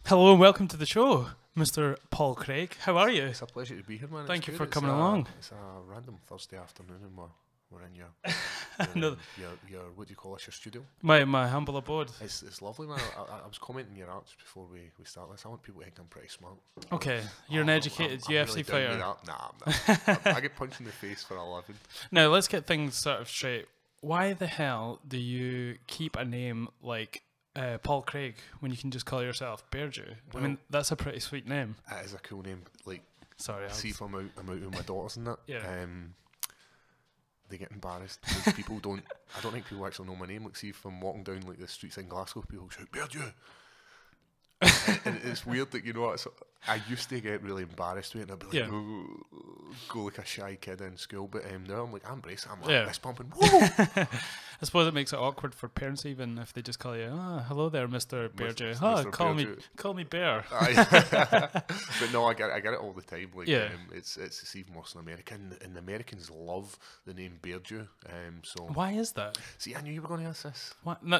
Hello and welcome to the show, Mr. Paul Craig. How are you? It's a pleasure to be here, man. Thank It's you good. for It's coming along. It's a random Thursday afternoon, and we're in No, your what do you call us? Your studio. my humble abode. It's lovely, man. I was commenting your arts before we start this. I want people to think I'm pretty smart. Okay, you're an educated I'm UFC really down fighter. with that. Nah, I'm not. I get punched in the face for a living. Now let's get things sort of straight. Why the hell do you keep a name like Paul Craig when you can just call yourself Bearjew? I mean, that's a pretty sweet name. It is a cool name. Like, Sorry, see if I'm out with my daughters and that. Yeah. They get embarrassed because people don't. I don't think people actually know my name. Like, see if I'm walking down like the streets in Glasgow, people shout Bearjew. and it's weird that I used to get really embarrassed with it, and I'd be like, Yeah. "Ooh," go like a shy kid in school. But now I'm like, I embrace it. I'm like Yeah. fist pumping. Woo! I suppose it makes it awkward for parents even if they just call you, hello there, Mr. Bearjew. Mr. Call me Bear. But no, I get it all the time. Like, Yeah. it's even worse in America, and the Americans love the name Bearjew. So Why is that? see, I knew you were going to ask this. What? No,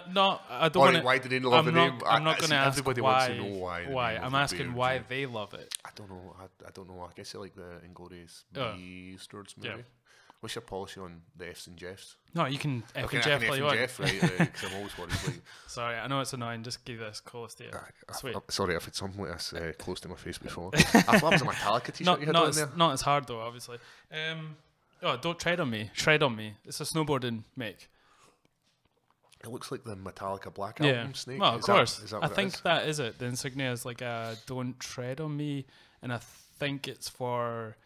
I don't Alright, want to. why do they love the name? I'm not going to ask everybody why. wants to know why. the Why? name of I'm the asking why Bearjew. they love it. I don't know. I don't know. I guess I like the Inglorious Oh. Bastards movie. Yeah. What's your policy on the F's and Jeffs? No, you can F Okay, and I Jeff can all F you and want. Jeff, right? Because I'm always worried. Like, Sorry, I know it's annoying. Just give this close to you. Sweet. sorry, I've had something like this close to my face before. I thought it was a Metallica t-shirt Not, you had not, on as, there. not as hard though, obviously. Don't tread on me. Shred on me. It's a snowboarding make. It looks like the Metallica Black Yeah. Album snake. Well, of Is course. That, is that I what it think is? that is it. The insignia is like "Don't tread on me," and I think it's for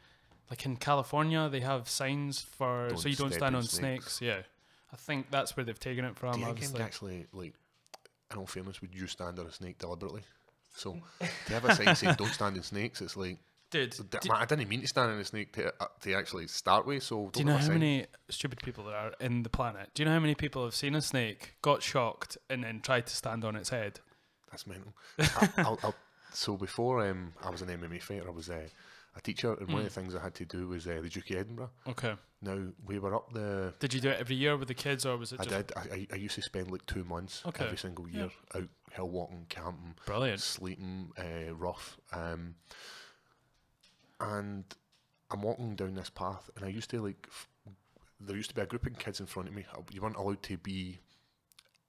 like in California they have signs for Don't so you don't step stand on on snakes. Yeah, I think that's where they've taken it from. Do you think Obviously, actually, like, in all fairness, would you stand on a snake deliberately? So, to have a sign saying don't stand in snakes, it's like, dude. I didn't mean to stand in a snake to actually start with, so Do you don't know have a how sign. many stupid people there are in the planet? Do you know how many people have seen a snake, got shocked, and then tried to stand on its head? That's mental. So before I was an MMA fighter, I was a teacher, and one of the things I had to do was the Duke of Edinburgh. Okay. Now, we were up the... Did you do it every year with the kids, or was it I just... did. I used to spend like 2 months Okay. every single year out hill walking, camping, Brilliant. sleeping, rough. And I'm walking down this path, and I used to like... There used to be a group of kids in front of me. You weren't allowed to be...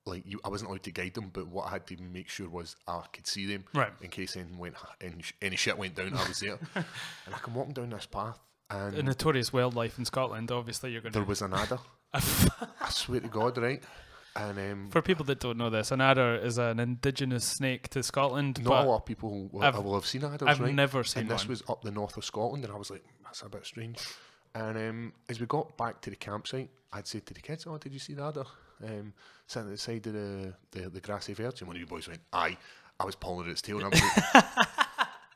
Like, I wasn't allowed to guide them, but what I had to make sure was I could see them, Right. in case any shit went down, I was there. And I come walking down this path, The and notorious wildlife in Scotland, obviously you're going there to... was an adder. I swear to God, right? And For people that don't know this, an adder is an indigenous snake to Scotland. not but a lot of people will have seen adders, I've right? never seen And this one. was up the north of Scotland, and I was like, that's a bit strange. And as we got back to the campsite, I'd say to the kids, "Oh, did you see the adder sitting at the side of the grassy verge?" And one of you boys went, "Aye." I was pulling at its tail, and I was like,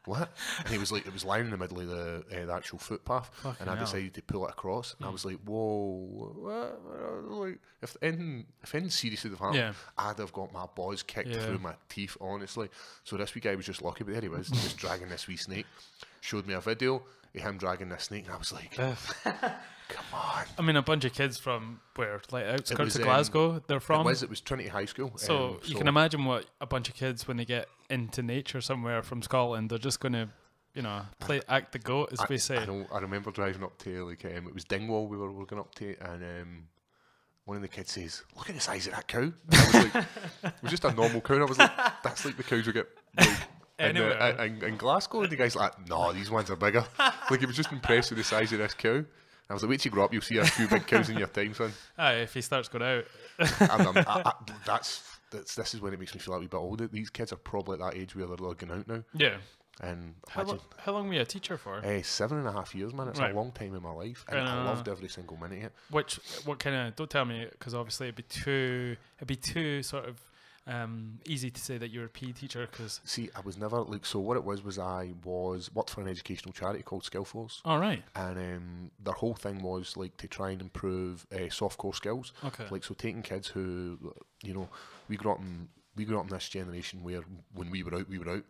"What?" And he was like, "It was lying in the middle of the actual footpath," Fucking and I hell. decided to pull it across. And I was like, "Whoa, what?" Like, if anything serious had happened, Yeah. I'd have got my balls kicked Yeah. through my teeth, honestly. So this wee guy was just lucky, but there he was, just dragging this wee snake. Showed me a video of him dragging this snake, and I was like, "Come on!" I mean, a bunch of kids from where, like outskirts was, of Glasgow, they're from. It was Trinity High School. So you can imagine what a bunch of kids, when they get into nature somewhere from Scotland, they're just going to, act the goat, as we say. I remember driving up to it was Dingwall we were going up to, and one of the kids says, "Look at the size of that cow." And I was like, it was just a normal cow, and I was like, "That's like the cows we get like, Anywhere. in Glasgow." And the guy's like, "No, these ones are bigger." Like, he was just impressed with the size of this cow. And I was like, "Wait till you grow up, you'll see a few big cows in your time, son." Aye, if he starts going out. This is when it makes me feel like a wee bit older. These kids are probably at that age where they're going out now. Yeah. And How long were you a teacher for? 7.5 years, man. It's Right. a long time in my life, and I loved every single minute of it. What kind of? Don't tell me, because obviously it'd be too sort of easy to say that you're a PE teacher. Because See, I was never like, so what it was I worked for an educational charity called Skillforce, all right, and their whole thing was like to try and improve soft core skills. okay, Like, so taking kids who, we grew up in we grew up in this generation where when we were out, we were out.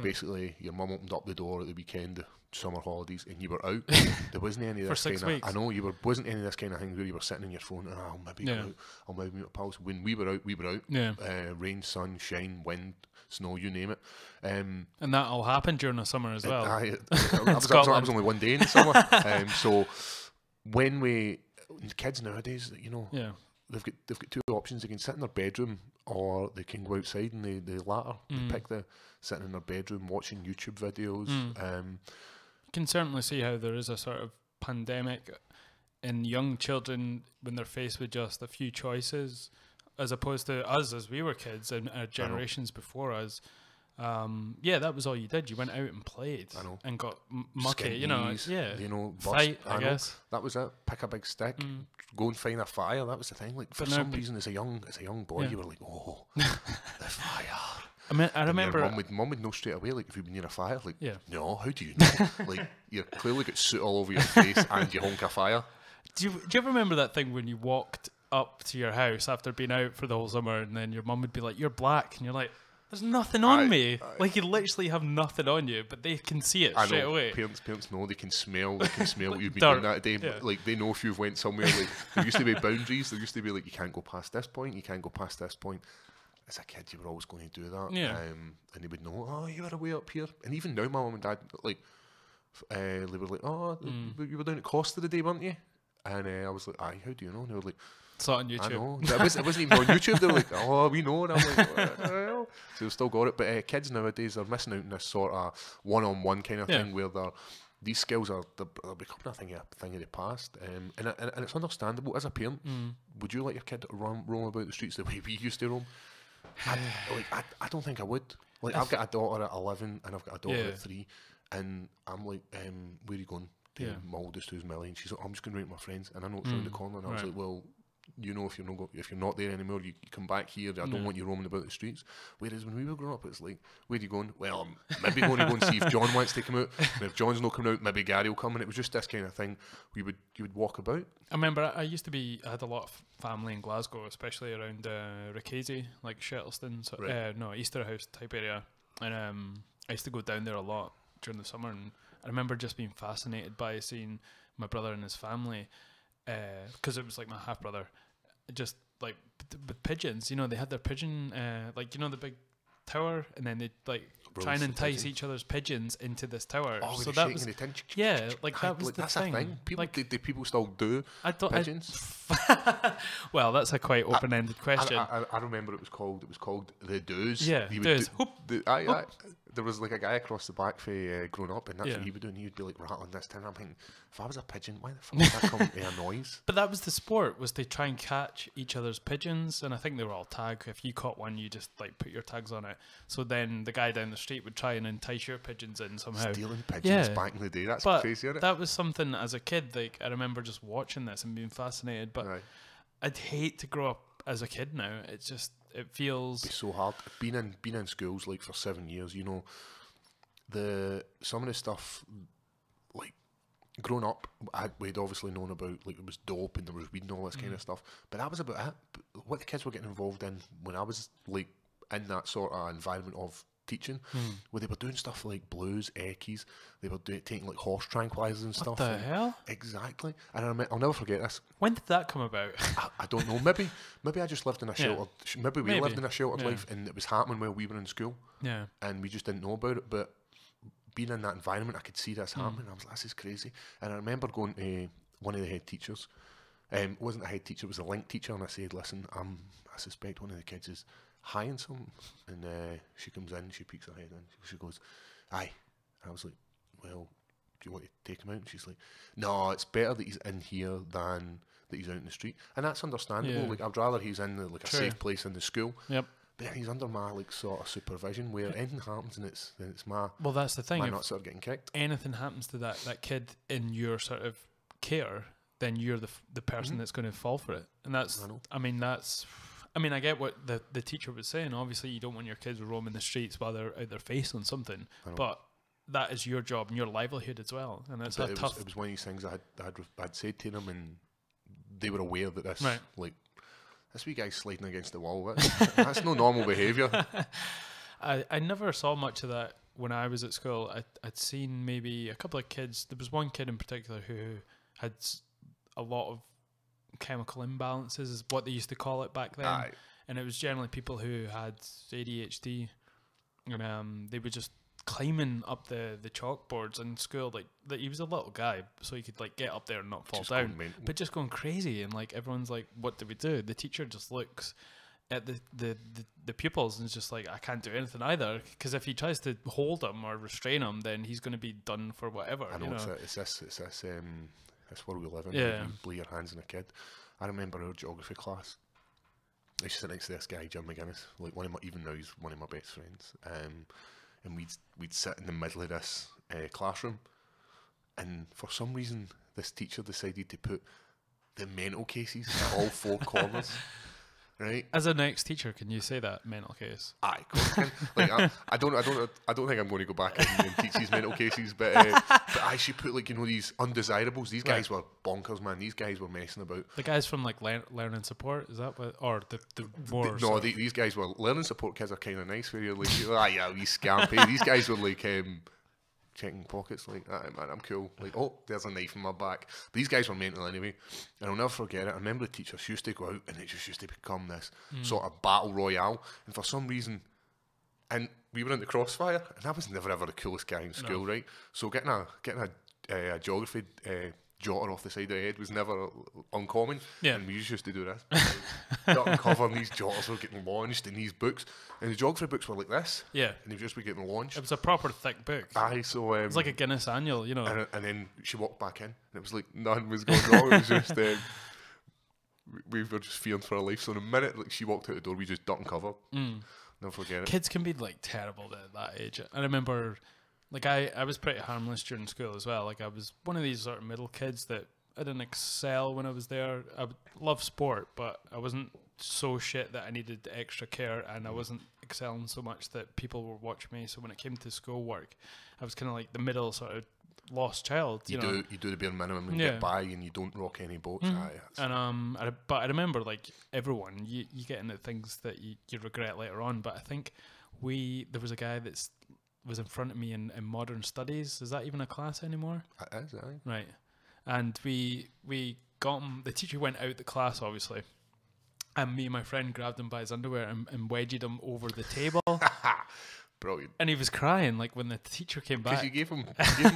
Basically, your mum opened up the door at the weekend, summer holidays, and you were out. There wasn't any of this For 6 kind weeks. of. I know wasn't any of this kind of thing where you were sitting on your phone and I'll maybe go out, I'll maybe meet my pals. When we were out, we were out. Yeah. Rain, sun, shine, wind, snow, you name it. And that all happened during the summer as well. I was only one day in the summer. So when kids nowadays, you know, they've got two options. They can sit in their bedroom or they can go outside, and the latter, they pick the sitting in their bedroom watching YouTube videos. You can certainly see how there is a sort of pandemic in young children when they're faced with just a few choices, as opposed to us as we were kids and our generations before us. That was all you did. You went out and played and got mucky, you know, fight, I guess. That was it. Pick a big stick, go and find a fire. That was the thing. Like, for some reason, as a young boy, you were like, oh, the fire. I remember mum would know straight away, like, if you've been near a fire, like, no, how do you know? Like, you're clearly got soot all over your face and you honk a fire. Do you ever remember that thing when you walked up to your house after being out for the whole summer, and then your mum would be like, "You're black," and you're like, "There's nothing on me." Like, you literally have nothing on you, but they can see it straight away. Parents know, they can smell what you've been doing that day. Like, they know if you've went somewhere. Like, there used to be boundaries. There used to be like, you can't go past this point. You can't go past this point. As a kid, you were always going to do that. And they would know, oh, you were away up here. And even now, my mum and dad, like, they were like, oh, you were down at Costa today, weren't you? And I was like, aye, how do you know? And they were like, saw it on YouTube. I know. It wasn't even on YouTube. They were like, oh, we know. And I'm like, well. So they've still got it. But kids nowadays are missing out on this sort of one-on-one kind of thing where these skills are becoming a thing of the past. And it's understandable. As a parent, would you let your kid roam about the streets the way we used to roam? I don't think I would. Like, I've got a daughter at 11 and I've got a daughter at 3, and I'm like, where are you going? To Maldives, to Millie, and she's like, I'm just going to meet my friends, and I know it's round the corner. And I was like, well, you know, if you're not there anymore, you come back here. I don't want you roaming about the streets. Whereas when we were growing up, it's like, where are you going? Well, I'm maybe going to go and see if John wants to come out. And if John's not coming out, maybe Gary will come. And it was just this kind of thing. You would walk about. I remember I had a lot of family in Glasgow, especially around Rickazy, like Shettleston, Easterhouse type area. And I used to go down there a lot during the summer, and I remember just being fascinated by seeing my brother and his family, because it was like my half brother, just like with pigeons. You know, they had their pigeon, like, you know, the big tower, and then they'd like try and entice each other's pigeons into this tower. Oh, so that was like that was the that's thing. A thing. People, like, do people still do pigeons? Well, that's a quite open-ended question. I remember it was called the doos. Yeah, doos. There was like a guy across the back for growing up, and that's what he would do, and he would be like rattling this tin. I'm thinking, if I was a pigeon, why the fuck would that come to a noise? But that was the sport, was they try and catch each other's pigeons, and I think they were all tagged. If you caught one, you just like put your tags on it. So then the guy down the street would try and entice your pigeons in somehow. Stealing pigeons back in the day, that's crazy, isn't it? That was something as a kid, like, I remember just watching this and being fascinated, but I'd hate to grow up as a kid now. It's just, it feels... It's so hard. Being in schools, like, for 7 years, you know, some of the stuff, like, growing up, we'd obviously known about, like, there was dope and there was weed and all this kind of stuff, but that was about it. But what the kids were getting involved in when I was, like, in that sort of environment of teaching, where they were doing stuff like blues, eckies, they were taking like horse tranquilizers and stuff. What the hell? Exactly. And I'll never forget this. When did that come about? I don't know. Maybe I just lived in a sheltered. Maybe we lived in a sheltered life, and it was happening while we were in school. Yeah. And we just didn't know about it. But being in that environment, I could see this happening. I was like, this is crazy. And I remember going to one of the head teachers. It wasn't a head teacher; it was a link teacher. And I said, "Listen, I suspect one of the kids is high in something." And she comes in, she peeks her head in, she goes, "Aye." And I was like, "Well, do you want to take him out?" And she's like, "No, it's better that he's in here than that he's out in the street." And that's understandable. Like, I'd rather he's in a safe place in the school. Yep. But then he's under my like sort of supervision, where anything happens and it's my that's the thing. My nuts are getting kicked. Anything happens to that kid in your sort of care, then you're the person that's going to fall for it. And that's, I get what the teacher was saying. Obviously, you don't want your kids roaming the streets while they're out their face on something, but that is your job and your livelihood as well. And that's tough. It was one of these things I'd said to them, and they were aware that this, like, this wee guy's sliding against the wall. That's no normal behaviour. I never saw much of that when I was at school. I'd seen maybe a couple of kids. There was one kid in particular who had a lot of chemical imbalances, is what they used to call it back then. Aye. And it was generally people who had ADHD, and they were just climbing up the chalkboards in school. Like he was a little guy, so he could like get up there and not fall down, but just going crazy. And like everyone's like, "What do we do?" The teacher just looks at the pupils and is just like, "I can't do anything either," because if he tries to hold them or restrain them, then he's going to be done for whatever. I know, you know? it's this world we live in. Yeah. You bleed your hands on a kid. I remember our geography class. I used to sit next to this guy, Jim McGuinness, like even now he's one of my best friends. And we'd sit in the middle of this classroom, and for some reason this teacher decided to put the mental cases in all four corners. Right. As an ex-teacher, can you say that mental case? Aye, of course I can. Like I don't think I'm going to go back and teach these mental cases, but I should put like these undesirables. These guys were bonkers, man. These guys were messing about. The guys from like learning support, is that what, or the more? No, these guys were learning support kids are kind of nice. Where you're like, yeah, we scampy. These guys were like checking pockets, like, man, I'm cool. Like, oh, there's a knife in my back. But these guys were mental anyway, and I'll never forget it. I remember the teachers used to go out, and it just used to become this sort of battle royale. And for some reason, and we were in the crossfire, and I was never ever the coolest guy in school, right? So getting a geography jotter off the side of the head was never uncommon. Yeah. And we used to do this. Duck and cover, and these jotters were getting launched in these books. And the geography books were like this. Yeah. And they would just be getting launched. It was a proper thick book. Aye, so... it was like a Guinness Annual, you know. And then she walked back in, and it was like nothing was going wrong. It was just... we were just fearing for our life. So the minute like she walked out the door, we just duck and cover. Never forget it. Kids can be like terrible at that age. I remember... Like, I was pretty harmless during school as well. Like, I was one of these sort of middle kids that I didn't excel when I was there. I would love sport, but I wasn't so shit that I needed extra care, and I wasn't excelling so much that people were watching me. So when it came to schoolwork, I was kind of like the middle sort of lost child. You know? You do the bare minimum and get by, and you don't rock any boats. And but I remember like everyone, you get into things that you regret later on. But I think there was a guy was in front of me in modern studies. Is that even a class anymore? It is, aye. Right. And we got him, the teacher went out the class obviously, and me and my friend grabbed him by his underwear and wedged him over the table. Brilliant. And he was crying like when the teacher came back. Because you gave him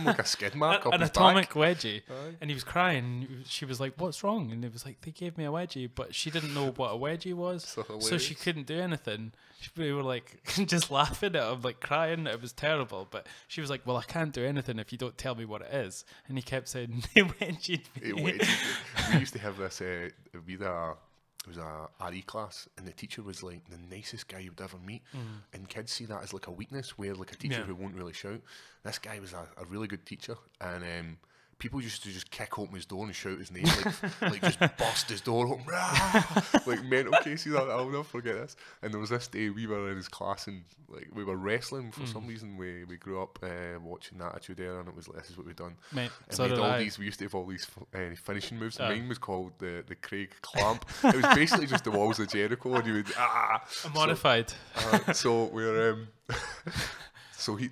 like a skid mark up an his atomic back. wedgie. Aye. And he was crying. She was like, "What's wrong?" And he was like, "They gave me a wedgie," but she didn't know what a wedgie was, so she couldn't do anything. We were like just laughing at him, like crying. It was terrible. But she was like, "Well, I can't do anything if you don't tell me what it is." And he kept saying, "They wedgied me." We used to have this. It was a RE class, and the teacher was like the nicest guy you'd ever meet. And kids see that as like a weakness, where like a teacher who won't really shout. This guy was a really good teacher, and people used to just kick open his door and shout his name, like just bust his door open, like mental cases. I'll never forget this. And there was this day we were in his class, and like we were wrestling for some reason. We grew up watching Attitude Era, and it was like, this is what we've done. Mate, and so we used to have all these finishing moves. Mine was called the Craig Clamp. It was basically just the walls of Jericho, and you would modified. So we're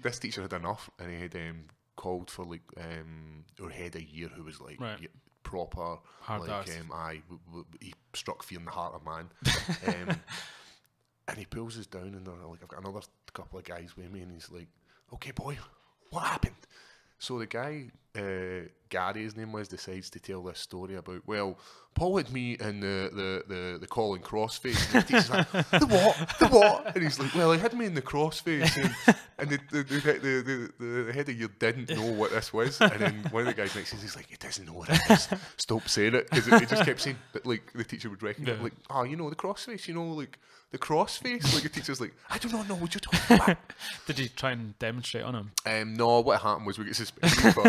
this teacher had enough, and he had called for like our head a year who was like proper hard like he struck fear in the heart of man. And he pulls us down, and like I've got another couple of guys with me, and he's like, "Okay, boy, what happened?" So the guy, Gary, his name was, decides to tell this story about, well, Paul had me in the Colin crossface. And the teacher's like, the what? And he's like, well, he had me in the crossface, and the head of year didn't know what this was. And then one of the guys next to us, he's like, he doesn't know what it is. Stop saying it. Because he just kept saying that, like, the teacher would recognize, like, you know, the crossface, you know, like, the crossface. Like, the teacher's like, I do not know what you're talking about. Did you try and demonstrate on him? No, what happened was we get suspended for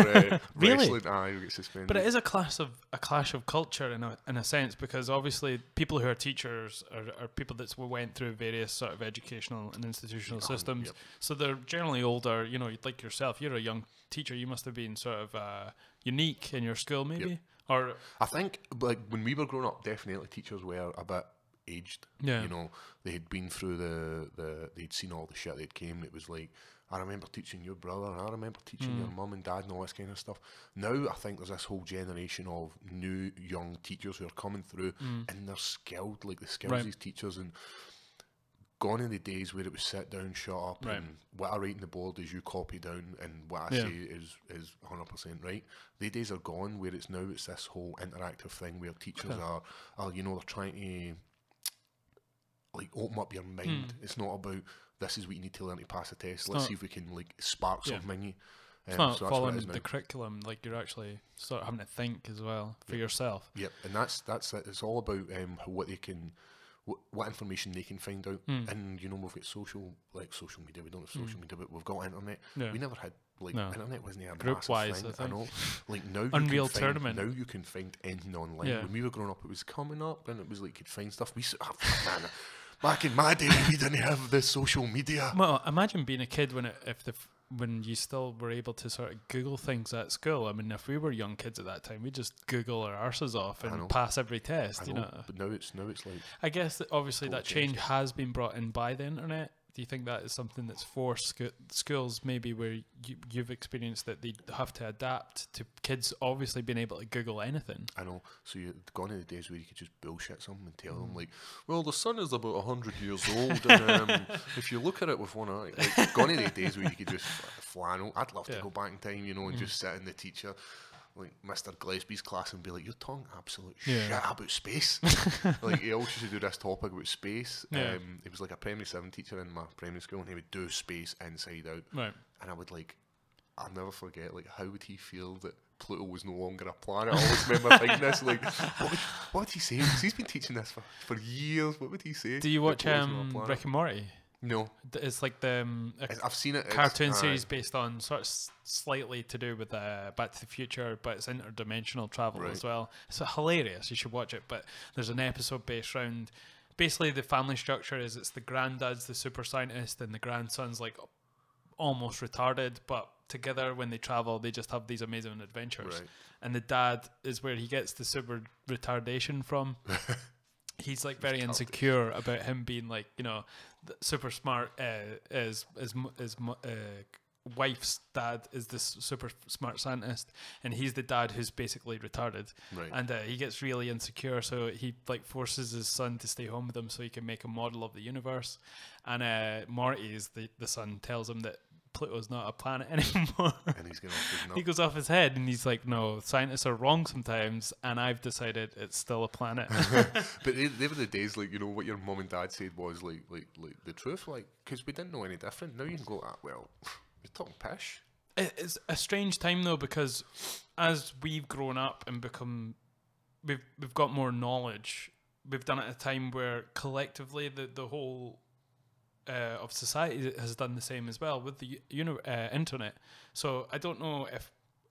really? wrestling. Aye, we get suspended. But it is a clash of culture in a sense, because obviously people who are teachers are people that went through various sort of educational and institutional systems. Yep. So they're generally older. You know, like yourself, you're a young teacher. You must have been sort of unique in your school, maybe. Yep. Or I think, like, when we were growing up, definitely teachers were a bit aged. Yeah. You know, they had been through they'd seen all the shit they'd came. It was like, I remember teaching your brother, and I remember teaching your mum and dad and all this kind of stuff. Now I think there's this whole generation of new young teachers who are coming through, and they're skilled, like the skills these teachers, and gone are the days where it was sit down, shut up, and what I write on the board is you copy down, and what I say is 100% right. The days are gone where it's this whole interactive thing where teachers are you know, they're trying to like open up your mind. It's not about this is what you need to learn to pass a test. Let's see if we can like spark something in you. It's not so following the curriculum, like you're actually sort of having to think as well for yourself. Yep, and that's it. It's all about what they can, what information they can find out. And you know, we've got social media. We don't have social media, but we've got internet. We never had internet wasn't a group wise thing. I know. Like now, Unreal Tournament. Now you can find anything online. When we were growing up, it was coming up, and it was like you could find stuff. Man, back in my day, we didn't have the social media. Well, imagine being a kid when you still were able to sort of Google things at school. I mean, if we were young kids at that time, we'd just Google our arses off and pass every test. You know, but now it's like. I guess that obviously that change has been brought in by the internet. Do you think that is something that's for schools maybe where you've experienced that they have to adapt to kids obviously being able to Google anything? I know. So you're gone to the days where you could just bullshit something and tell them like, well, the sun is about 100 years old, and if you look at it with one eye, like gone to the days where you could just flannel. I'd love to go back in time, you know, and just sit in the teacher, like Mr. Gillespie's class, and be like, "You're talking absolute shit about space." Like he always used to do this topic about space. He was like a primary 7 teacher in my primary school, and he would do space inside out. Right. And I would I'll never forget, like, how would he feel that Pluto was no longer a planet? I always remember thinking this, like, what would he say? Because he's been teaching this for years. What would he say? Do you watch Rick and Morty? No. It's like the I've seen it. Cartoon series based on sort of slightly to do with Back to the Future, but it's interdimensional travel as well. It's hilarious. You should watch it. But there's an episode based around basically the family structure is it's the granddad's the super scientist and the grandson's like almost retarded, but together when they travel they just have these amazing adventures. Right. And the dad is where he gets the super retardation from. He's like very insecure about him being like, you know, super smart. His wife's dad is this super smart scientist, and he's the dad who's basically retarded. Right. And he gets really insecure, so he like forces his son to stay home with him so he can make a model of the universe. And Marty is the son tells him that Pluto's not a planet anymore. And he's he goes off his head and he's like, no, scientists are wrong sometimes, and I've decided it's still a planet. But they were the days, like, you know, what your mum and dad said was like the truth, like, because we didn't know any different. Now you can go, well, you're talking pish. It's a strange time though, because as we've grown up and become, we've got more knowledge. We've done it at a time where collectively the whole of society has done the same as well with the internet. So I don't know if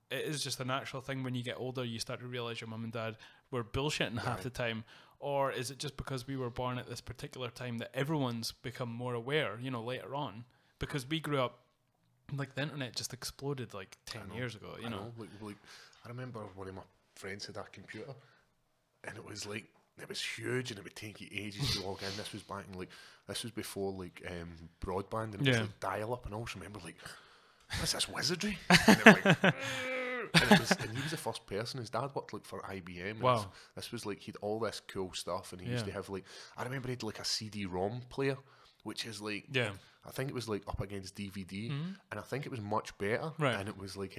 it is just a natural thing when you get older you start to realise your mum and dad were bullshitting half the time, or is it just because we were born at this particular time that everyone's become more aware, you know, later on? Because we grew up, like, the internet just exploded like 10 years ago, you know. Like, I remember one of my friends had a computer and it was like, it was huge and it would take you ages to log in. This was back in this was before broadband, and it was like dial up, and I always remember like, what's this wizardry? And, and he was the first person. His dad worked like for IBM. And this was like he'd all this cool stuff, and he used to have like, I remember he had like a CD-ROM player, which is like, I think it was like up against DVD, and I think it was much better. Right. And it was like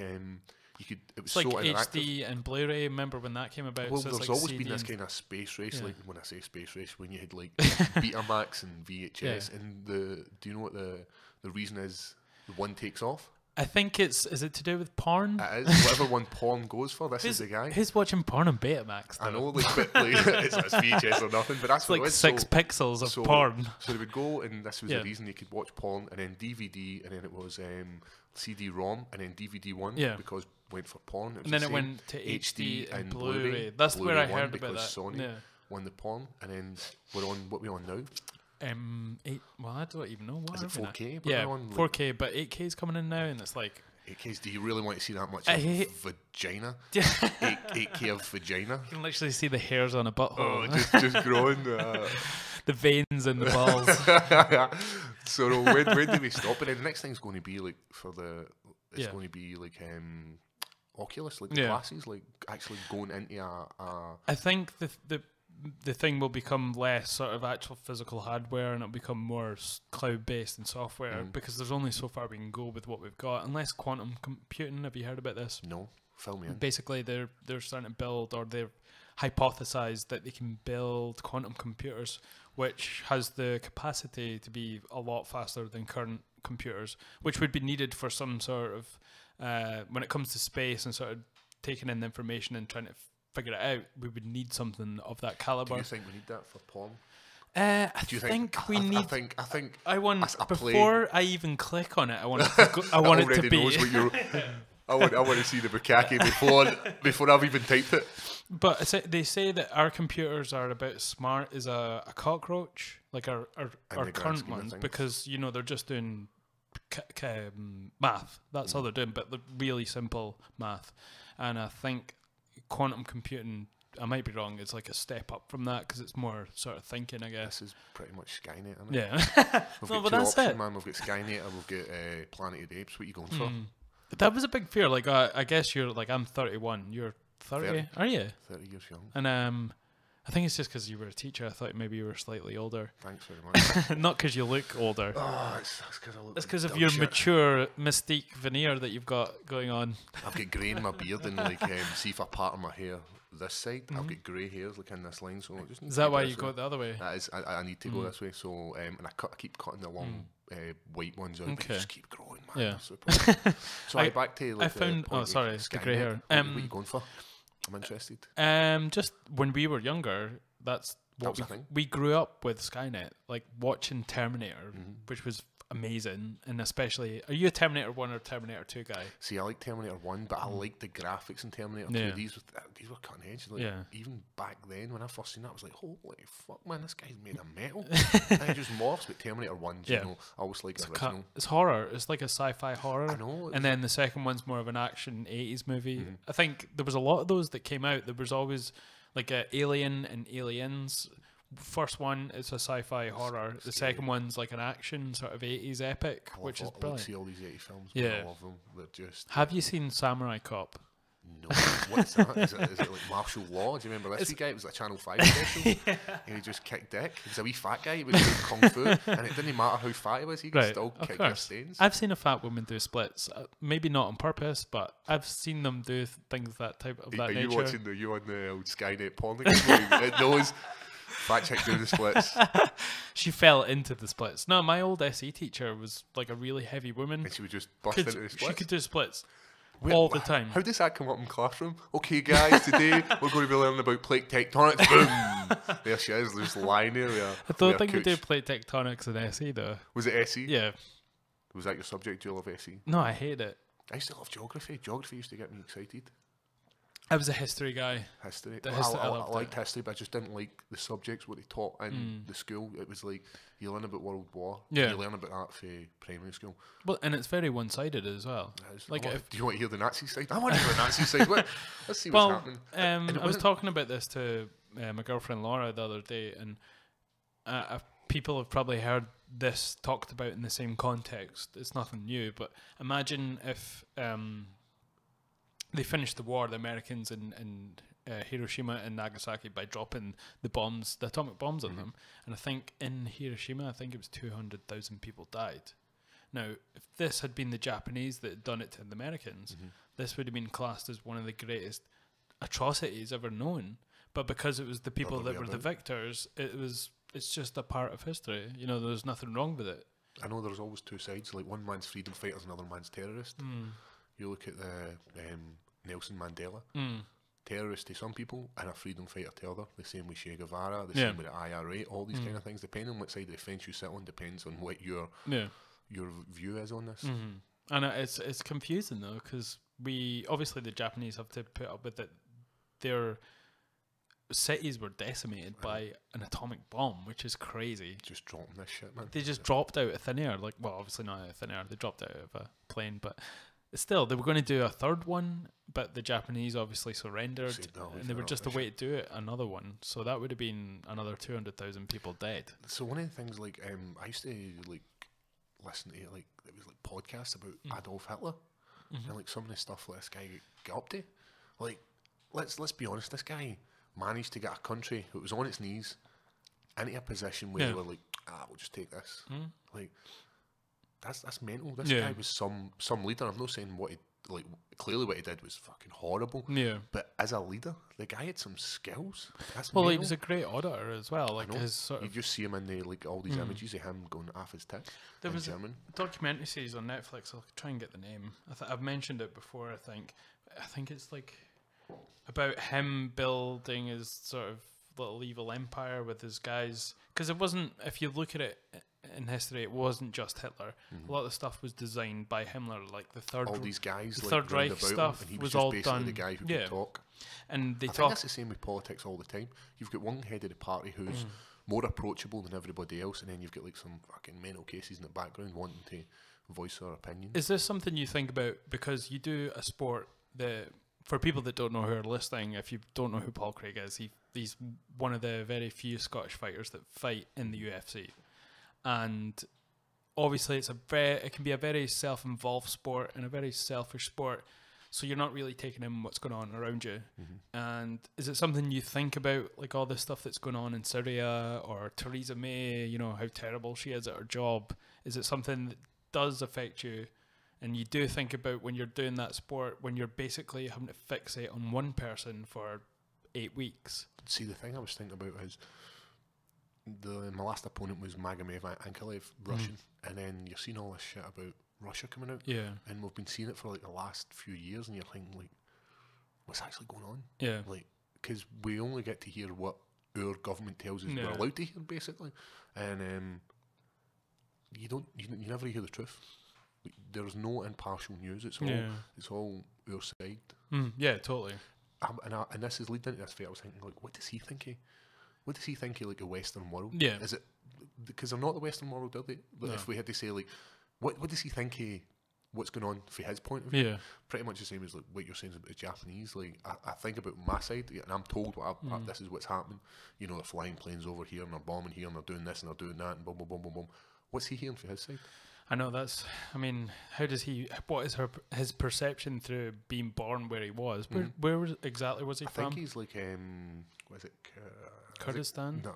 it was so like interactive. HD and Blu-ray. Remember when that came about? Well, so there's like always CD been this kind of space race. Like when I say space race, when you had like Betamax and VHS, and do you know what the reason is? The one takes off. I think is it to do with porn? It is. Whatever one porn goes for, this is the guy. Who's watching porn on Betamax? Though? I know, it's VHS or nothing, but that's it's what like 6 pixels of porn. So they would go, and this was the reason you could watch porn, and then DVD, and then it was CD-ROM, and then DVD-1, because went for porn. And then it went to HD and Blu-ray. That's where I heard about that. Sony won the porn, and then we're on what we're on now. 8. Well, I don't even know what. Is it 4K? Yeah, 4K, but 8K is coming in now, and it's like 8K. Do you really want to see that much of vagina? 8K of vagina. You can literally see the hairs on a butthole. Oh, just growing. the veins in the balls. So when do we stop? And then the next thing's going to be like it's going to be like Oculus, like the glasses, like actually going into a. I think the thing will become less sort of actual physical hardware, and it'll become more cloud based and software, because there's only so far we can go with what we've got, unless quantum computing. Have you heard about this? No, fill me in. Basically, they're starting to build, or they've hypothesized that they can build quantum computers, which has the capacity to be a lot faster than current computers, which would be needed for some sort of when it comes to space and sort of taking in the information and trying to figure it out. We would need something of that caliber. Do you think we need that for porn? I think we need. I think I want a before I even click on it. I want it to go, I want it to be. Knows what you're, I want to see the bukkake before I've even typed it. But they say that our computers are about as smart as a cockroach, like our current ones, because they're just doing math. That's all they're doing, but they're really simple math. And I think quantum computing, I might be wrong, it's like a step up from that, because it's more sort of thinking, I guess. This is pretty much Skynet, isn't it? Yeah. We've well, got but that's it. Man. We've got Skynet and we've got Planet of the Apes. What are you going for? That was a big fear. Like, I guess you're like, I'm 31. You're 30, are you? 30 years young. And I think it's just because you were a teacher. I thought maybe you were slightly older. Thanks very much. Not because you look older. Oh, it's because I look. It's because of your mature mystique veneer that you've got going on. I've got grey in my beard, and like, see if I part of my hair this side, I've got grey hairs like in this line. So I just need is that why you go the other way? That is, I need to go this way. So and I keep cutting the long white ones out, but they just keep growing, man. Yeah. Super. So back to like, I found. Oh, sorry, the grey hair. What are you going for? I'm interested. Just when we were younger, that's what we grew up with Skynet, like watching Terminator, which was amazing. And especially, are you a Terminator 1 or Terminator 2 guy? See, I like Terminator 1, but I like the graphics in Terminator 2. These were cutting edge. Like, even back then, when I first seen that, I was like, holy fuck, man, this guy's made of metal. And it just morphs, but Terminator 1's, I always like the original. It's horror. It's like a sci-fi horror. I know. And then the second one's more of an action 80s movie. I think there was a lot of those that came out. There was always like Alien and Aliens. First one is a sci-fi horror. The second one's like an action sort of 80s epic, which is brilliant. I see all these 80 films. Yeah, I love them. They're just. Have you seen Samurai Cop? No. What's that? Is it like martial law? Do you remember this guy? It was a Channel 5 special. And he just kicked dick. He was a wee fat guy. He was doing kung fu, and it didn't matter how fat he was. He could still kick your stains. I've seen a fat woman do splits. Maybe not on purpose, but I've seen them do things that type of that nature. Are you on the old Skynet porn? It knows. Fat chick doing the splits. She fell into the splits. No, my old SE teacher was like a really heavy woman. And she would just bust into the splits? She could do splits all the time. How does that come up in classroom? Okay, guys, today we're going to be learning about plate tectonics. Boom! There she is, just lying there. I don't think we do plate tectonics in SE though. Was it SE? Yeah. Was that your subject? Do you love SE? No, I hate it. I used to love geography. Geography used to get me excited. I was a history guy. History. I liked history, but I just didn't like the subjects what they taught in the school. It was like you learn about World War. Yeah. You learn about that for primary school. Well, and it's very one-sided as well. Like, do you want to hear the Nazi side? I want to hear the Nazi side. Let's see what's happening. I was talking about this to my girlfriend Laura the other day, and people have probably heard this talked about in the same context. It's nothing new, but imagine if they finished the war, the Americans in Hiroshima and Nagasaki, by dropping the atomic bombs on them. And I think in Hiroshima, it was 200,000 people died. Now, if this had been the Japanese that had done it to the Americans, this would have been classed as one of the greatest atrocities ever known. But because it was the people that were the victors, it's just a part of history. There's nothing wrong with it. I know there's always two sides. Like, one man's freedom fighters, another man's terrorist. You look at the Nelson Mandela, terrorist to some people and a freedom fighter to other. The same with Che Guevara, the same with the IRA, all these kind of things. Depending on what side of the fence you sit on, depends on what your view is on this. And it's confusing though, because obviously the Japanese have to put up with it. Their cities were decimated by an atomic bomb, which is crazy. Just dropping this shit, man. They just dropped out of thin air. Like, well, obviously not out of thin air. They dropped out of a plane, but still, they were going to do a third one, but the Japanese obviously surrendered, and they were just away to do it, another one. So that would have been another 200,000 people dead. So one of the things, like, I used to like listen to like it was like podcasts about Adolf Hitler and like some of the stuff that this guy got up to. Like, let's be honest, this guy managed to get a country that was on its knees into a position where they were like, we'll just take this. Like, that's mental. This guy was some leader. I'm not saying what he like. Clearly, what he did was fucking horrible. Yeah. But as a leader, the guy had some skills. That's mental. He was a great auditor as well. Like his sort of, you just see him in the like all these images of him going off his tits. There was a documentary series on Netflix. I'll try and get the name. I've mentioned it before. I think it's like about him building his sort of little evil empire with his guys. Because it wasn't. If you look at it in history, it wasn't just Hitler. A lot of the stuff was designed by Himmler, like the third. All these guys, the Third Reich stuff, and he was just all basically done. The guy who could talk. And I think that's the same with politics all the time. You've got one head of the party who's more approachable than everybody else, and then you've got like some fucking mental cases in the background wanting to voice their opinion. Is this something you think about because you do a sport that, for people that don't know who are listening, if you don't know who Paul Craig is, he's one of the very few Scottish fighters that fight in the UFC, and obviously it can be a very self-involved sport and a very selfish sport, so you're not really taking in what's going on around you. And is it something you think about, like all this stuff that's going on in Syria or Theresa May, you know, how terrible she is at her job? Is it something that does affect you and you do think about when you're doing that sport, when you're basically having to fixate on one person for 8 weeks? See, the thing I was thinking about is my last opponent was Magomed Ankalaev, Russian, and then you're seeing all this shit about Russia coming out, and we've been seeing it for like the last few years, and you're thinking like, what's actually going on? Like, because we only get to hear what our government tells us we're allowed to hear, basically, and you never hear the truth. There's no impartial news. It's all our side. Yeah, totally. And this is leading into this fight. I was thinking, like, what does he think? What does he think of like the Western world? Yeah. Is it because they're not the Western world, are they? But if we had to say like, what does he think of what's going on from his point of view? Yeah. Pretty much the same as like what you're saying about the Japanese. Like I think about my side, and I'm told this is what's happening. You know, they're flying planes over here and they're bombing here and they're doing this and they're doing that and boom, boom, boom, boom, boom. What's he hearing from his side? I know how does he, what is his perception through being born where he was? Where exactly was he from? I think he's like, what is it? Kurdistan? No,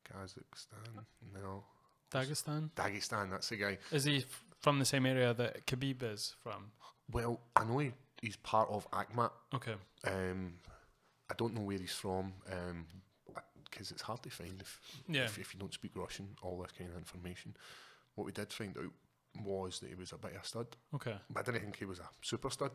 Kazakhstan, no. Dagestan, that's the guy. Is he from the same area that Khabib is from? Well, I know he's part of AKMAT. Okay. I don't know where he's from, because it's hard to find if you don't speak Russian, all this kind of information. What we did find out was that he was a bit of a stud. Okay. But I didn't think he was a super stud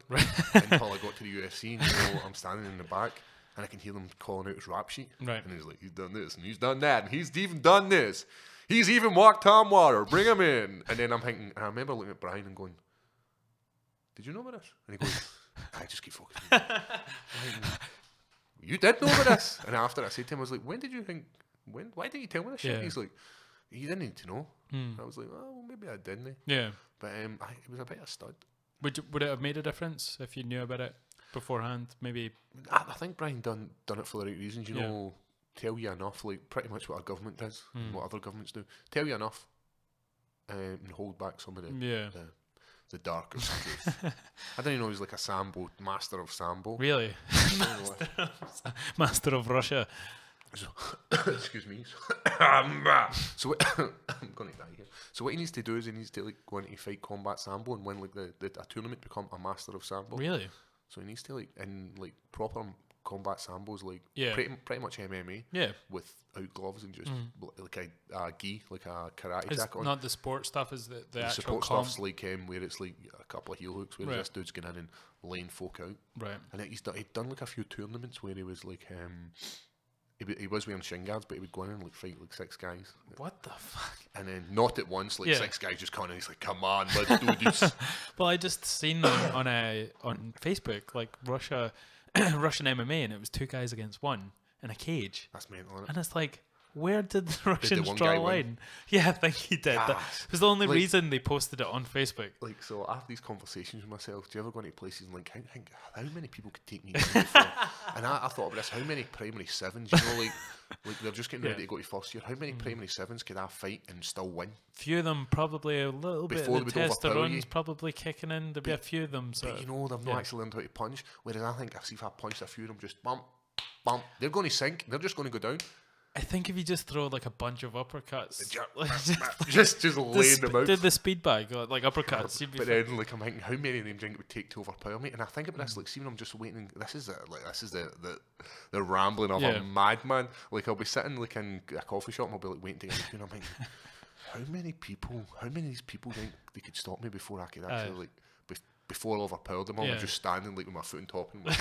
until I got to the UFC, and I'm standing in the back and I can hear them calling out his rap sheet. Right. And he's like, he's done this and he's done that and he's even done this. He's even walked Tom Water. Bring him in. And then I'm thinking, and I remember looking at Brian and going, did you know about this? And he goes, I just keep focusing. You did know about this? And after I said to him, I was like, when did you think, why didn't you tell me this shit? He's like, you didn't need to know. I was like, oh, well, maybe I didn't. Yeah. But it was a bit of a stud. Would it have made a difference if you knew about it beforehand? Maybe. I think Brian done it for the right reasons. You know, tell you enough, like pretty much what our government does, and what other governments do. Tell you enough, and hold back some of the darker truth. I didn't know he was like a Sambo, master of Sambo. Really? Master of Russia. So, excuse me. So I'm going to die here. So what he needs to do is he needs to like go into fight combat Sambo and win like a tournament, become a master of Sambo. Really? So he needs to like in like proper combat Sambos, like pretty much MMA. Yeah. Without gloves and just like a gi, like a karate jacket on. Not the sport stuff, is the actual support stuff's like where it's like a couple of heel hooks, where this dude's going in and laying folk out. Right. And he'd done like a few tournaments where he was like he was wearing shin guards, but he would go in and like fight like 6 guys. What the fuck? And then not at once, like 6 guys just come in and he's like, come on, let's do this. Well, I just seen them on Facebook, like Russian MMA, and it was 2 guys against 1 in a cage. That's mental, isn't it? And it's like, where did the Russians one draw guy a win? line? Yeah, I think he did. That was the only reason they posted it on Facebook. Like, so I have these conversations with myself. Do you ever go into places and like, how many people could take me down before? And I thought of this, how many primary sevens, you know, like they're just getting ready to go to first year. How many primary sevens could I fight and still win? Few of them, probably a little Before bit of the testosterone's probably kicking in. There'd be a few of them. So but you know, they've not actually learned how to punch. Whereas I think if I punched a few of them, just bump, bump, they're going to sink. They're just going to go down. I think if you just throw like a bunch of uppercuts, just laying them out. Did the speed bag like uppercuts? But then, like, I'm thinking, how many of them do you think it would take to overpower me? And I think about this, like, see when I'm just waiting. This is the rambling of a madman. Like, I'll be sitting like in a coffee shop and I'll be like waiting to get in, and I'm thinking, how many of these people think they could stop me before I could actually like. Before I overpowered them all, I'm just standing like with my foot on top and like,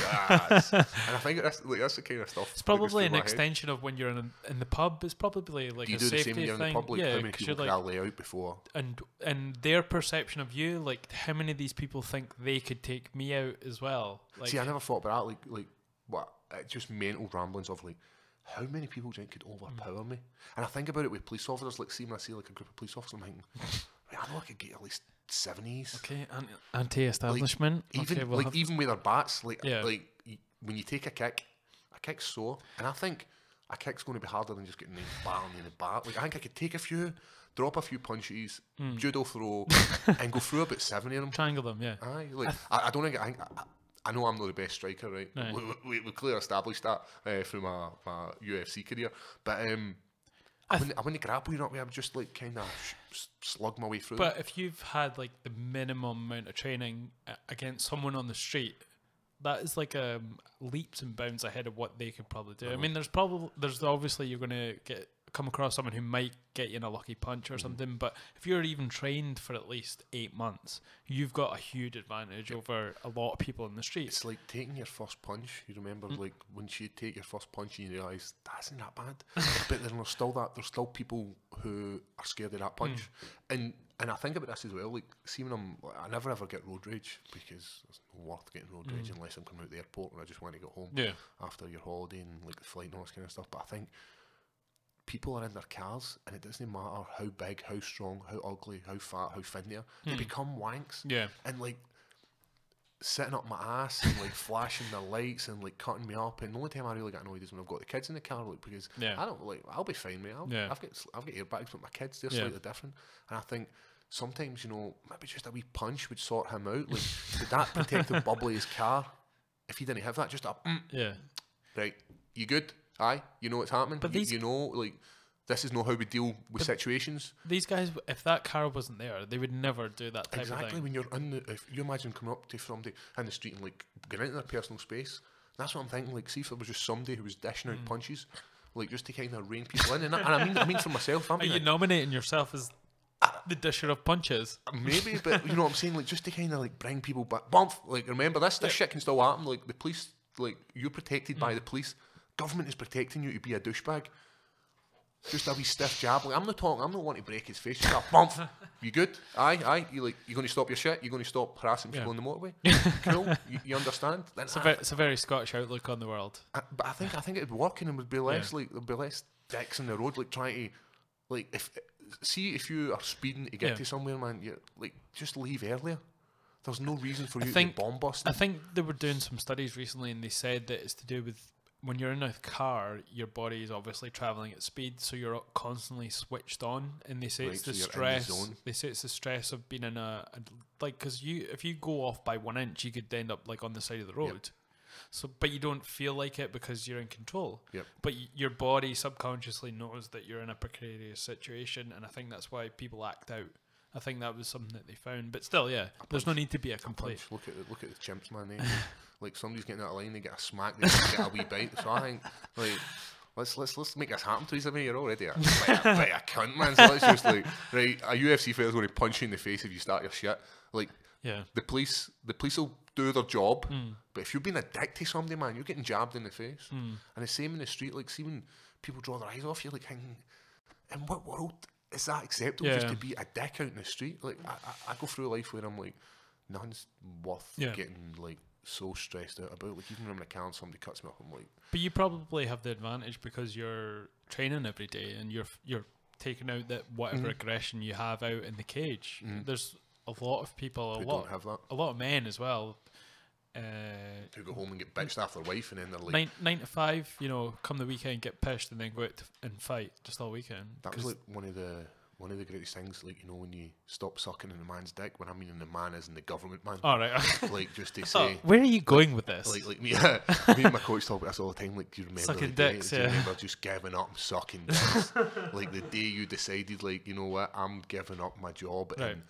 and I think that's the kind of stuff. It's probably an extension of when you're in the pub. It's probably like do you a do safety the same when you're thing. in the pub? Like, how many people could I lay out before? And their perception of you, like how many of these people think they could take me out as well? Like, see, I never thought about that. Like what? It's just mental ramblings of like, how many people do you think could overpower me? And I think about it with police officers. Like, see when I see like a group of police officers, I'm thinking, I know I could get at least 70s. Okay, anti-establishment. Like, even with their bats, like when you take a kick's sore, and I think a kick's going to be harder than just getting bang in the bat. Like, I think I could take a few, drop a few punches, judo throw, and go through about 70 of them. Triangle them, yeah. Aye, like I don't think I know I'm not the best striker, right? No. We clearly established that through my UFC career, but I wouldn't grapple you up. I would just like kind of slug my way through. But if you've had like the minimum amount of training against someone on the street, that is like leaps and bounds ahead of what they could probably do. I mean, there's obviously you're going to come across someone who might get you in a lucky punch or something, but if you're even trained for at least 8 months, you've got a huge advantage over a lot of people in the street. It's like taking your first punch. You remember, like once you take your first punch, and you realise that isn't that bad. But then there's still people who are scared of that punch, and I think about this as well. Like, see when I never ever get road rage because it's not worth getting road rage unless I'm coming out the airport and I just want to get home after your holiday and like the flight and all this kind of stuff. But I think people are in their cars and it doesn't matter how big, how strong, how ugly, how fat, how thin they are. They become wanks. Yeah. And like sitting up my ass and like flashing the lights and like cutting me up. And the only time I really get annoyed is when I've got the kids in the car, like, because I don't like, I'll be fine, mate. I've got airbags, but my kids, they're slightly different. And I think sometimes, you know, maybe just a wee punch would sort him out. Like, did that protective bubble of his car, if he didn't have that, just right, you good? Aye, you know what's happening. But you know, like, this is not how we deal with situations. These guys, if that car wasn't there, they would never do that type of thing. Exactly. When you're if you imagine coming up to somebody in the street and like getting into their personal space, that's what I'm thinking. Like, see if there was just somebody who was dishing out punches, like just to kind of rein people in. And I mean for myself, are you nominating yourself as the disher of punches? Maybe, but you know what I'm saying. Like, just to kind of like bring people back. Bump. Like, remember this shit can still happen. Like, the police, like, you're protected by the police. Government is protecting you to be a douchebag. Just a wee stiff jab. Like, I'm not wanting to break his face. Just a bump. You good? Aye. You going to stop your shit? You going to stop harassing people on the motorway? Cool. You understand? It's a very Scottish outlook on the world. But I think it'd work, and it would be less like there'd be less dicks in the road, like trying to, like, if you are speeding to get to somewhere, man, you like just leave earlier. There's no reason for you to bomb bust. I think they were doing some studies recently, and they said that it's to do with when you're in a car, your body is obviously traveling at speed, so you're constantly switched on. And they say it's the stress. They say it's the stress of being in a like, because if you go off by 1 inch, you could end up like on the side of the road. Yep. So, but you don't feel like it because you're in control. Yep. But your body subconsciously knows that you're in a precarious situation, and I think that's why people act out. I think that was something that they found, but still, there's no need to be a complaint. Look at the chimps, man. Like, somebody's getting out of line, they get a smack, they get a wee bite. So I think, like, let's make this happen, Theresa May. You're already a cunt, man. So let's just, like, right, a UFC fighter's going to punch you in the face if you start your shit. Like, the police will do their job, but if you're being a dick to somebody, man, you're getting jabbed in the face. And the same in the street. Like, see when people draw their eyes off you, like, thinking, in what world is that acceptable, just to be a dick out in the street? Like, I go through life where I'm like, nothing's worth getting like so stressed out about. Like, even when I'm in a car and somebody cuts me off, I'm like. But you probably have the advantage because you're training every day, and you're taking out that whatever aggression you have out in the cage. There's a lot of people, who don't have that. A lot of men as well. Who go home and get bitched after their wife, and then they're like 9 to 5. You know, come the weekend, get pissed, and then go out and fight just all weekend. That was like one of the greatest things. Like, you know, when you stop sucking in a man's dick. When I mean the man is in the government man. All right. Like, just to say, where are you going with this? Like me, me and my coach talk about this all the time. Like, do you remember sucking the dicks? Do you remember just giving up sucking dicks? Like the day you decided, like, you know what, I'm giving up my job. Right. And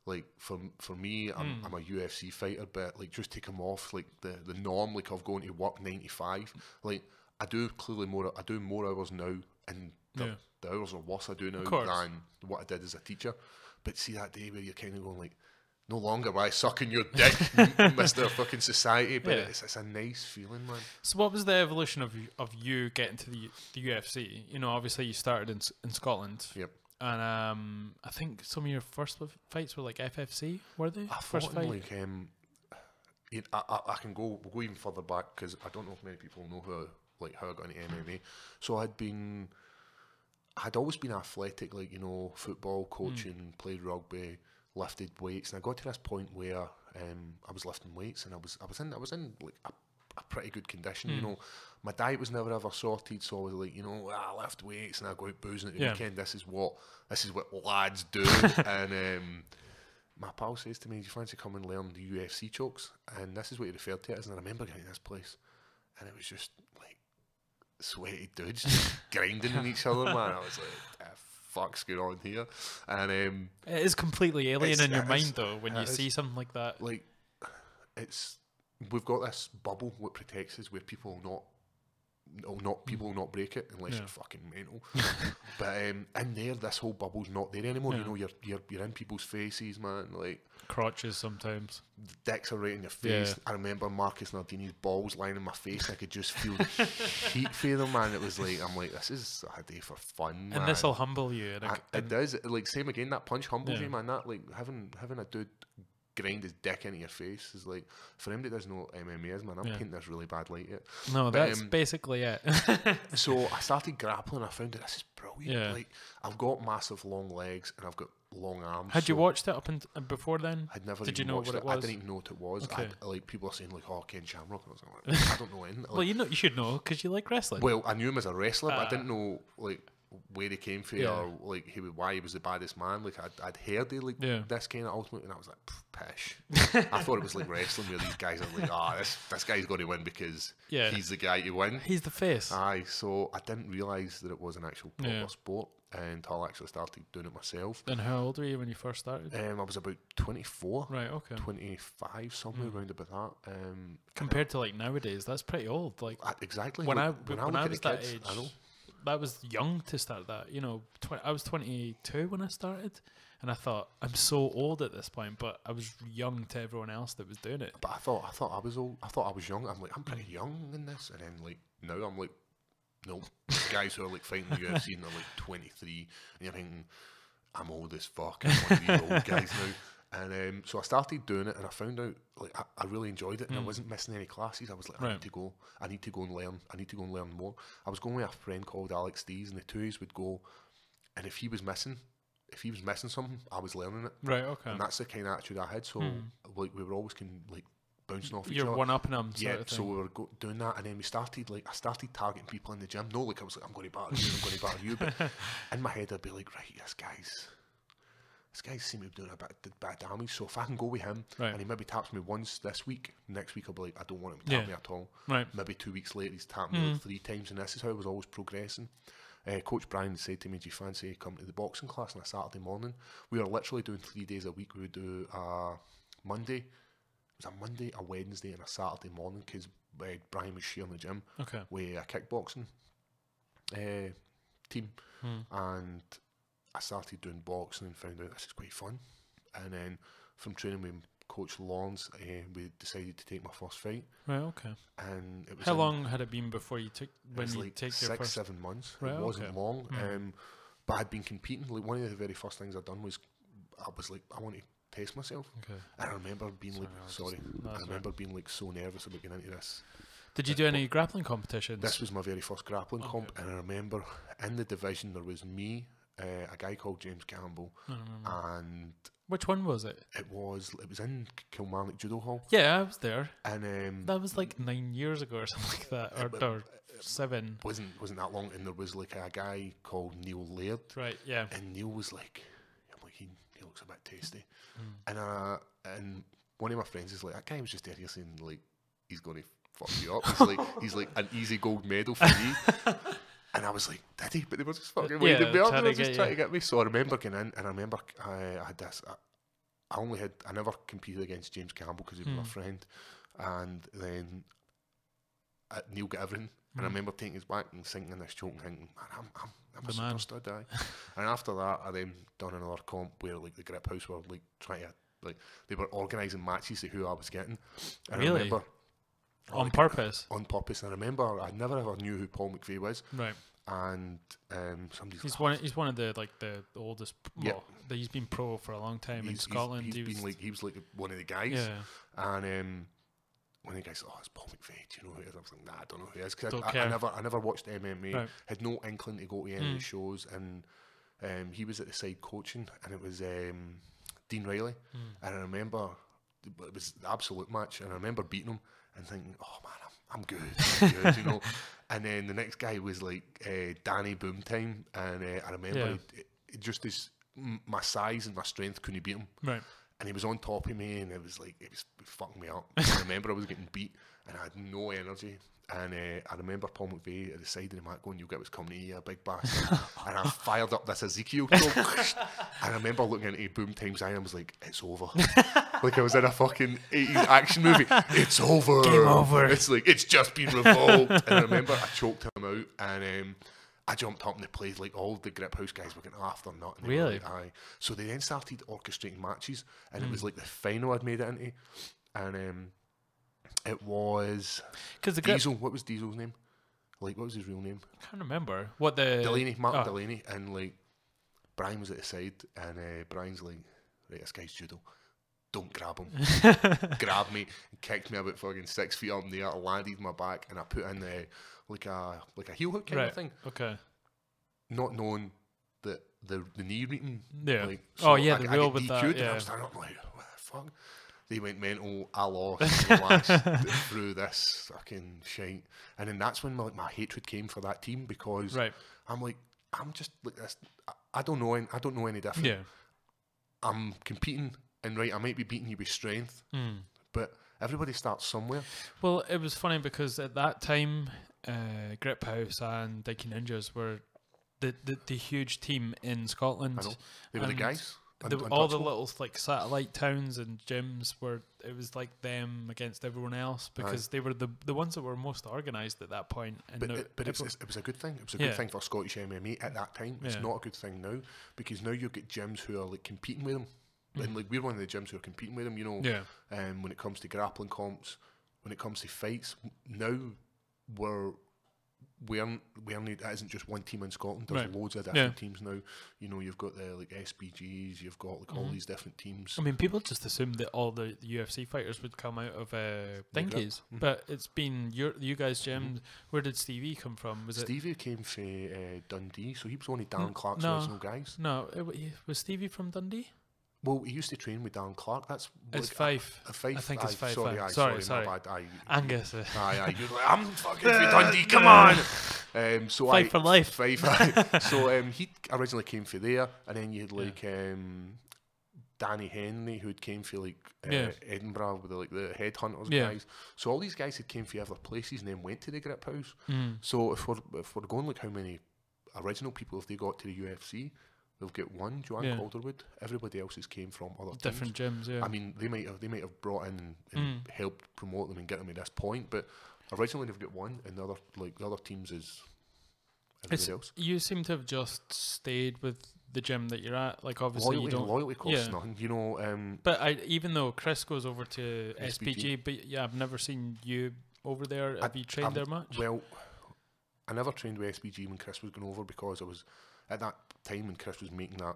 like for me, I'm a UFC fighter, but like just take them off like the norm, like of going to work 9 to 5. Like I do more hours now, and the hours are worse I do now than what I did as a teacher. But see that day where you're kind of going like, no longer will I sucking your dick, Mr. fucking Society. But it's a nice feeling, man. So what was the evolution of you getting to the UFC? You know, obviously you started in Scotland. Yep. And I think some of your first fights were like FFC, were they? First fight? Like, I can we'll go even further back, because I don't know if many people know how I got into MMA. So I'd always been athletic, like, you know, football, coaching, played rugby, lifted weights, and I got to this point where I was lifting weights, and I was in like a pretty good condition. You know, my diet was never ever sorted, so I was like, you know, I lift weights and I go out boozing at the weekend. This is what lads do. And my pal says to me, "Do you fancy come and learn the UFC chokes?" And this is what he referred to it as. And I remember getting to this place, and it was just like sweaty dudes just grinding in each other, man. I was like, fuck's going on here? And it is completely alien in your mind, though, when you see something like that. Like, we've got this bubble what protects us, where people will not break it unless you're fucking mental. But in there, this whole bubble's not there anymore. You know, you're in people's faces, man. Like crotches sometimes. The dicks are right in your face. I remember Marcus Nardini's balls lying in my face. I could just feel the heat for them, man. It was like, I'm like, this is a day for fun, man. And this will humble you. It does. Like, same again, that punch humbles you, man. That, like, having a dude grind his dick into your face is like, for him that doesn't know what MMA is, man, I'm painting this really bad light yet. No, but that's basically it. So I started grappling. I found that this is brilliant. Like, I've got massive long legs and I've got long arms. Had you watched it up before then? I'd never. Did you know what it was? I didn't even know what it was. Okay. Like, people are saying like, "Oh, Ken Shamrock," and I was like, I don't know anything. Like, well, you should know because you like wrestling. Well, I knew him as a wrestler, but I didn't know like where he came from or like why he was the baddest man. Like, I'd heard he like this kind of ultimate, and I was like, pish. I thought it was like wrestling where these guys are like, this guy's going to win because he's the guy to win. He's the face. Aye, so I didn't realise that it was an actual proper sport until I actually started doing it myself. And how old were you when you first started? I was about 24. Right, okay. 25, somewhere around about that. Compared to like nowadays, that's pretty old. Like exactly. When I was that kids, age, I know. That was young to start that. You know, I was 22 when I started, and I thought, I'm so old at this point, but I was young to everyone else that was doing it. But I thought I was old. I thought I was young. I'm like, I'm pretty young in this, and then like now I'm like, no, guys who are like fighting the UFC and they're like 23, and you're thinking, I'm old as fuck. I'm one of these old guys now. And so I started doing it, and I found out like I really enjoyed it, and I wasn't missing any classes. I was like, I need to go and learn. I need to go and learn more. I was going with a friend called Alex Dees, and the two of us would go, and if he was missing something, I was learning it. Right, okay. And that's the kind of attitude I had. So like we were always like bouncing off each other. You're one upping them. Yeah. So we were doing that, and then I started targeting people in the gym. No, like I was like, I'm going to battle you. I'm going to battle you. But in my head, I'd be like, right, this guy's seem to be doing a bit of damage, so if I can go with him and he maybe taps me once this week, next week I'll be like, I don't want him to tap me at all. Right. Maybe 2 weeks later he's tapped me like 3 times, and this is how I was always progressing. Coach Brian said to me, do you fancy coming to the boxing class on a Saturday morning? We were literally doing 3 days a week. We would do a Monday, it was a Monday, a Wednesday and a Saturday morning, because Brian was sharing the gym with a kickboxing team, and I started doing boxing and found out this is quite fun. And then from training with Coach Lawrence, we decided to take my first fight. Right, okay. And it was how long had it been before you took when you like take your first? 6-7 months. Right, it wasn't long. But I'd been competing. Like, one of the very first things I'd done was I was like, I want to test myself. Okay. And I remember being being like so nervous about getting into this. Did you do any grappling competitions? This was my very first grappling comp, and I remember in the division there was me, a guy called James Campbell, and which one was it? it was in Kilmarnock Judo Hall. Yeah, I was there. And that was like 9 years ago or something like that, or 7. Wasn't that long, and there was like a guy called Neil Laird. Right, yeah. And Neil was like, I'm like, he looks a bit tasty. And one of my friends is like, that guy was just there here saying like he's gonna fuck you up. He's like an easy gold medal for me. And I was like, did he? But they were just fucking waiting me up. They were just trying to get me. So I remember getting in, and I remember I had this. I never competed against James Campbell because he was my friend. And then Neil got everything. And I remember taking his back and sinking this choke and thinking, man, I'm a super stud, And after that, I then done another comp where like the Grip House were like trying to, like, they were organising matches to who I was getting. And really? I remember, on purpose? On purpose. And I remember I never ever knew who Paul McVeigh was. Right. And somebody's he's one of the oldest. Well, he's been pro for a long time in Scotland. He was like one of the guys. Yeah. And when the guy said, "Oh, it's Paul McVeigh, do you know who he is?" I was like, "Nah, I don't know who he is," because I never watched MMA. Right. Had no inkling to go to any of the shows, and he was at the side coaching, and it was Dean Riley, and I remember it was the absolute match, and I remember beating him and thinking, "Oh man, I'm good, you know." And then the next guy was like Danny Boomtime, and I remember it just my size and my strength couldn't beat him. Right. And he was on top of me, and it was fucking me up. I remember I was getting beat, and I had no energy. And I remember Paul McVeigh at the side of the mat going, "You'll get what's coming to you, big bastard." And I fired up this Ezekiel choke. And I remember looking into Boomtime's eye, and I was like, "It's over." Like I was in a fucking 80s action movie. It's over. Game over. It's like, it's just been revoked. And I remember I choked him out, and I jumped up and they played, like, all the Grip House guys were getting after nut. And really? Like, aye. So they then started orchestrating matches, and it was like the final I'd made it into. And it was Diesel. What was Diesel's name? Like, what was his real name? I can't remember. What the... Martin Delaney. And, like, Brian was at the side, and Brian's like, "Right, this guy's judo. Don't grab him." Grabbed me and kicked me about fucking 6 feet up in the air, landed my back, and I put in like a heel hook kind of thing. Okay. Not knowing that the knee reading. Yeah. Like, so the real with that. And I was standing up like, what the fuck? They went mental. I lost through this fucking shite. And then that's when my hatred came for that team, because I'm like, I'm just like this. I don't know any different. Yeah. I'm competing, and I might be beating you with strength, but everybody starts somewhere. Well, it was funny because at that time, Grip House and Dikey Ninjas were the huge team in Scotland. I know. They were the guys. All the little like satellite towns and gyms it was like them against everyone else, because they were the ones that were most organised at that point. And but it was a good thing. It was a good thing for Scottish MMA at that time. It's not a good thing now, because now you get gyms who are like competing with them. And like, we're one of the gyms who are competing with them, you know. Yeah. When it comes to grappling comps, when it comes to fights, now it isn't just one team in Scotland. There's loads of different teams now. You know, you've got the like SBGs, you've got like all these different teams. I mean, people just assumed that all the UFC fighters would come out of Dinkies, but it's been you guys' gym. Where did Stevie come from? Stevie came from Dundee, so he was one of Dan Clark's original guys. No, was Stevie from Dundee? Well, he used to train with Dan Clark. That's it's like Fife. Fife. I think it's Fife. Sorry. My bad. Angus. You're like, I'm fucking from Dundee. Come on. So Fife for life. Fife. So he originally came for there, and then you had like Danny Henley, who came for like Edinburgh with the headhunters guys. So all these guys had came for other places and then went to the Grip House. So if we're going like how many original people have they got to the UFC? They've got one, Joanne Calderwood. Everybody else has came from other different teams. gyms. Yeah, I mean, they might have brought in and helped promote them and get them to this point, but originally they've got one, and the other teams is everybody else. You seem to have just stayed with the gym that you're at. Like, obviously, loyalty costs nothing, you know. But even though Chris goes over to SPG, but I've never seen you over there. Have you trained there much? Well, I never trained with SPG when Chris was going over, because I was at that time when Chris was making that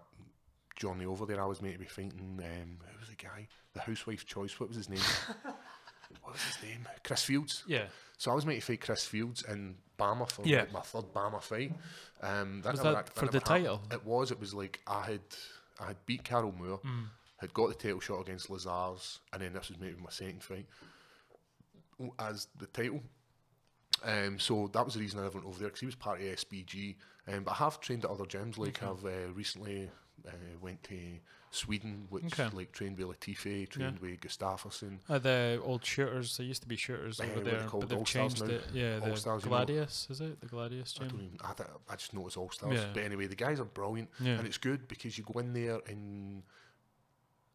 journey over there. I was meant to be fighting who was the guy, the Housewife's Choice, what was his name? what was his name? Chris Fields. Yeah. So I was meant to fight Chris Fields in Bama for Yeah. like, my third Bama fight. Was that for the title? It was. It was like I had beat Carol Moore, had got the title shot against Lazars, and then this was maybe my second fight as the title. So that was the reason I never went over there, because he was part of SBG. But I have trained at other gyms. Like I've recently went to Sweden, which like trained with Latifi, trained with Gustafsson. The old shooters, there used to be shooters over there, but they've changed it. Yeah, the All-Stars, Gladius, is it? The Gladius gym? I just know it's All Stars. Yeah. But anyway, the guys are brilliant, and it's good because you go in there and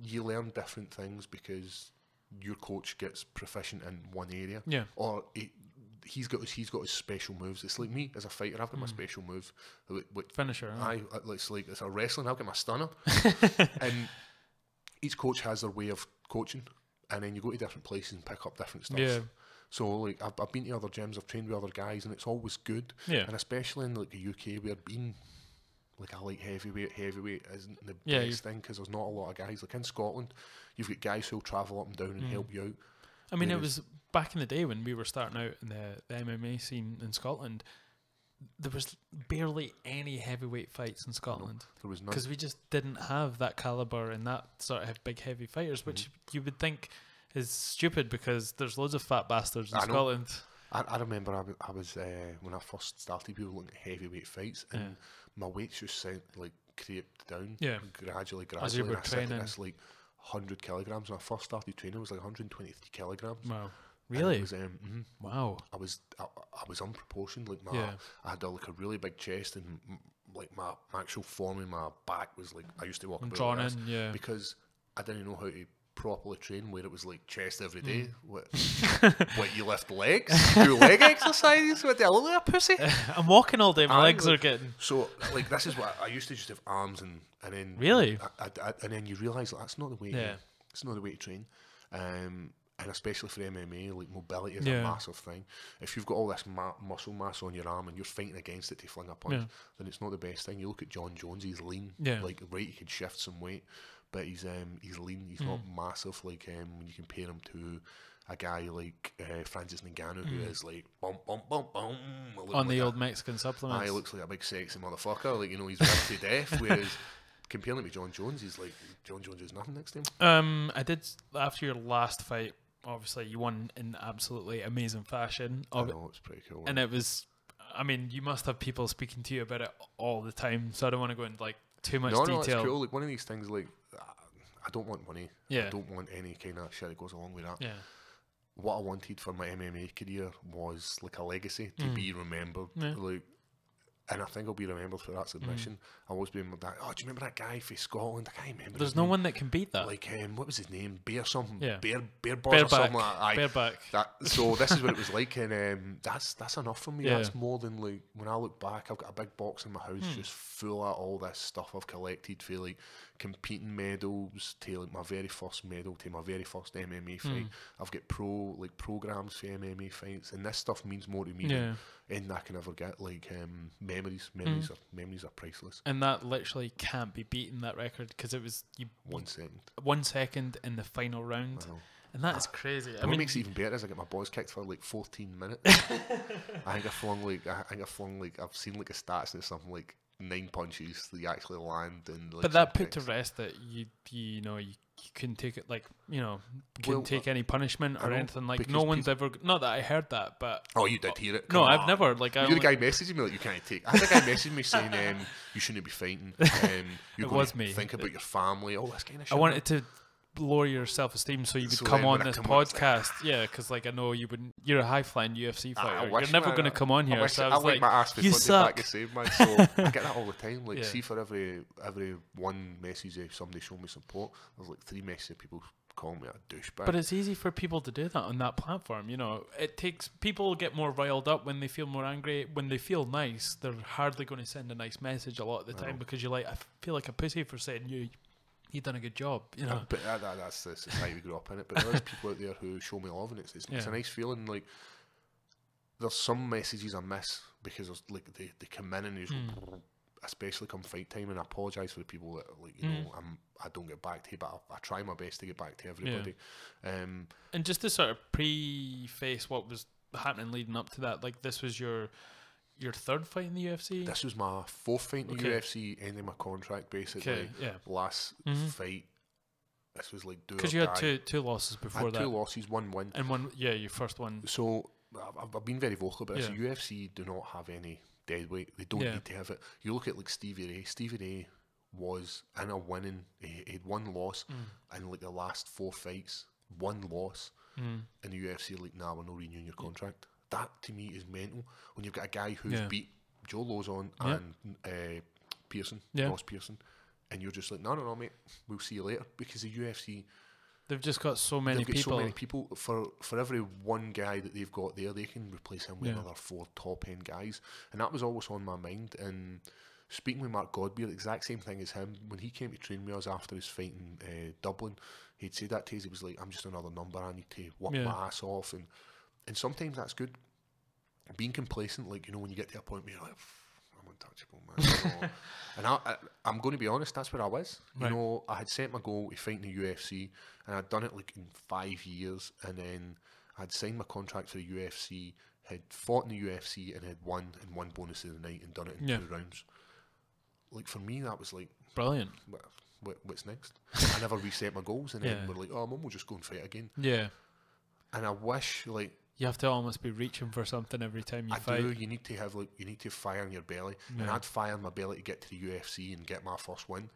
you learn different things because your coach gets proficient in one area. Yeah. Or he's got his special moves. It's like me as a fighter. I've got my special move. Finisher. It's a wrestling. I've got my stunner. And each coach has their way of coaching, and then you go to different places and pick up different stuff. Yeah. So like I've been to other gyms. I've trained with other guys, and it's always good. Yeah. And especially in like the UK, where being like a light heavyweight isn't the best thing, because there's not a lot of guys. Like in Scotland, you've got guys who'll travel up and down and help you out. I mean, it was back in the day when we were starting out in the MMA scene in Scotland, there was barely any heavyweight fights in Scotland. No, there was none. Because we just didn't have that caliber and that sort of big heavy fighters, which you would think is stupid because there's loads of fat bastards in Scotland. I remember I was when I first started, people looking at heavyweight fights, and my weight's just like creeped down gradually. As you were training. And it's like 100 kilograms. When I first started training, it was like 123 kilograms. Wow. Really? It was, wow. I was unproportioned. Like I had like a really big chest, and like my actual form in my back was like, I used to walk about drawn like this, in, because I didn't know how to properly train, where it was like chest every day. What you lift legs, do leg exercises? What, do I look like a pussy? I'm walking all day, my legs are getting. So like this is what I used to just have arms and then really, and then you realise that's not the way. It's not the way to train. And especially for MMA, like mobility is a massive thing. If you've got all this muscle mass on your arm and you're fighting against it to fling a punch, then it's not the best thing. You look at John Jones; he's lean, like he can shift some weight, but he's lean. He's not massive. Like when you compare him to a guy like Francis Ngannou, who is like bum bum bum bum on the old Mexican supplements. He looks like a big sexy motherfucker. Like he's ripped to death. Whereas comparing him with John Jones, he's like John Jones is nothing next to him. I did after your last fight. Obviously, you won in absolutely amazing fashion. I know, it's pretty cool. And it was, I mean, you must have people speaking to you about it all the time, so I don't want to go into like too much detail. No, it's cool. Like one of these things, like I don't want money. Yeah. I don't want any kind of shit that goes along with that. Yeah. What I wanted for my MMA career was like a legacy to be remembered. Like, and I think I'll be remembered for that submission. I always be remembered that. Oh, do you remember that guy from Scotland? I can't remember. There's no one that can beat that. Like, what was his name? Bear something. Yeah. Bear Boss or something like that. Bareback. So this is what it was like, and that's enough for me. That's more than like when I look back. I've got a big box in my house just full of all this stuff I've collected for like competing medals to like my very first medal to my very first MMA fight. I've got programs for MMA fights, and this stuff means more to me than anything I can ever get. Like memories are priceless. And that literally can't be beaten, that record, because it was 1 second in the final round, and that is crazy. I mean, what makes it even better is I get my balls kicked for like 14 minutes. I think I've seen like a stats and it's something like 9 punches that you actually land, and like, but that put to rest that you couldn't take it, like, couldn't take any punishment or anything. Like, no one's ever, not that I heard that, but you did hear it. I've never, like, you're the guy messaging me like you can't take. I had a guy messaging me saying you shouldn't be fighting. It was me. Think about your family, all this kind of shit. I wanted to lower your self-esteem so you would come on this podcast. Yeah, because like I know you wouldn't. You're a high-flying UFC fighter. You're never going to come on here. So I was like, my ass you suck. Back save, man. So I get that all the time. Like, see, for every one message of somebody showing me support, there's like 3 messages of people calling me a douchebag. But it's easy for people to do that on that platform. It takes people get more riled up when they feel more angry. When they feel nice, they're hardly going to send a nice message a lot of the time because you're like, I feel like a pussy for saying you done a good job, But that's the society we grew up in. It. But there's people out there who show me love, and it's a nice feeling. Like, there's some messages I miss because there's like they come in and especially come fight time, and I apologise for the people that, like, you know, I don't get back to you, but I try my best to get back to everybody. And just to sort of preface what was happening leading up to that, like, this was your third fight in the UFC? This was my fourth fight in the UFC, ending my contract, basically. Last fight, this was like do or die. Because you had two losses before that. 2 losses, 1 win. And one, your first one. So I've been very vocal about this. UFC do not have any dead weight. They don't need to have it. You look at like Stevie Ray. Stevie Ray was in a winning. He had 1 loss in like the last 4 fights. 1 loss in the UFC. Like, nah, we're not renewing your contract. That to me is mental. When you've got a guy who's beat Joe Lozon and Pearson, Ross Pearson, and you're just like, no, mate, we'll see you later. Because the UFC, they've just got so many people. So many people. For every one guy that they've got there, they can replace him with another 4 top end guys. And that was always on my mind. And speaking with Mark Godbeer, the exact same thing as him. When he came to train with us after his fight in Dublin, he'd said that to us. He was like, I'm just another number. I need to work my ass off. And sometimes that's good. Being complacent, like, you know, when you get to a point where you're like, I'm untouchable, man. And I'm going to be honest, that's where I was. You know, I had set my goal to fight in the UFC, and I'd done it like in 5 years, and then I'd signed my contract for the UFC, had fought in the UFC, and had won in 1 bonus of the night and done it in 2 rounds. Like, for me, that was like, brilliant. What's next? I never reset my goals, and then we're like, oh, Mum, we'll just go and fight again. Yeah. And I wish, like, you have to almost be reaching for something every time you fight. I do. You need to have, like, you need to fire in your belly. And I'd fire in my belly to get to the UFC and get my first win.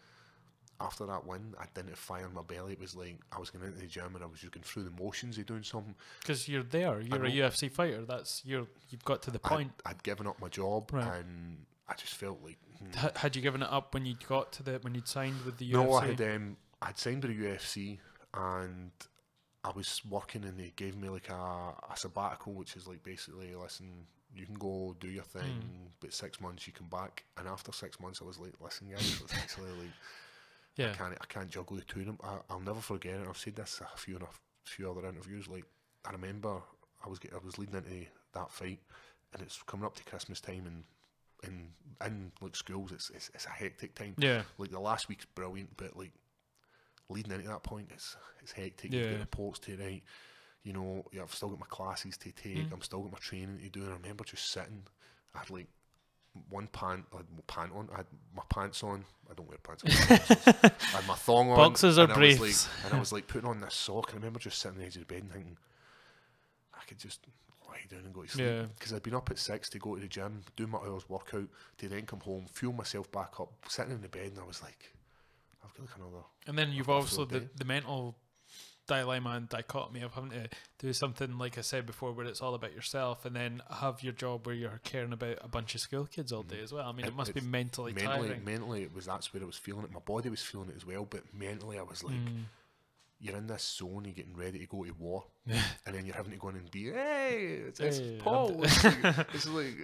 After that win, I didn't have fire in my belly. It was like I was going into the gym and I was just going through the motions of doing something. Because you're there. You're a UFC fighter. You've got to the point. I'd given up my job and I just felt like. Had you given it up when you got to when you'd signed with the UFC? No, I'd signed with the UFC and I was working, and they gave me like a sabbatical, which is like basically, listen, you can go do your thing, but 6 months you come back. And after 6 months, I was like, listen, guys, it's actually like, I can't juggle the two of them. I'll never forget it. I've said this a few other interviews. Like, I remember I was leading into that fight, and it's coming up to Christmas time, and in like schools, it's a hectic time. Yeah, like the last week's brilliant, but like, leading into that point, it's hectic. You've got reports to write, you know, I've still got my classes to take, I'm still got my training to do, and I remember just sitting, I had like one pant on, I had my pants on, I don't wear pants, I had my thong on, boxes or briefs, and I was like putting on this sock, and I remember just sitting on the edge of the bed and thinking, I could just lie down and go to sleep, because I'd been up at 6 to go to the gym, do my hours workout, to then come home, fuel myself back up, sitting in the bed, and I was like, I've got like another. And then you've also the mental dilemma and dichotomy of having to do something, like I said before, where it's all about yourself, and then have your job where you're caring about a bunch of school kids all day as well. I mean, it must be mentally tiring. Mentally, that's where I was feeling it. My body was feeling it as well, but mentally, I was like, you're in this zone, you're getting ready to go to war, and then you're having to go in and be, hey, it's Paul. It's like,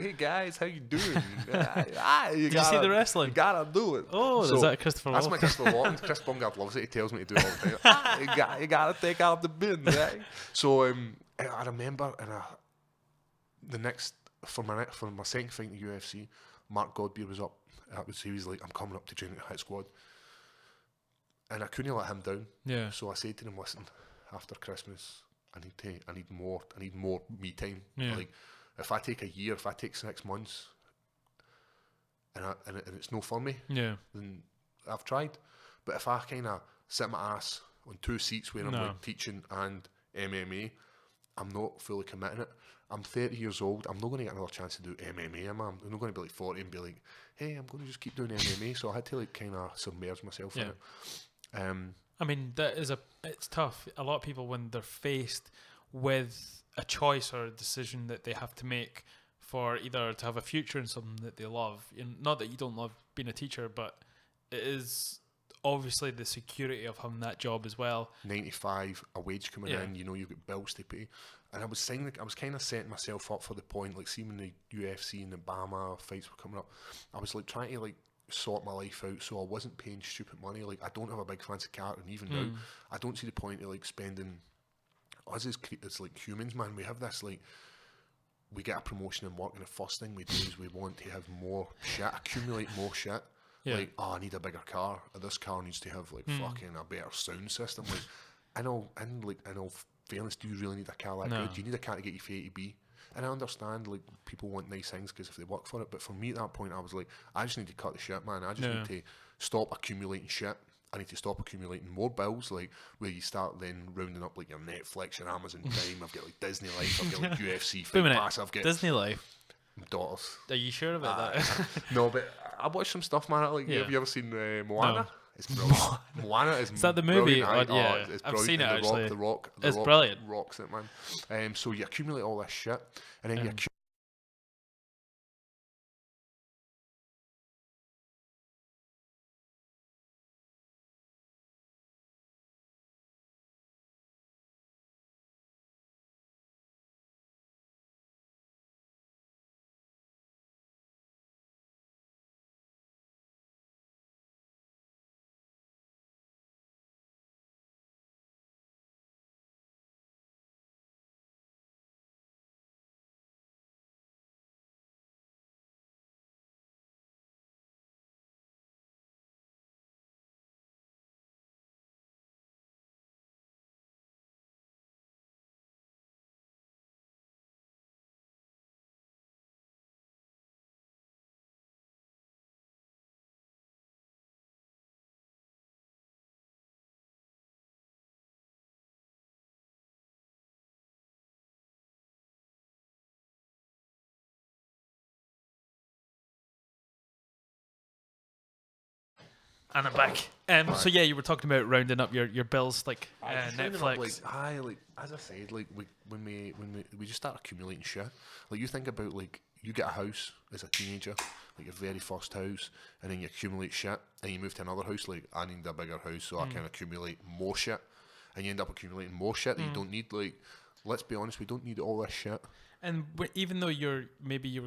hey guys, how you doing? Did you see the wrestling? You gotta do it. Oh, so, is that Christopher Walken? That's my Christopher Walken. Chris Bumgarner loves it. He tells me to do it all the time. You gotta take out the bin, right? So I remember, and for my second fight in the UFC, Mark Godbeer was up. He was like, I'm coming up to join the hit squad. And I couldn't let him down. Yeah. So I said to him, listen, after Christmas, I need more me time. Yeah. Like, if I take a year, if I take 6 months, and it's no for me, then I've tried. But if I kind of sit my ass on 2 seats where I'm like teaching and MMA, I'm not fully committing it. I'm 30 years old. I'm not going to get another chance to do MMA. I'm not going to be like 40 and be like, hey, I'm going to just keep doing MMA. So I had to like kind of submerge myself in it. I mean, it's tough. A lot of people, when they're faced with a choice or a decision that they have to make for either to have a future in something that they love, not that you don't love being a teacher, but it is obviously the security of having that job as well. 95, a wage coming in, you know, you've got bills to pay. And I was kind of setting myself up for the point, like, see when the UFC and the Bama fights were coming up, I was like trying to like sort my life out so I wasn't paying stupid money. Like, I don't have a big fancy car, and even now I don't see the point of like spending us as like humans, man. We have this like we get a promotion in work, and the first thing we do is we want to have more shit, accumulate more shit. Yeah. Like, oh, I need a bigger car. Or this car needs to have like fucking a better sound system. Like, in all fairness, do you really need a car that good? Do you need a car to get you from A to B? And I understand like people want nice things because if they work for it. But for me at that point, I was like, I just need to cut the shit, man. I just need to stop accumulating shit. I need to stop accumulating more bills, like where you start then rounding up like your Netflix, your Amazon Prime. I've got like Disney Life, I've got like UFC Fight Pass, I've got Disney Life. Daughters. Are you sure about that? No, but I watched some stuff, man. Like, have you ever seen Moana? No. It's brilliant. Moana is that the movie? It's I've seen it actually. The Rock, it's brilliant. Rocks it, man. So you accumulate all this shit, and then you accumulate. And I'm back. So yeah, you were talking about rounding up your bills, like Netflix. Like as I said, like when we just start accumulating shit. Like you think about like you get a house as a teenager, like your very first house, and then you accumulate shit, and you move to another house. Like I need a bigger house so I can accumulate more shit, and you end up accumulating more shit that you don't need. Like let's be honest, we don't need all this shit. And even though you're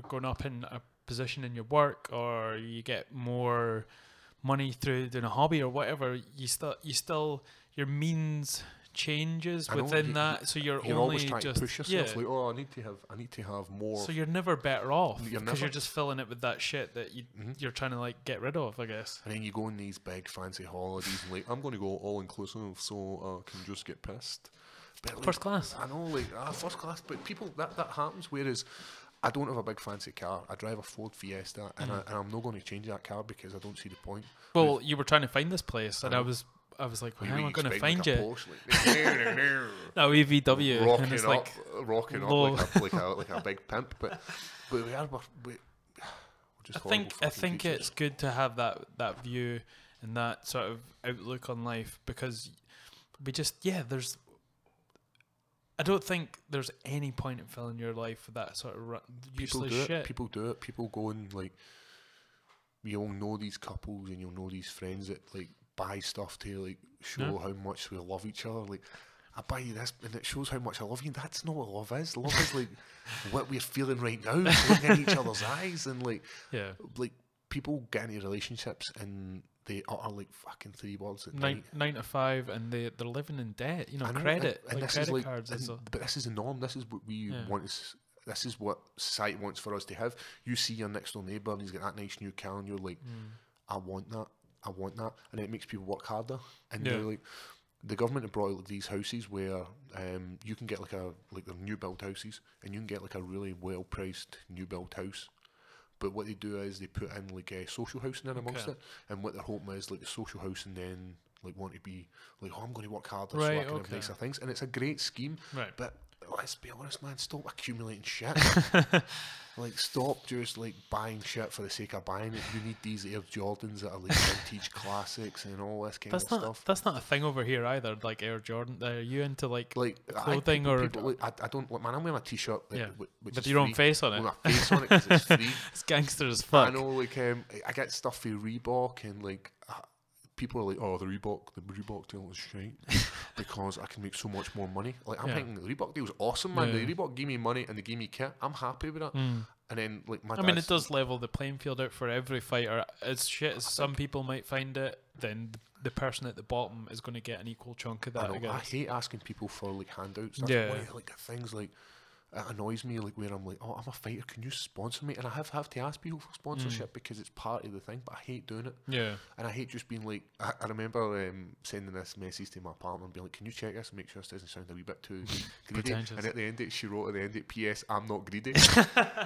growing up in a position in your work, or you get more money through doing a hobby or whatever, you still your means changes within that. So you're only always trying just to push yourself. Like, oh, I need to have more. So you're never better off because you're just filling it with that shit that you're trying to like get rid of, I guess. And then you go on these big fancy holidays and like, I'm going to go all inclusive so I can just get pissed. But, like, first class. I know, like first class, but people that happens. Whereas I don't have a big fancy car. I drive a Ford Fiesta, and I'm not going to change that car because I don't see the point. Well, you were trying to find this place, and I was like, well, how am I going to find you? Porsche, like, no, EVW, rocking and it's up, like rocking up like a big pimp. But we just I think it's good to have that view and that sort of outlook on life, because we just there's. I don't think there's any point in filling your life with that sort of useless shit. People do it. People go and like, you'll know these couples and you'll know these friends that like buy stuff to like show how much we love each other. Like, I buy you this and it shows how much I love you. That's not what love is. Love is like what we're feeling right now, looking in each other's eyes, and like people get into relationships and they utter like fucking 3 words at night. 9 to 5, and they're living in debt. You know, credit, and like this credit is cards. But this is the norm. This is what we want. This is what society wants for us to have. You see your next door neighbour and he's got that nice new car, and you're like, I want that, and it makes people work harder. And they're like, the government have brought out like these houses where you can get like the new build houses, and you can get like a really well priced new build house. But what they do is they put in like a social housing in amongst it, and what they're hoping is like the social housing then like want to be like, oh, I'm going to work harder so I can have nicer things, and it's a great scheme. Right. But let's be honest, man, stop accumulating shit. Like, stop just like buying shit for the sake of buying it. You need these Air Jordans that are like vintage classics and all this kind of stuff. That's not a thing over here either. Like Air Jordan. Are you into like clothing I don't. Man, I'm wearing a t-shirt. Which with your own face on it. With my face on it because it's free. It's gangster as fuck. I know. Like, I get stuff for Reebok, and like people are like, oh, the Reebok deal is shite because I can make so much more money. Like, I'm thinking the Reebok deal was awesome, man. The Reebok gave me money and they gave me kit. I'm happy with that. And then like I mean, it does level the playing field out for every fighter. As shit as some people might find it, then the person at the bottom is going to get an equal chunk of that. I hate asking people for like handouts. That's why, like things like it annoys me, like, where I'm like, oh, I'm a fighter, can you sponsor me? And I have to ask people for sponsorship because it's part of the thing, but I hate doing it. Yeah. And I hate just being like, I remember sending this message to my partner and being like, can you check this and make sure this doesn't sound a wee bit too greedy? And at the end, she wrote at the end, P.S. I'm not greedy.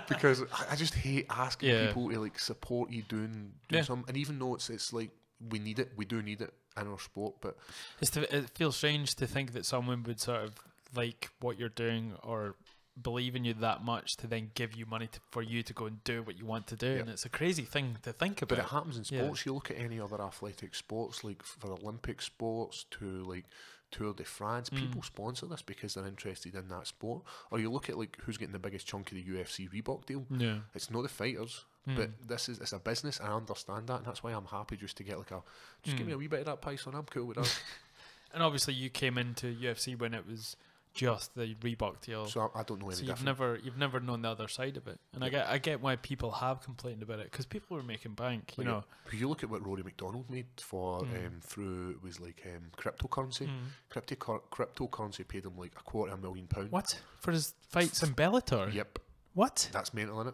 Because I just hate asking people to like support you doing something. And even though it's like, we need it, we do need it in our sport, but it feels strange to think that someone would sort of like what you're doing or believe in you that much to then give you money for you to go and do what you want to do. And it's a crazy thing to think about. But it happens in sports. You look at any other athletic sports, like for Olympic sports to like Tour de France, people sponsor this because they're interested in that sport. Or you look at like who's getting the biggest chunk of the UFC Reebok deal. It's not the fighters, but it's a business, and I understand that, and that's why I'm happy just to get like just give me a wee bit of that piece and I'm cool with that. And obviously you came into UFC when it was just the Reebok deal, so I don't know any different. You've never known the other side of it, and I get why people have complained about it, because people were making bank, you know. If you look at what Rory McDonald made for through, it was like cryptocurrency. Cryptocurrency paid him like £250,000. What, for his fights in Bellator? Yep. What? That's mental, innit?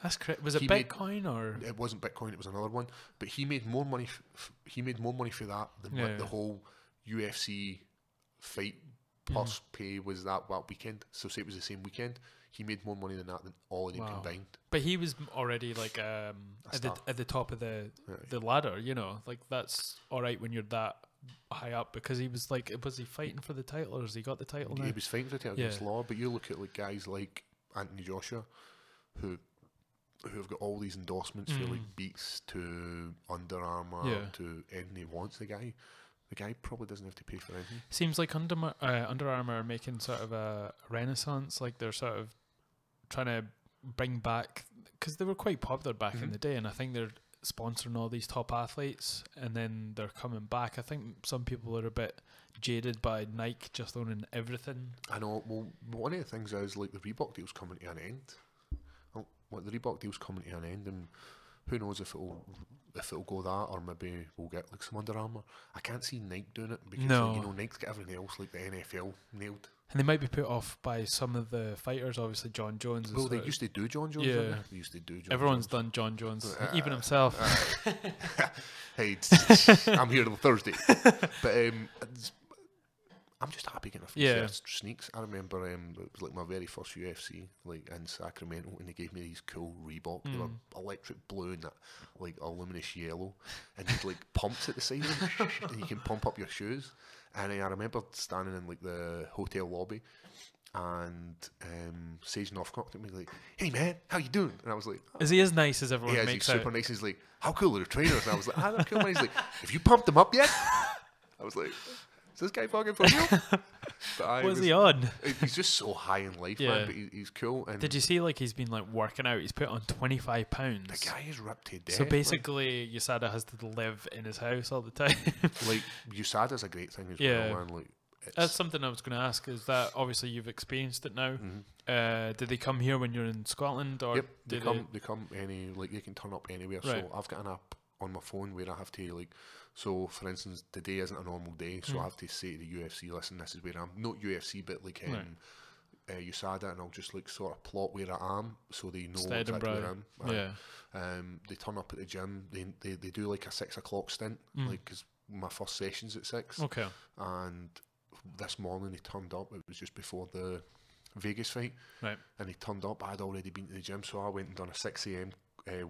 That's was it Bitcoin or? It wasn't Bitcoin. It was another one. But he made more money. He made more money for that than what the whole UFC fight plus pay was that weekend. So say it was the same weekend, he made more money than that than all of them combined. But he was already like at the top of the ladder, you know. Like that's all right when you're that high up, because he was like, was he fighting for the title, or has he got the title now? He was fighting for the title against Law. But you look at like guys like Anthony Joshua, who have got all these endorsements for like Beats to Under Armour to anything he wants. The guy probably doesn't have to pay for anything. Seems like Under Armour are making sort of a renaissance. Like they're sort of trying to bring back, because they were quite popular back in the day, and I think they're sponsoring all these top athletes, and then they're coming back. I think some people are a bit jaded by Nike just owning everything. I know. Well, one of the things is like the Reebok deal's coming to an end. The Reebok deal's coming to an end, and who knows if it'll go that, or maybe we'll get like some Under Armour. I can't see Nike doing it because like, you know, Nike's got everything else like the NFL nailed. And they might be put off by some of the fighters. Obviously, John Jones. Well, they used to do John Jones. Yeah, they used to do. Everyone's done John Jones, even himself. Hey, I'm here till Thursday, but I'm just happy getting a few sneaks. I remember it was like my very first UFC, like in Sacramento, and they gave me these cool Reebok. They were electric blue and that like a luminous yellow, and these like pumps at the side of them, and you can pump up your shoes. And I remember standing in like the hotel lobby, and Sage Northcock at me like, "Hey man, how you doing?" And I was like, "Is he as nice as everyone makes he's super nice." He's like, "How cool are the trainers?" And I was like, "Ah, they're cool." And he's like, "Have you pumped them up yet?" I was like, is this guy fucking for real? What's he on? He's just so high in life, man. But he's cool. And did you see like he's been like working out? He's put on 25 pounds. The guy is ripped to death. So basically, USADA has to live in his house all the time. Like USADA's a great thing as well, man. Like that's something I was going to ask. Is that obviously you've experienced it now? Did they come here when you're in Scotland, or they come any, like they can turn up anywhere. Right. So I've got an app on my phone where I have to like. So, for instance, today isn't a normal day, so I have to say to the UFC, listen, this is where I'm. Not UFC, but like USADA, and I'll just like sort of plot where I am, so they know exactly where I am. They turn up at the gym. They do like a 6 o'clock stint, like because my first session's at 6. Okay. And this morning they turned up. It was just before the Vegas fight, right? And they turned up. I'd already been to the gym, so I went and done a 6 a.m.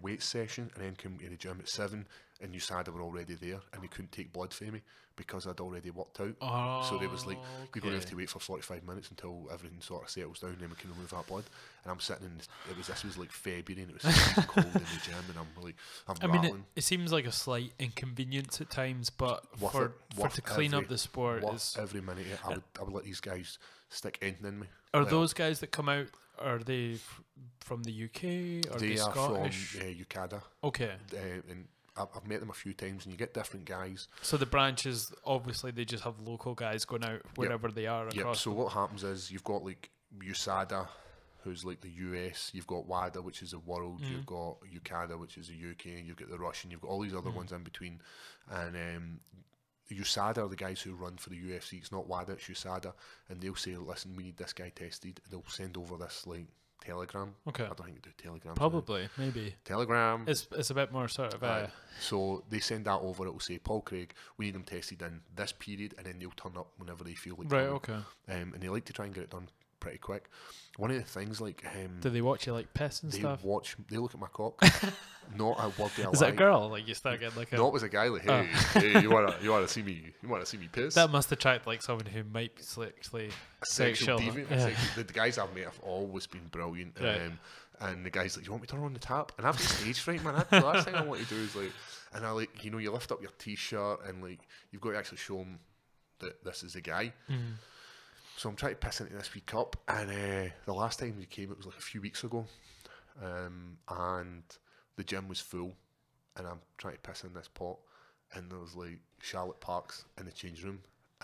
Weight session, and then came to the gym at 7. And USADA were already there, and they couldn't take blood from me because I'd already worked out. Oh, so they was like, "You're going to have to wait for 45 minutes until everything sort of settles down, then we can remove that blood." And I'm sitting in. This was like February, and it was so cold in the gym, and I'm rattling. Mean, it seems like a slight inconvenience at times, but for to clean up the sport is every minute. I would let these guys stick anything in me. Are those guys that come out? Are they from the UK? Or they are Scottish? From UCADA. Okay. And I've met them a few times, and you get different guys. So the branches, obviously, they just have local guys going out wherever they are across. So what happens is you've got like USADA, who's like the US. You've got WADA, which is the world. You've got UCADA, which is the UK. You've got the Russian. You've got all these other ones in between, and USADA are the guys who run for the UFC. It's not WADA, it's USADA, and they'll say, listen, we need this guy tested. They'll send over this like Telegram. Okay. I don't think they do Telegram. Probably, maybe. Telegram. It's a bit more sort of. So they send that over. It will say, Paul Craig, we need him tested in this period, and then they'll turn up whenever they feel like. Right. coming. Okay. And they like to try and get it done pretty quick. One of the things like do they watch you like piss and stuff? They look at my cock. Not a word they Is it a girl? Like you start getting like a. No, it was a guy like, hey, you wanna see me piss? That must attract like someone who might be sexually sexual. Deviant. Yeah. The guys I've met have always been brilliant. Right. And the guy's like, you want me to turn on the tap? And I've got stage fright, man. The last thing I want to do is like, and I like, you lift up your t-shirt and like, you've got to actually show them that this is the guy. Mm. So I'm trying to piss into this wee cup, and the last time we came, it was like a few weeks ago, and the gym was full, and I'm trying to piss in this pot, and there was like Charlotte Parks in the change room,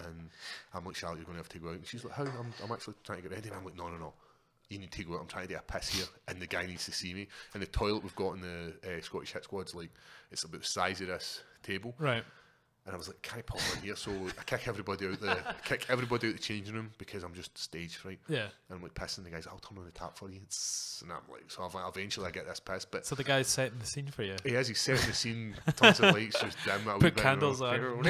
and I'm like, Charlotte, you're going to have to go out. And she's like, how? I'm actually trying to get ready. And I'm like, no. You need to go out. I'm trying to do a piss here, and the guy needs to see me. And the toilet we've got in the Scottish Hit Squad's like, it's about the size of this table. Right. And I was like, can I pop in here? So I kick everybody out the changing room because I'm just stage fright. Yeah. And I'm like pissing the guys, I'll turn on the tap for you. And I'm like, so eventually I get this piss. But so the guy's setting the scene for you. he's setting the scene, tons of lights, just dim it. Put candles on.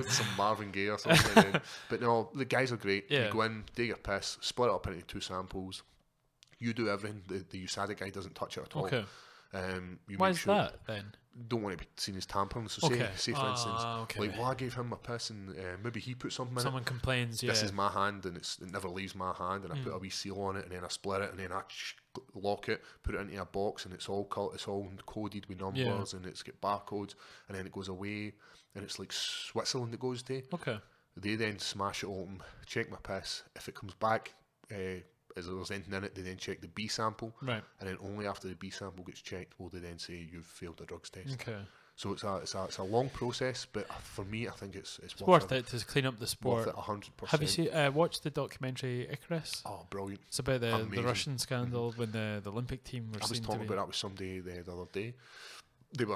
Some Marvin Gaye or something. But no, the guys are great. Yeah. You go in, take your piss, split it up into 2 samples. You do everything. The USADA guy doesn't touch it at all. Okay. You Why make is sure that then? Don't want to be seen as tampering. So say for instance, like, well, I gave him a piss and maybe he put something in Someone complains, This is my hand and it never leaves my hand, and I put a wee seal on it, and then I split it, and then I lock it, put it into a box, and it's all coded with numbers, and it's got barcodes, and then it goes away, and it's like Switzerland it goes to. Okay. They then smash it open, check my piss. If it comes back, as there's anything in it, they then check the B sample, right, and then only after the B sample gets checked will they then say you've failed a drugs test. Okay. So it's a long process, but for me, I think it's worth it to clean up the sport. Worth it 100%. Have you watched the documentary Icarus? Oh, brilliant! It's about the Russian scandal when the Olympic team were. I was talking about that with somebody the other day.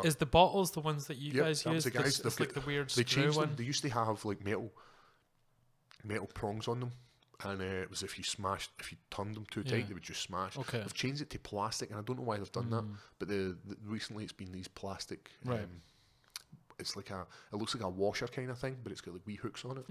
Is the bottles the ones that you guys use? The guys, it's like the weird. They changed one. them. They used to have like metal prongs on them. And it was if you turned them too tight, they would just smash. Okay. They've changed it to plastic, and I don't know why they've done that. But recently it's been these plastic. Right. It's like it looks like a washer kind of thing, but it's got like wee hooks on it.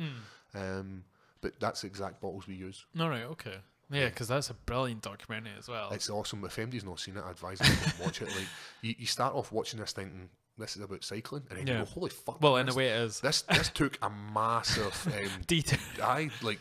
But that's the exact bottles we use. All right. Okay. Yeah, because that's a brilliant documentary as well. It's awesome. If anybody's not seen it, I advise them to watch it. Like you start off watching this thinking this is about cycling, and then you go, holy fuck. Well, in a way it is. This took a massive detour.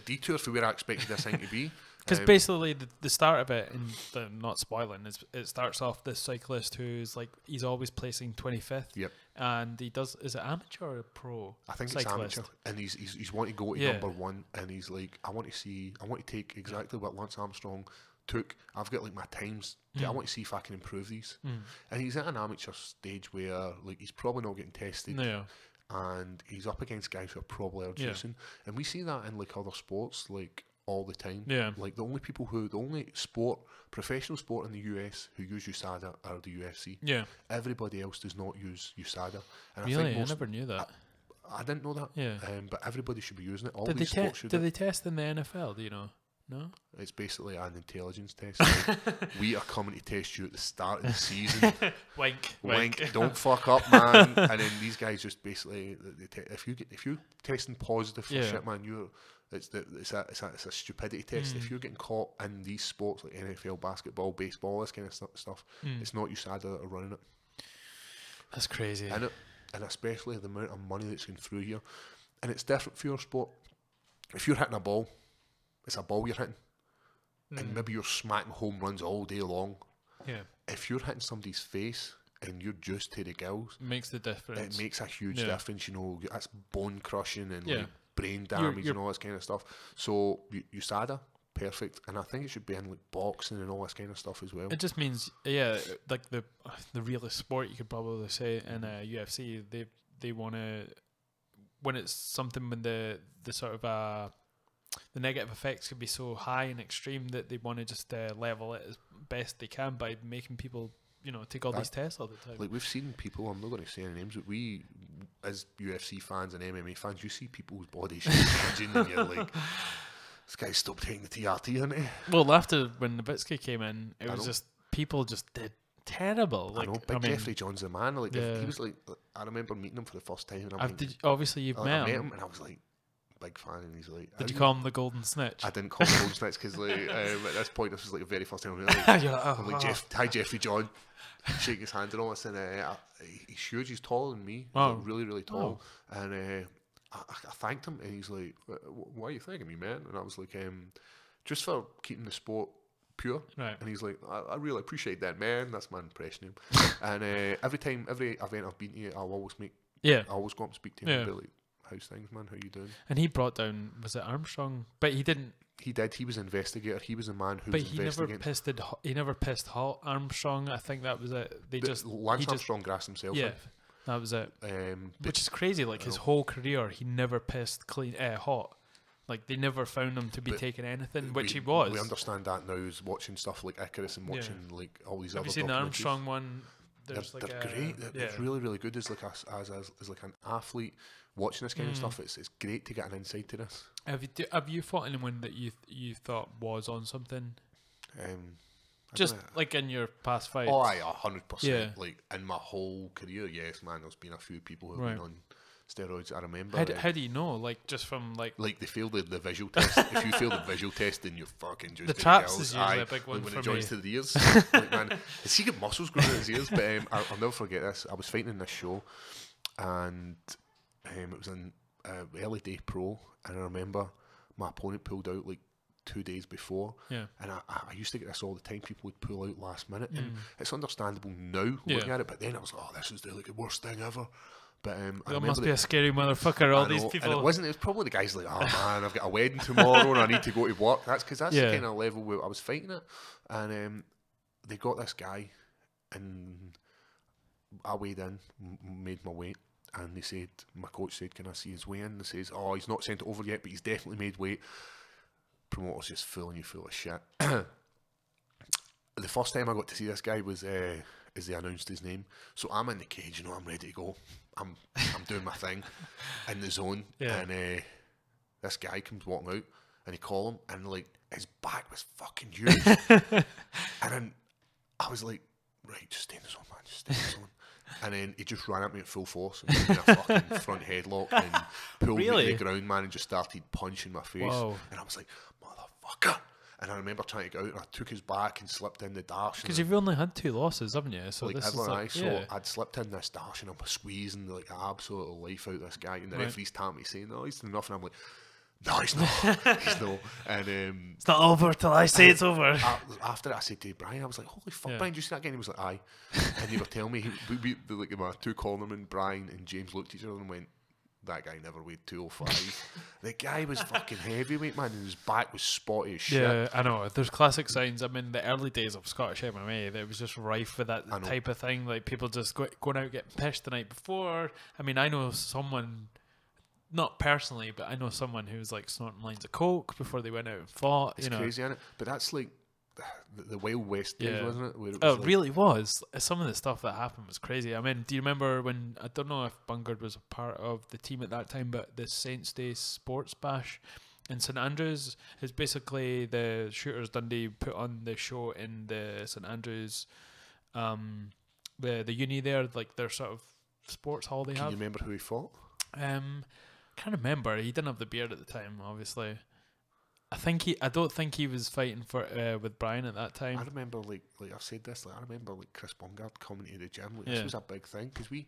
Detour for where I expected this thing to be. Because basically the start of it, and not spoiling, is it starts off this cyclist who's like, he's always placing 25th. Yep. And he does, is it amateur or pro? I think cyclist? It's amateur. And he's wanting to go to number 1, and he's like, I want to take exactly what Lance Armstrong took. I've got like my times. I want to see if I can improve these. And he's at an amateur stage where like he's probably not getting tested. No. And he's up against guys who are probably juicing. And we see that in like other sports like all the time. Yeah. Like the only professional sport in the US who use USADA are the UFC. Yeah. Everybody else does not use USADA. And really? I think I never knew that. I didn't know that. Yeah. But everybody should be using it. All Did these sports should. Do they test in the NFL? Do you know? No? It's basically an intelligence test. Like, we are coming to test you at the start of the season. Wink. Don't fuck up, man. And then these guys just basically, if you're testing positive for shit, man, it's a stupidity test. If you're getting caught in these sports like NFL, basketball, baseball, this kind of stuff, it's not USADA that are running it. That's crazy. And especially the amount of money that's going through here. And it's different for your sport. If you're hitting a ball, it's a ball you're hitting, and maybe you're smacking home runs all day long. Yeah. If you're hitting somebody's face and you're juiced to the gills, it makes the difference. It makes a huge difference. You know, that's bone crushing and like brain damage and all this kind of stuff. So USADA, perfect, and I think it should be in like boxing and all this kind of stuff as well. It just means, like the realest sport you could probably say in UFC, they want to, when it's something when the sort of the negative effects can be so high and extreme that they want to just level it as best they can by making people, take all these tests all the time. Like we've seen people, I'm not going to say any names, but as UFC fans and MMA fans, you see people's bodies changing, and you're like, this guy stopped taking the TRT, hasn't he? Well, after when Nowitzki came in, it was just people just did terrible. Like, I know, Big Jeffrey John's the man. Like, he was like, I remember meeting him for the first time, and I'm like, obviously you've met him, and I was like, big fan, and he's like, did you call him the Golden Snitch? I didn't call him Golden Snitch because like at this point this was like the very first time I'm like, I'm like hi Jeffrey John, shake his hand and all this, and he's huge, he's taller than me, he's like really really tall, and I thanked him, and he's like, why are you thanking me, man? And I was like, just for keeping the sport pure, right? And he's like, I really appreciate that, man. That's my impression of him. And every event I've been to, I'll always go up and speak to him and be like, how's things, man? How you doing? And he brought down, was it Armstrong? But he didn't. He did. He was investigator. He was the man who was investigating. He never pissed hot Armstrong. I think that was it. Lance Armstrong grassed himself. Yeah, that was it. Which is crazy. Like his whole career, he never pissed hot. Like they never found him to be taking anything, which he was. We understand that now. Is watching stuff like Icarus and watching like all these. Have you seen the Armstrong one? They're great. It's really really good. As like as like an athlete. Watching this kind of stuff, it's great to get an insight to this. Have you fought anyone that you thought was on something? Just like in your past fights? Oh, 100%. Like in my whole career, yes, man. There's been a few people who've been on steroids. I remember. How do you know? Like just from like they fail the visual test. If you fail the visual test, then you're fucking just the traps is usually a big one when for it joins me. to the ears. Like, man, has he got muscles growing in his ears? But I'll never forget this. I was fighting in this show, and it was in early day pro, and I remember my opponent pulled out like 2 days before, and I used to get this all the time. People would pull out last minute, and it's understandable now looking at it, but then I was like, oh, this is the worst thing ever. But that must be a scary motherfucker, all these people. And it wasn't. It was probably the guys like, oh man, I've got a wedding tomorrow and I need to go to work. That's because that's the kind of level where I was fighting it. And they got this guy, and I weighed in, made my weight. And they said, my coach said, can I see his weigh-in? They says, oh, he's not sent it over yet, but he's definitely made weight. Promoter's just fooling you full of shit. The first time I got to see this guy was as they announced his name. So I'm in the cage, I'm ready to go. I'm doing my thing in the zone. And this guy comes walking out, and he call him, and like his back was fucking huge. And then I was like, right, just stay in the zone, man, just stay in the zone. And then he just ran at me at full force and gave me a fucking front headlock and pulled me to the ground, man, and just started punching my face. Whoa. And I was like, motherfucker. And I remember trying to get out, and I took his back and slipped in the dash. Because you've only had 2 losses, haven't you? So like this ever, is like, so I'd slipped in this dash, and I'm squeezing the absolute life out of this guy. And the referee's tapping me saying, no, he's done enough. And I'm like, no, he's not. He's not. And it's not over till I say it's over. After that, I said to Brian, I was like, holy fuck, Brian, did you see that again? He was like, aye. And they were telling me, like my 2 cornermen, Brian and James, looked at each other and went, that guy never weighed 205. The guy was fucking heavyweight, man, and his back was spotty as shit. Yeah, I know. There's classic signs. I mean, the early days of Scottish MMA, it was just rife with that type of thing. Like people just going out getting pissed the night before. I mean, I know someone, not personally, but I know someone who was like snorting lines of coke before they went out and fought. It's crazy, isn't it? But that's like the Wild West days, wasn't it? Where it was really was. Some of the stuff that happened was crazy. I mean, do you remember when, I don't know if Bungard was a part of the team at that time, but the Saints Day Sports Bash in St Andrews is basically the Shooters Dundee put on the show in the St Andrews, the uni there, like their sort of sports hall they have. Can you remember who he fought? Can't remember. He didn't have the beard at the time, obviously. I don't think he was fighting for with Brian at that time. I remember like I've said this. Like I remember like Chris Bungard coming to the gym. Like this was a big thing because we,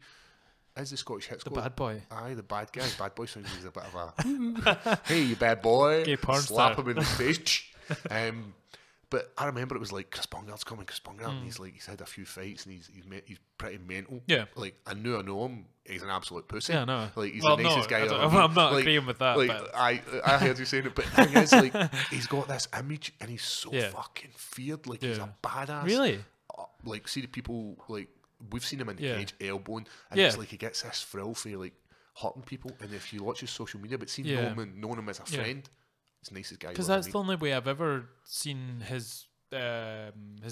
as the Scottish Hit Squad, the bad boy. Aye, the bad guy. Bad boy sounds like a bit of a hey, you bad boy. Gay porn slap star. him in the face. But I remember it was like Chris Bungard's coming, and he's had a few fights, and he's pretty mental. Yeah. Like I know him. He's an absolute pussy. Yeah, no. Like he's the nicest guy. I'm not like, agreeing with that. Like but. I heard you saying it, but the thing is, like he's got this image, and he's so fucking feared. Like he's a badass. Really? Like see the people like we've seen him in the cage elbowing, and it's like he gets this thrill for like hurting people. And if you watch his social media, but seeing knowing him as a friend. He's the nicest guy. Because that's the only way I've ever seen his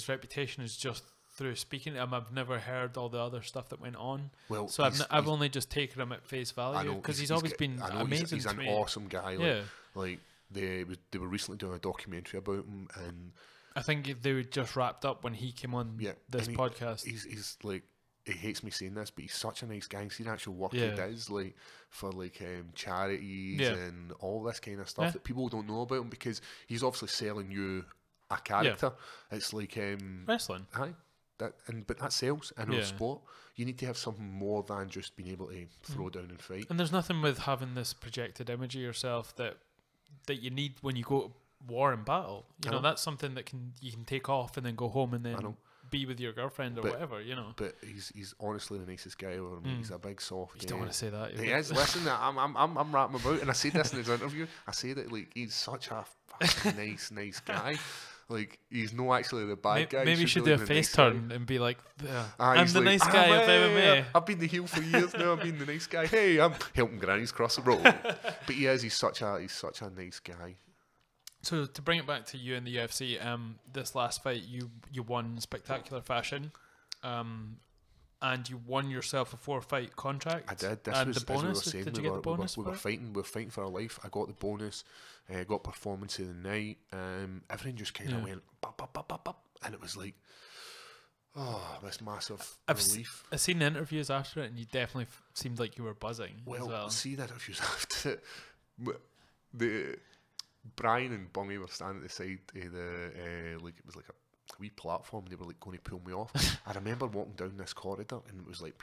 reputation is just through speaking to him, I've never heard all the other stuff that went on. Well, so I've only just taken him at face value because he's always been amazing. He's an awesome guy. Like they were recently doing a documentary about him, and I think they were just wrapped up when he came on this podcast. He's like, he hates me saying this, but he's such a nice guy. He's seen actual work he does, like for like charities and all this kind of stuff that people don't know about him, because he's obviously selling you a character. It's like wrestling. Aye. But that sells in our sport. You need to have something more than just being able to throw down and fight. And there's nothing with having this projected image of yourself that you need when you go to war and battle. You know, that's something that you can take off and then go home and then be with your girlfriend or whatever, you know. But he's honestly the nicest guy ever. I mean, he's a big soft. You don't want to say that. He is. Listen, I'm rapping about, and I said this in his interview. I say that like he's such a fucking nice guy. Like, he's not actually the bad guy. Maybe you should do a face turn and be like, I'm the nice guy of MMA. I've been the heel for years now. I've been the nice guy. Hey, I'm helping grannies cross the road. But he's such a nice guy. So to bring it back to you in the UFC, this last fight you won in spectacular fashion, and you won yourself a 4-fight contract. I did. This was the bonus. Did you get the bonus? We were fighting for our life. I got the bonus. Got performance of the night. Everything just kind of went bop, bop, bop, bop, bop, and it was like, oh, this massive relief. I've seen interviews after it, and you definitely seemed like you were buzzing. Well, see the interviews after it. The Brian and Bungie were standing at the side of the like it was like a wee platform. They were like going to pull me off. I remember walking down this corridor, and it was like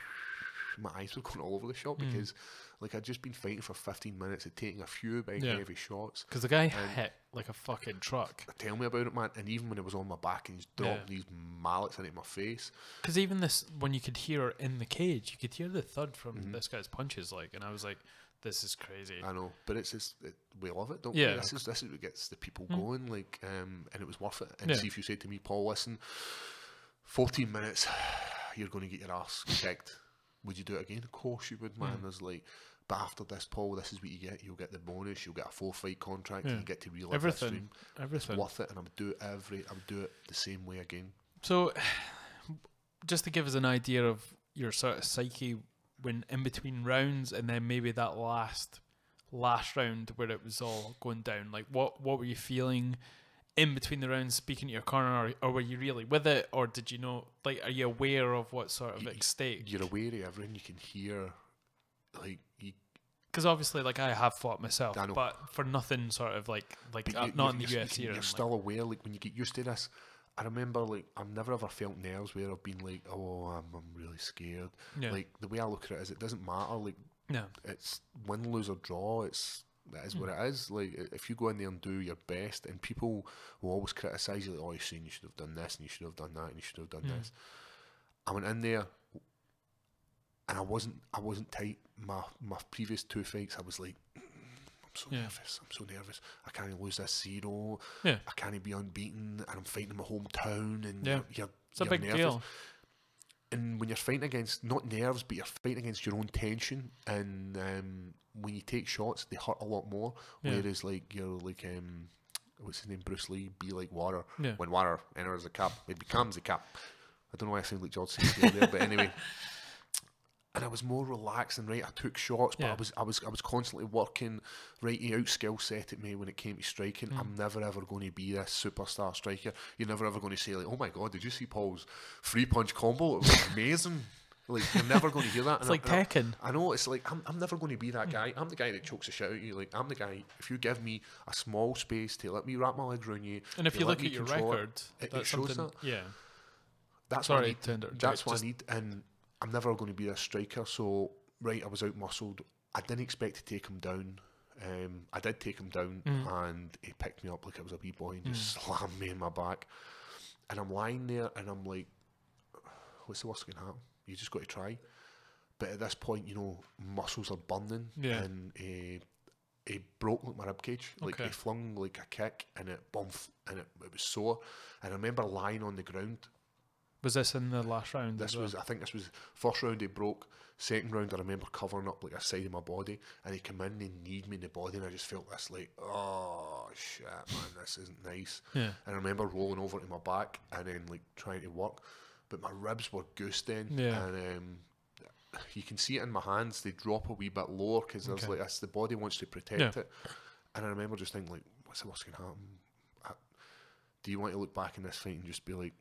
my eyes were going all over the shop because like I'd just been fighting for 15 minutes and taking a few big heavy shots. Because the guy hit like a fucking truck. Tell me about it, man. And even when it was on my back and he's dropping these mallets into my face. Because even this, when you could hear in the cage, you could hear the thud from this guy's punches. Like, and I was like, this is crazy. I know, but it's just we love it, don't we? This is what gets the people going. Like, and it was worth it. And see, if you said to me, Paul, listen, 14 minutes, you're going to get your ass kicked. Would you do it again? Of course you would, man. There's like, but after this, Paul, this is what you get. You'll get the bonus. You'll get a 4-fight contract, and you get to relive that stream. Everything. It's worth it, and I would do it the same way again. So, just to give us an idea of your sort of psyche when in between rounds, and then maybe that last round where it was all going down. Like, what were you feeling in between the rounds, speaking to your corner, or were you really with it, or did you know? Like, are you aware of what sort of stake? You're aware of everything. You can hear, like, because obviously, like, I have fought myself, but for nothing sort of like not in the UFC. You're still aware. Like, when you get used to this, I remember, like, I've never ever felt nerves where I've been like, oh, I'm really scared. Like, the way I look at it is, it doesn't matter. Like, it's win, lose or draw. That is what it is. Like, if you go in there and do your best, and people will always criticise you, like, oh, you're saying you should have done this, and you should have done that, and you should have done this. I went in there, and I wasn't tight. My previous 2 fights, I was like, I'm so nervous. I can't lose this 0. I can't be unbeaten, and I'm fighting in my hometown, and it's a big deal. And when you're fighting against, not nerves, but you're fighting against your own tension, and when you take shots, they hurt a lot more. Whereas, like, you're like, what's his name, Bruce Lee, be like water. When water enters a cup, it becomes a cup. I don't know why I sound like George St. there, but anyway. And I was more relaxed and I took shots, but I was constantly working. He out skill set at me when it came to striking. I'm never ever going to be this superstar striker. You're never ever going to say, like, oh my god, did you see Paul's 3-punch combo? It was amazing. Like, you're never going to hear that. It's like Tekken. I know, it's like, I'm never going to be that guy. I'm the guy that chokes the shit out of you. Like, I'm the guy, if you give me a small space to let me wrap my legs around you. And if you look at your record, it shows that. Yeah. That's what I need. And I'm never going to be a striker. So, I was out muscled. I didn't expect to take him down. I did take him down, and he picked me up like I was a wee boy and just slammed me in my back. And I'm lying there, and I'm like, what's the worst that can happen? You just got to try. But at this point, you know, muscles are burning, and he broke like my ribcage. Like, he flung like a kick, and it bumped, and it was sore. And I remember lying on the ground. Was this in the last round? I think this was first round. He broke. Second round, I remember covering up like a side of my body, and he came in and he kneed me in the body, and I just felt this like, oh shit, man, this isn't nice. And I remember rolling over to my back and then like trying to work, but my ribs were goose then. Yeah. And you can see it in my hands, they drop a wee bit lower because there's like this, the body wants to protect it. And I remember just thinking, like, what's going to happen? Do you want to look back in this fight and just be like,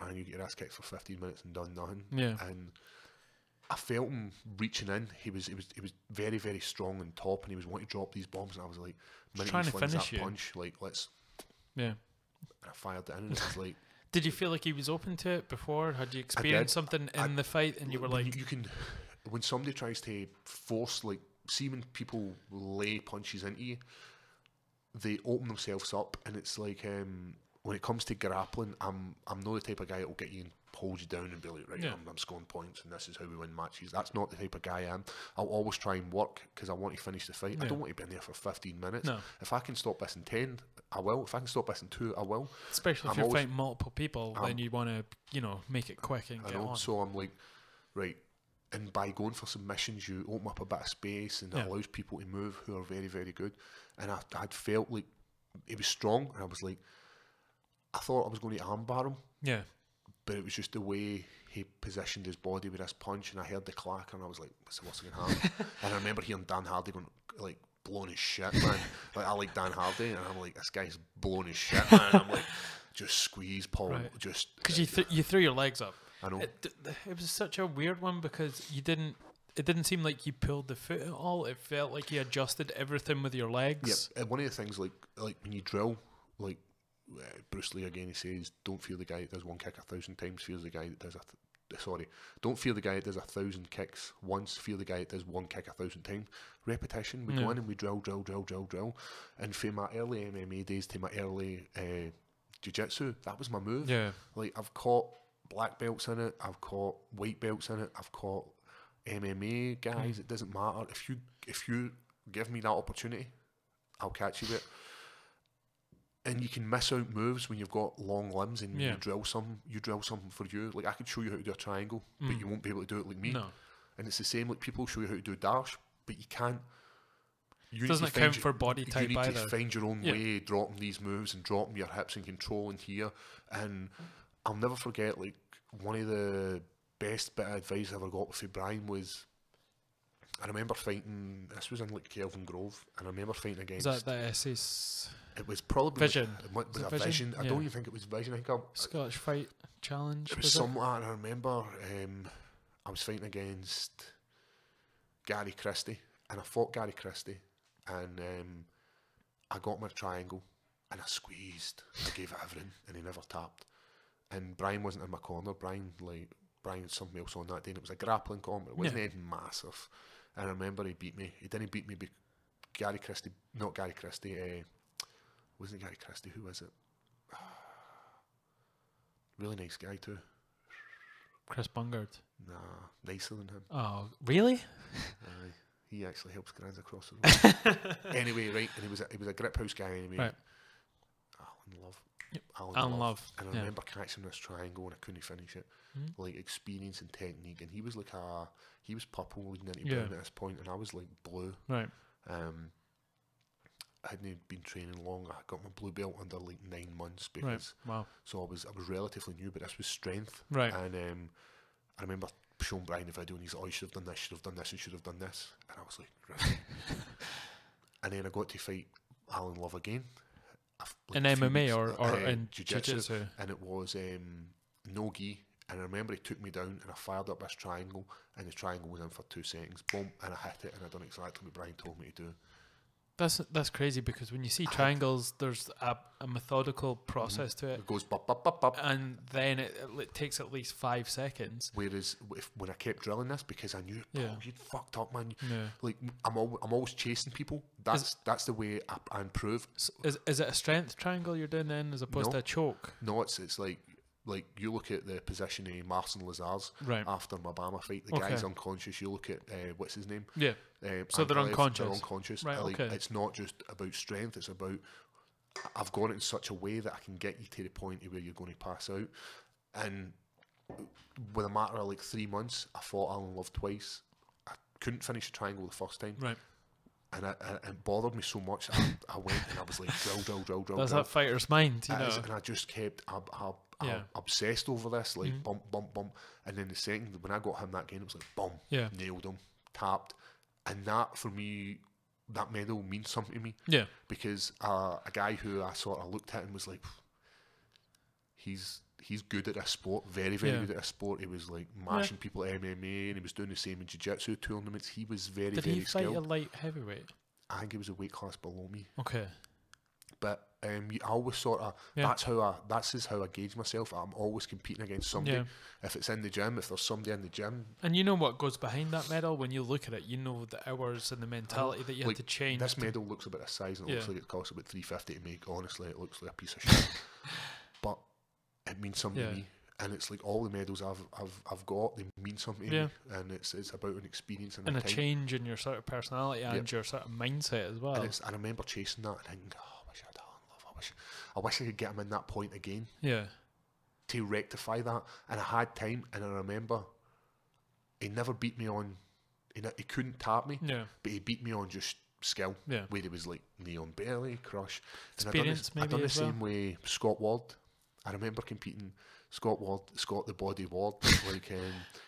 man, you get your ass kicked for 15 minutes and done nothing? Yeah. And I felt him reaching in. He was very, very strong and top, and he was wanting to drop these bombs. And I was like, trying to finish you. Punch, like, let's. Yeah. And I fired it in, and it was like. Did you feel like he was open to it before? Had you experienced something in the fight, and you were like, you can, when somebody tries to force, like, see when people lay punches into you, they open themselves up, and it's like when it comes to grappling, I'm not the type of guy that will get you and hold you down and be like, right, I'm scoring points and this is how we win matches. That's not the type of guy I am. I'll always try and work because I want to finish the fight. I don't want to be in there for 15 minutes. No. If I can stop this in 10, I will. If I can stop this in 2, I will. Especially if you're fighting multiple people, then you want to, you know, make it quick and get on. So I'm like, right, and by going for submissions, you open up a bit of space and it allows people to move who are very, very good. And I'd felt like he was strong, and I was like, I thought I was going to armbar him. Yeah. But it was just the way he positioned his body with this punch, and I heard the clack, and I was like, what's going to happen? And I remember hearing Dan Hardy going, like, blowing his shit, man. Like, I like Dan Hardy, and I'm like, this guy's blowing his shit, man. And I'm like, just squeeze, Paul. Right. Just because you threw your legs up. I know. It was such a weird one because it didn't seem like you pulled the foot at all. It felt like you adjusted everything with your legs. Yeah, and one of the things, like when you drill, like Bruce Lee again, he says, don't fear the guy that does one kick 1,000 times, fear the guy that does don't fear the guy that does 1,000 kicks once, fear the guy that does one kick 1,000 times. Repetition. We go in and we drill. And from my early MMA days to my early jiu-jitsu, that was my move. Yeah. Like, I've caught black belts in it, I've caught white belts in it, I've caught MMA guys. It doesn't matter. If you give me that opportunity, I'll catch you with it. And you can miss out moves when you've got long limbs and you drill something for you. Like, I could show you how to do a triangle, but you won't be able to do it like me. No. And it's the same, like, people show you how to do a dash, but you can't. Doesn't count for body type either. You need to find your own way, dropping these moves and dropping your hips and controlling here. And I'll never forget, like, one of the best bit of advice I ever got with Brian was, I remember fighting, this was in like Kelvin Grove, and I remember fighting against... Was that the SS? It was probably... Vision. It was a Vision? I don't even think it was Vision. I think Scottish Fight Challenge? It was something like that. I remember I was fighting against Gary Christie, and I fought Gary Christie, and I got my triangle, and I squeezed. I gave it everything, and he never tapped. And Brian wasn't in my corner. Brian had something else on that day, and it was a grappling combat. It wasn't anything massive. And I remember he beat me. He didn't beat me, but Gary Christie, not Gary Christie, wasn't Gary Christie, who was it? Really nice guy too. Chris Bungard? Nah, nicer than him. Oh, really? He actually helps guys across the road. Anyway, right, and he was a grip house guy anyway. Right. Alan Love. Yep. Alan Love. And I remember catching this triangle and I couldn't finish it. Like, experience and technique, and he was like he was purple leading into brown at this point, and I was like blue. Right. I hadn't been training long. I got my blue belt under like 9 months because so I was relatively new, but this was strength. Right. And I remember showing Brian the video, and he's like, oh, you should have done this, and should have done this, and I was like, right. And then I got to fight Alan Love again. Like in MMA or in jiu-jitsu, and it was no gi. And I remember he took me down, and I fired up this triangle, and the triangle was in for 2 seconds. Boom, and I hit it, and I done exactly what Brian told me to do. That's crazy, because when you see triangles, there's a methodical process to it. It goes bop, bop, bop, bop. And then it takes at least 5 seconds. Whereas when I kept drilling this, because I knew, you'd fucked up, man. Yeah. Like, I'm always chasing people. That's the way I improve. Is it a strength triangle you're doing then, as opposed to a choke? No, it's like you look at the position of Marcin Lazar's after my Obama fight. The guy's unconscious. You look at what's his name? Yeah. So they're unconscious. They're unconscious. Right. Like, okay. It's not just about strength. It's about I've got it in such a way that I can get you to the point where you're going to pass out. And with a matter of like 3 months, I fought Alan Love twice. I couldn't finish the triangle the first time. Right. And it bothered me so much. I went and I was like, drill. That's that fighter's mind, you know. And I just kept. obsessed over this, like bump, bump, bump. And then the second, when I got him that game, it was like, boom, nailed him, tapped. And that, for me, that medal means something to me. Yeah. Because a guy who I sort of looked at and was like, he's good at this sport, very, very good at this sport. He was like mashing people at MMA, and he was doing the same in jiu-jitsu tournaments. He was very, very skilled. Did he fight a light heavyweight? I think he was a weight class below me. Okay. But I always sort of, that's how I gauge myself. I'm always competing against somebody. Yeah. If it's in the gym, if there's somebody in the gym. And you know what goes behind that medal? When you look at it, you know the hours and the mentality that you have to change. This medal looks a bit of size, and it looks like it costs about $350 to make. Honestly, it looks like a piece of shit. But it means something to me. And it's like all the medals I've got, they mean something to me, and it's about an experience and a time. Change in your sort of personality and your sort of mindset as well. And I remember chasing that and thinking, oh, I wish I'd done love. I wish I could get him in that point again. Yeah. To rectify that, and I had time, and I remember he never beat me on. He couldn't tap me. Yeah. But he beat me on just skill. Yeah. Where he was like knee on belly, crush. Experience, and I done the same way. Scott Ward. I remember competing. Scott the Body Ward, like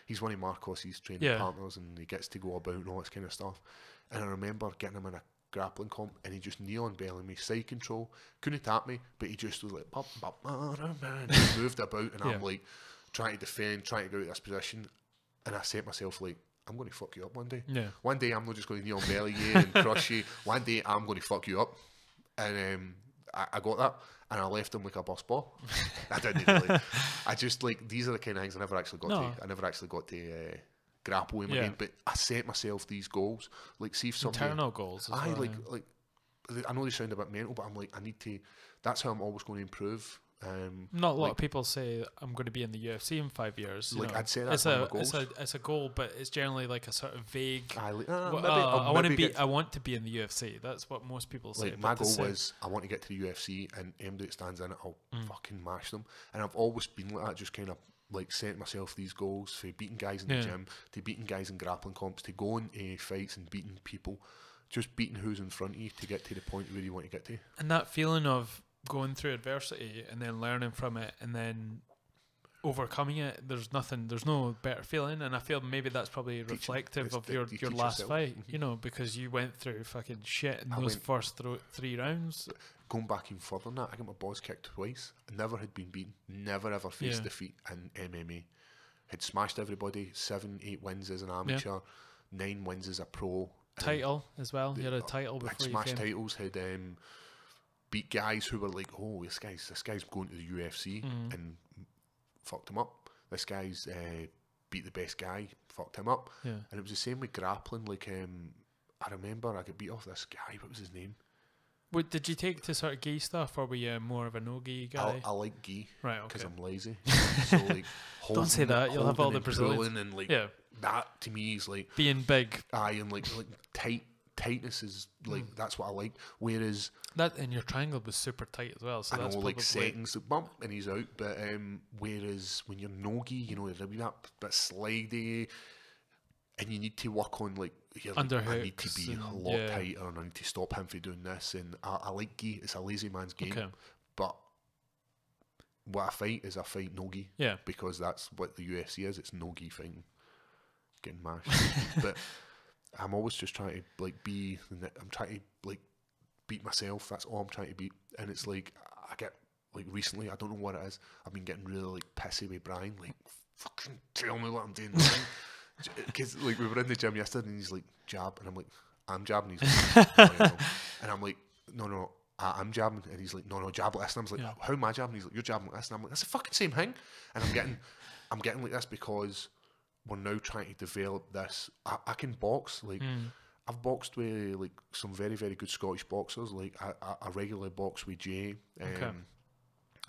he's one of Marcos's training partners, and he gets to go about and all this kind of stuff. And I remember getting him in a grappling comp, and he just knee on belly me, side control, couldn't tap me, but he just was like, he moved about, and I'm like trying to defend, trying to go out of this position, and I said to myself, like, I'm going to fuck you up one day. Yeah. One day I'm not just going to knee on belly you and crush you. One day I'm going to fuck you up, and I got that. And I left him like a bus ball. I didn't really. I just, like, these are the kind of things I never actually got to. I never actually got to grapple him again. But I set myself these goals. Like, see if somebody... Internal goals as well. Like, I know they sound a bit mental, but I'm like, I need to... That's how I'm always going to improve. Not a lot of people say I'm going to be in the UFC in 5 years. Like, I'd say that's it's a goal, but it's generally like a sort of vague. I want to be in the UFC. That's what most people say. Like, my goal was I want to get to the UFC, and anybody that stands in it, I'll fucking mash them. And I've always been like that, just kind of like setting myself these goals for beating guys in the gym, to beating guys in grappling comps, to going to fights and beating people, just beating who's in front of you to get to the point where you want to get to. And that feeling of going through adversity and then learning from it and then overcoming it, there's no better feeling. And I feel maybe that's probably reflective of your last fight, you know, because you went through fucking shit in those first 3 rounds. Going back even further than that, I got my balls kicked twice. I never had been beaten, never ever faced defeat in MMA. Had smashed everybody, 7-8 wins as an amateur, 9 wins as a pro. Title as well. You had a title before you came. Smashed titles, had beat guys who were like, oh, this guy's going to the UFC, and fucked him up. This guy's beat the best guy, fucked him up. Yeah. And it was the same with grappling. Like, I remember I got beat off this guy. What was his name? What did you take to sort of gi stuff, or were you more of a no gi guy? I like gi, right? Okay. Because I'm lazy. So like, don't say that. You'll have all the Brazilians. And like that to me is like being big. And like tightness is like that's what I like. Whereas that and your triangle was super tight as well. So I that's know, like settings, bump and he's out. But whereas when you're no-gi, you know, you're a bit slidey, and you need to work on like I need to be a lot tighter, and I need to stop him from doing this. And I like gi. It's a lazy man's game. Okay. But what I fight is I fight no-gi. Yeah. Because that's what the UFC is. It's no-gi fighting, getting mashed. But I'm always just trying to like I'm trying to like beat myself. That's all I'm trying to beat. And it's like I get like recently, I don't know what it is, I've been getting really like pissy with Brian, like fucking tell me what I'm doing. Because like we were in the gym yesterday and he's like jab, and I'm like I'm jabbing. He's like, no. And I'm like no, I'm jabbing, and he's like no, jab like this. And I was like how am I jabbing? He's like you're jabbing like this, and I'm like that's the fucking same thing. And I'm getting like this because we're now trying to develop this. I can box, like I've boxed with like some very, very good Scottish boxers. Like I regularly box with Jay,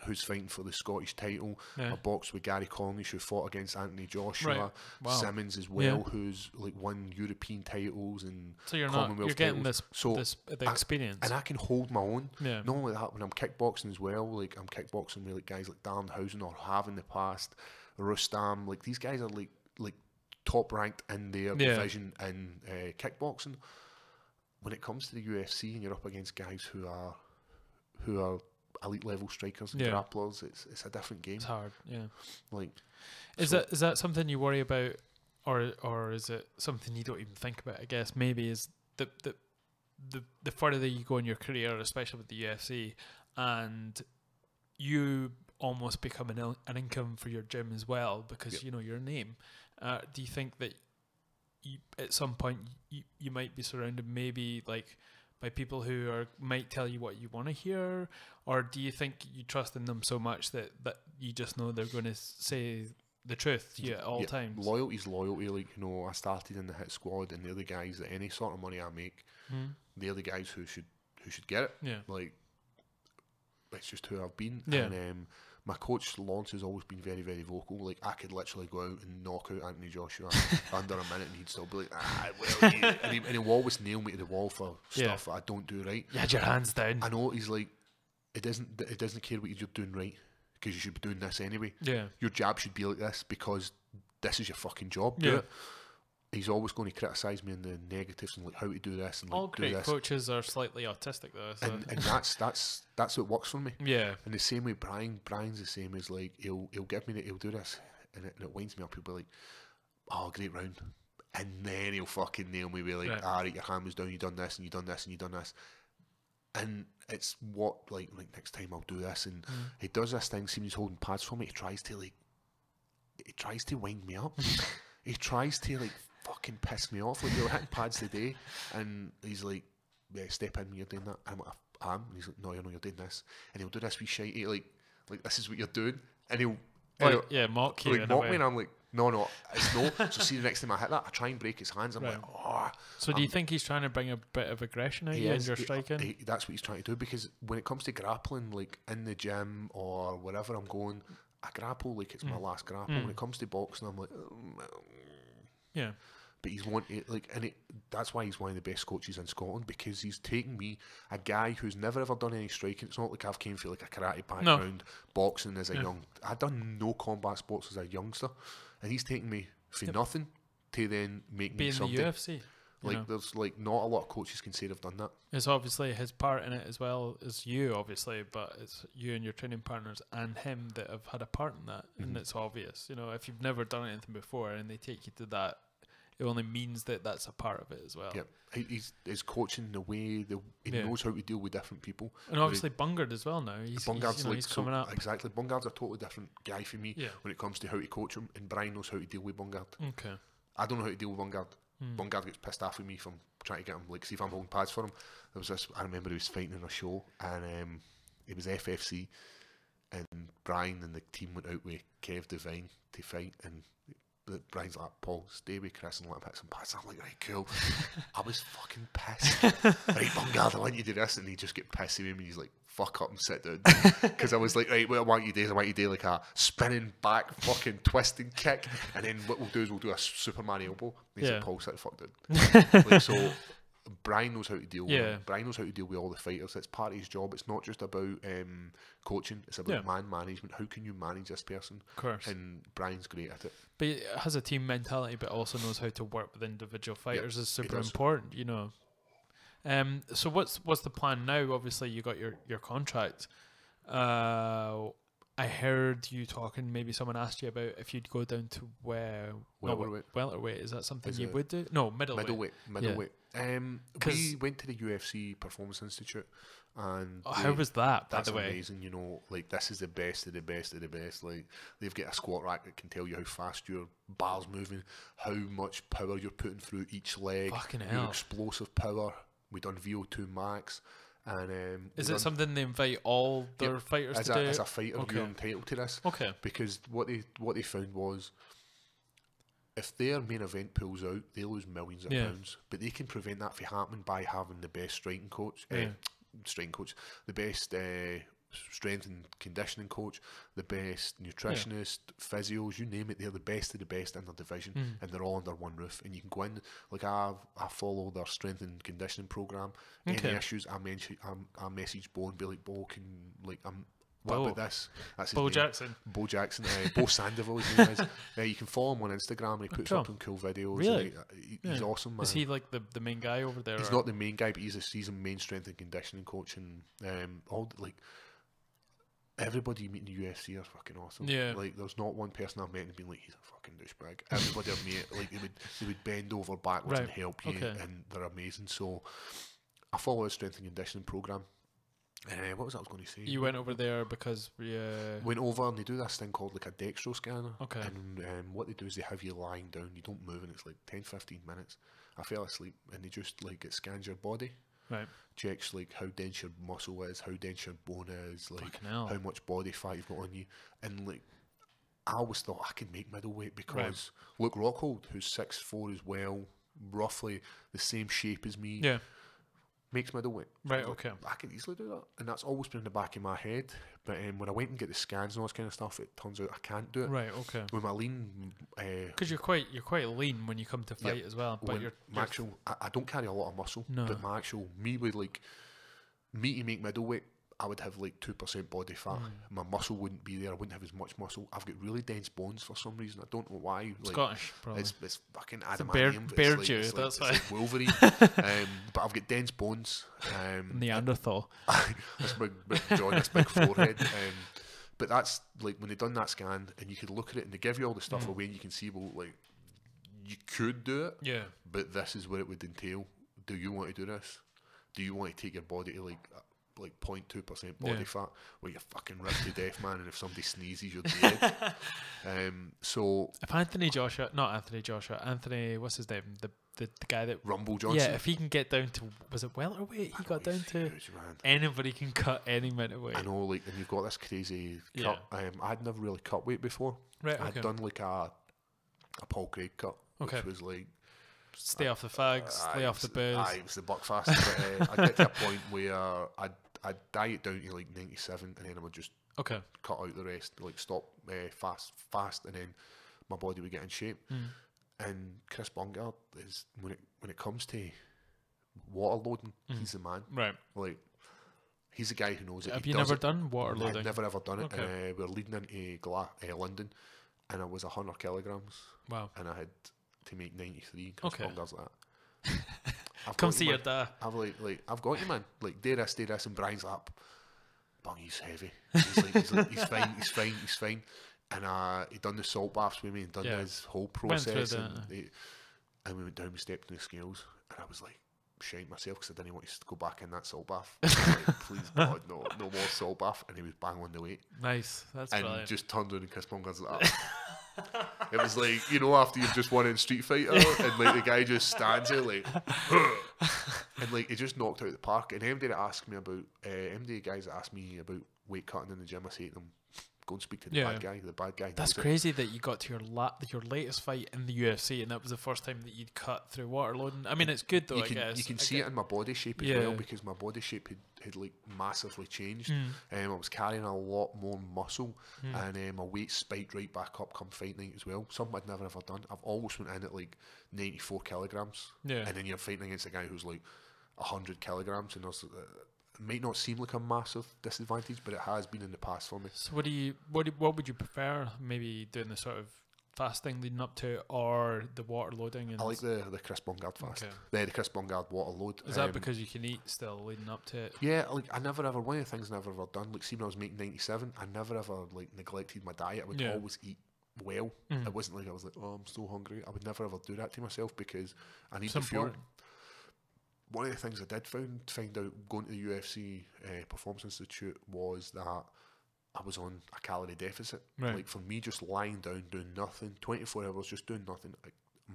who's fighting for the Scottish title. I boxed with Gary Cornish, who fought against Anthony Joshua. Right. Wow. Simmons as well, who's like won European titles and so you're Commonwealth getting titles. the experience, and I can hold my own. Yeah. Not only that, when I'm kickboxing as well, like I'm kickboxing with like guys like Danhausen or have in the past, Rustam. Like these guys are like top ranked in their division in kickboxing. When it comes to the UFC and you're up against guys who are elite level strikers and Yeah. grapplers. It's a different game. It's hard. Yeah. Like, Is that something you worry about, or is it something you don't even think about? I guess maybe is the further you go in your career, especially with the UFC, and you almost become an income for your gym as well because you know your name. Do you think that at some point you might be surrounded maybe like by people who might tell you what you want to hear, or do you think you trust in them so much that you just know they're going to say the truth to you at all times? Loyalty's loyalty. Like, you know, I started in the hit squad, and they're the guys that any sort of money I make, they're the guys who should get it. Yeah. Like, it's just who I've been. Yeah. And my coach Lawrence has always been very, very vocal. Like, I could literally go out and knock out Anthony Joshua under a minute, and he'd still be like, and he'll always nail me to the wall for stuff that I don't do right. You had your hands down. I know. He's like, it doesn't care what you're doing right, because you should be doing this anyway. Yeah. Your jab should be like this because this is your fucking job. Yeah. Do it. He's always going to criticise me in the negatives and like how to do this and like All do great this. coaches are slightly autistic though. So. And that's what works for me. Yeah. And the same way Brian's the same as like he'll give me he'll do this and it winds me up. He'll be like, oh, great round, and then he'll fucking nail me with like, right, your hand was down, you done this and you done this and you done this. And it's what like next time I'll do this, and he does this thing. See, when he's holding pads for me, he tries to wind me up. He tries to like fucking piss me off. Like, you're hitting pads today, and he's like, yeah, step in when you're doing that. I'm like, I am. And he's like, no, you're doing this, and he'll do this wee shitey like this is what you're doing, and he'll mock you, like mock me, and I'm like, no, it's no. So see, the next time I hit that, I try and break his hands. I'm like, oh. So do you think he's trying to bring a bit of aggression out you in your striking? That's what he's trying to do, because when it comes to grappling, like in the gym or wherever I'm going, I grapple like it's my last grapple. When it comes to boxing, I'm like, yeah. But he's wanted that's why he's one of the best coaches in Scotland, because he's taken me, a guy who's never ever done any striking. It's not like I've came from like a karate background, boxing as a young. I'd done no combat sports as a youngster, and he's taken me from nothing to then make me something. Be in the UFC. Like, there's like not a lot of coaches can say they've done that. It's obviously his part in it as well as you, obviously, but it's you and your training partners and him that have had a part in that, and it's obvious. You know, if you've never done anything before and they take you to that, it only means that that's a part of it as well. Yeah, he's coaching the way he knows how to deal with different people, and obviously Bungard as well now. He's coming up. Exactly, Bungard's a totally different guy for me when it comes to how to coach him, and Brian knows how to deal with Bungard. Okay, I don't know how to deal with Bungard. Bungard gets pissed off with me from trying to get him, like, see if I'm holding pads for him. There was this, I remember he was fighting in a show, and it was FFC, and Brian and the team went out with Kev Devine to fight, and Brian's like, Paul, stay with Chris and let him hit some pads. I'm like, right, cool. I was fucking pissed. Right, Bungard, I want you to do this, and he just get pissed at me, and he's like, fuck up and sit down. Because I was like, right, what I want you to do is I want you to do like a spinning back fucking twisting kick, and then what we'll do is we'll do a Superman elbow. And he's like, Paul, sit the fuck down. Like, so Brian knows how to deal with him. Brian knows how to deal with all the fighters. It's part of his job. It's not just about coaching, it's about man management. How can you manage this person? Of course. And Brian's great at it. But he has a team mentality, but also knows how to work with individual fighters is super does. important, you know. So what's the plan now? Obviously, you got your contract. I heard you talking. Maybe someone asked you about if you'd go down to welterweight. Welterweight, is that something you would do? No, middleweight. Middleweight. We went to the UFC Performance Institute, and how was that? By that's the way, amazing. You know, like, this is the best of the best of the best. Like, they've got a squat rack that can tell you how fast your bar's moving, how much power you're putting through each leg, Fucking your hell. explosive power. We done VO2 max, and is it something they invite all their fighters to do? As a fighter, you're entitled to this. Okay. Because what they found was, if their main event pulls out, they lose millions of pounds. But they can prevent that from happening by having the best striking coach, the best strength and conditioning coach, the best nutritionist, physios, you name it. They're the best of the best in their division, and they're all under one roof. And you can go in, like, I follow their strength and conditioning program. Any issues, I message Bo and be like, Bo, can, like, what about this? That's his Bo name. Jackson. Bo Jackson. Bo Sandoval, his name is. You can follow him on Instagram, and he puts up some cool videos. Really? He's awesome, man. Is he like the main guy over there? He's not the main guy, but he's a main strength and conditioning coach, and all, like, everybody you meet in the UFC are fucking awesome. Yeah. Like, there's not one person I've met and been like, he's a fucking douchebag. Everybody I've met, like, they would bend over backwards and help you, and they're amazing. So I follow a strength and conditioning program. What was that I was going to say? You went over there because we went over, and they do this thing called like a dextro scanner. Okay. And what they do is they have you lying down, you don't move, and it's like 10-15 minutes. I fell asleep, and they just like, it scans your body. Right. Checks like how dense your muscle is, how dense your bone is, like how much body fat you've got on you. And like, I always thought I could make middleweight because Luke Rockhold, who's 6'4" as well, roughly the same shape as me. Yeah. Makes middleweight. Right, Like, okay. I could easily do that. And that's always been in the back of my head. But when I went and get the scans and all this kind of stuff, it turns out I can't do it. Right, okay. With my lean... Because you're quite lean when you come to fight as well. But my actual... I don't carry a lot of muscle. No. But my actual... Me to make middleweight, I would have like 2% body fat. My muscle wouldn't be there. I wouldn't have as much muscle. I've got really dense bones for some reason. I don't know why. Like, Scottish, probably. It's fucking adamantium. Bearjew, that's why. It's like Wolverine. But I've got dense bones. Neanderthal. This big jaw, this big forehead. But that's like when they done that scan, and you could look at it, and they give you all the stuff away, and you can see, well, like, you could do it. Yeah. But this is what it would entail. Do you want to do this? Do you want to take your body to like 0.2% body fat, where you're fucking ripped to death, man, and if somebody sneezes, you're dead. So if Anthony, what's his name? The guy that Rumble Johnson. Yeah, if he can get down to, was it welterweight? He got down to huge, man. Anybody can cut any middleweight. I know, like, and you've got this crazy cut. I'd never really cut weight before. Right, okay. I'd done like a Paul Craig cut, which was like, stay off the fags, stay off the booze. It was the buckfast. But I'd get to a point where I'd diet down to like 97, and then I would just cut out the rest, like stop fast, and then my body would get in shape. And Chris Bungard is, when it comes to water loading, he's the man. Right. Like, he's the guy who knows it. Have you never done water loading? I've never ever done it. Okay. We were leading into London, and I was 100 kilograms. Wow. And I had to make 93. Chris Bungard's like that. Come see your dad. I've got you, man. Like, do this, and Brian's like, Bung, he's heavy. He's fine. And he done the salt baths with me and done his whole process. And we went down, we stepped in the scales, and I was like, shite myself because I didn't want to go back in that salt bath. Like, please God, no more salt bath. And he was bang on the weight. Nice, that's and brilliant. Just turned around and Chris Bungard's like that. It was like, you know, after you've just won in Street Fighter, and like the guy just stands there like, and like he just knocked out the park. And MD that asked me about, MD guys that asked me about weight cutting in the gym, I say to them, go and speak to the bad guy. That's crazy that you got to your latest fight in the UFC, and that was the first time that you'd cut through water loading. I mean, it's good though. You can see it in my body shape as well, because my body shape had like massively changed. I was carrying a lot more muscle, and my weight spiked right back up come fight night as well. Something I'd never ever done. I've always went in at like 94 kilograms, and then you're fighting against a guy who's like 100 kilograms, and there's it might not seem like a massive disadvantage, but it has been in the past for me. So what would you prefer? Maybe doing the sort of fasting leading up to it, or the water loading? And I like the Chris Bungard fast. The Chris Bungard water load. Is that because you can eat still leading up to it? Yeah, like I never ever, one of the things I never ever done, like see when I was making 97, I never ever like neglected my diet. I would always eat well. It wasn't like I was like, oh, I'm so hungry. I would never ever do that to myself because I need to feel. One of the things I did find out going to the UFC Performance Institute was that I was on a calorie deficit. Right. Like for me, just lying down doing nothing, 24 hours just doing nothing,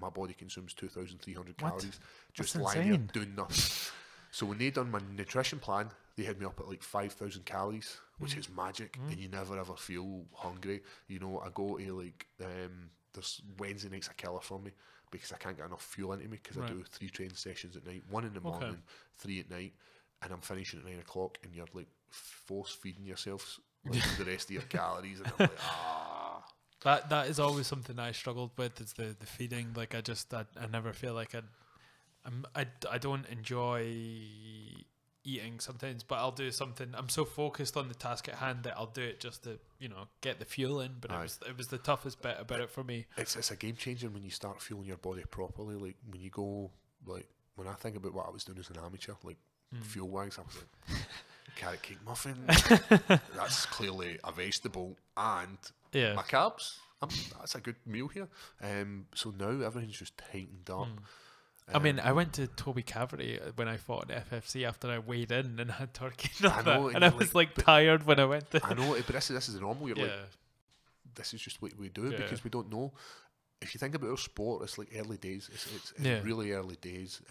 my body consumes 2,300 calories just lying there doing nothing. So when they done my nutrition plan, they had me up at like 5,000 calories, which is magic, and you never ever feel hungry. You know, I go to like there's Wednesday nights a killer for me, because I can't get enough fuel into me, because I do 3 training sessions at night, 1 in the morning, 3 at night, and I'm finishing at 9 o'clock, and you're like force feeding yourself like the rest of your calories, and I'm like, That is always something I struggled with, is the feeding. Like I never feel like I don't enjoy eating sometimes, but I'll do something. I'm so focused on the task at hand that I'll do it just to, you know, get the fuel in. But it was the toughest bit about it for me. It's a game changer when you start fueling your body properly. Like when you go, like when I think about what I was doing as an amateur, like fuel wise, I was like, carrot cake muffin. That's clearly a vegetable and my carbs. That's a good meal here. So now everything's just tightened up. I mean, I went to Toby Cavity when I fought at FFC after I weighed in and had turkey and all that, and I was like tired when I went there. I know, but this is the normal. You're like, this is just what we do because we don't know. If you think about our sport, it's like early days. It's really early days.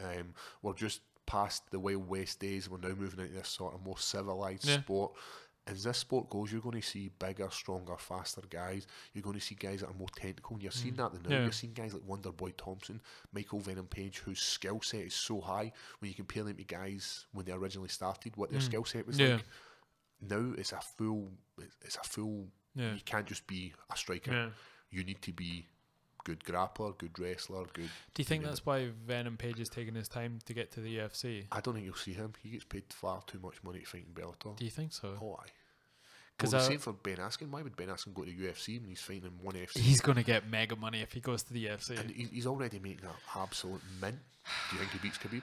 We're just past the Wild West days. We're now moving into this sort of more civilized sport. As this sport goes, you're going to see bigger, stronger, faster guys. You're going to see guys that are more technical. And you're seeing that now. You're seeing guys like Wonderboy Thompson, Michael Venom Page, whose skill set is so high when you compare them to guys when they originally started, what their skill set was like. Now it's a full. You can't just be a striker. You need to be good grappler, good wrestler, good. Do you think that's why Venom Page is taking his time to get to the UFC? I don't think you'll see him. He gets paid far too much money to fight in Bellator. Do you think so? Oh, aye. Because the same for Ben Askren. Why would Ben Askren go to the UFC when he's fighting in one FC? He's going to get mega money if he goes to the UFC. And he's already making an absolute mint. Do you think he beats Khabib?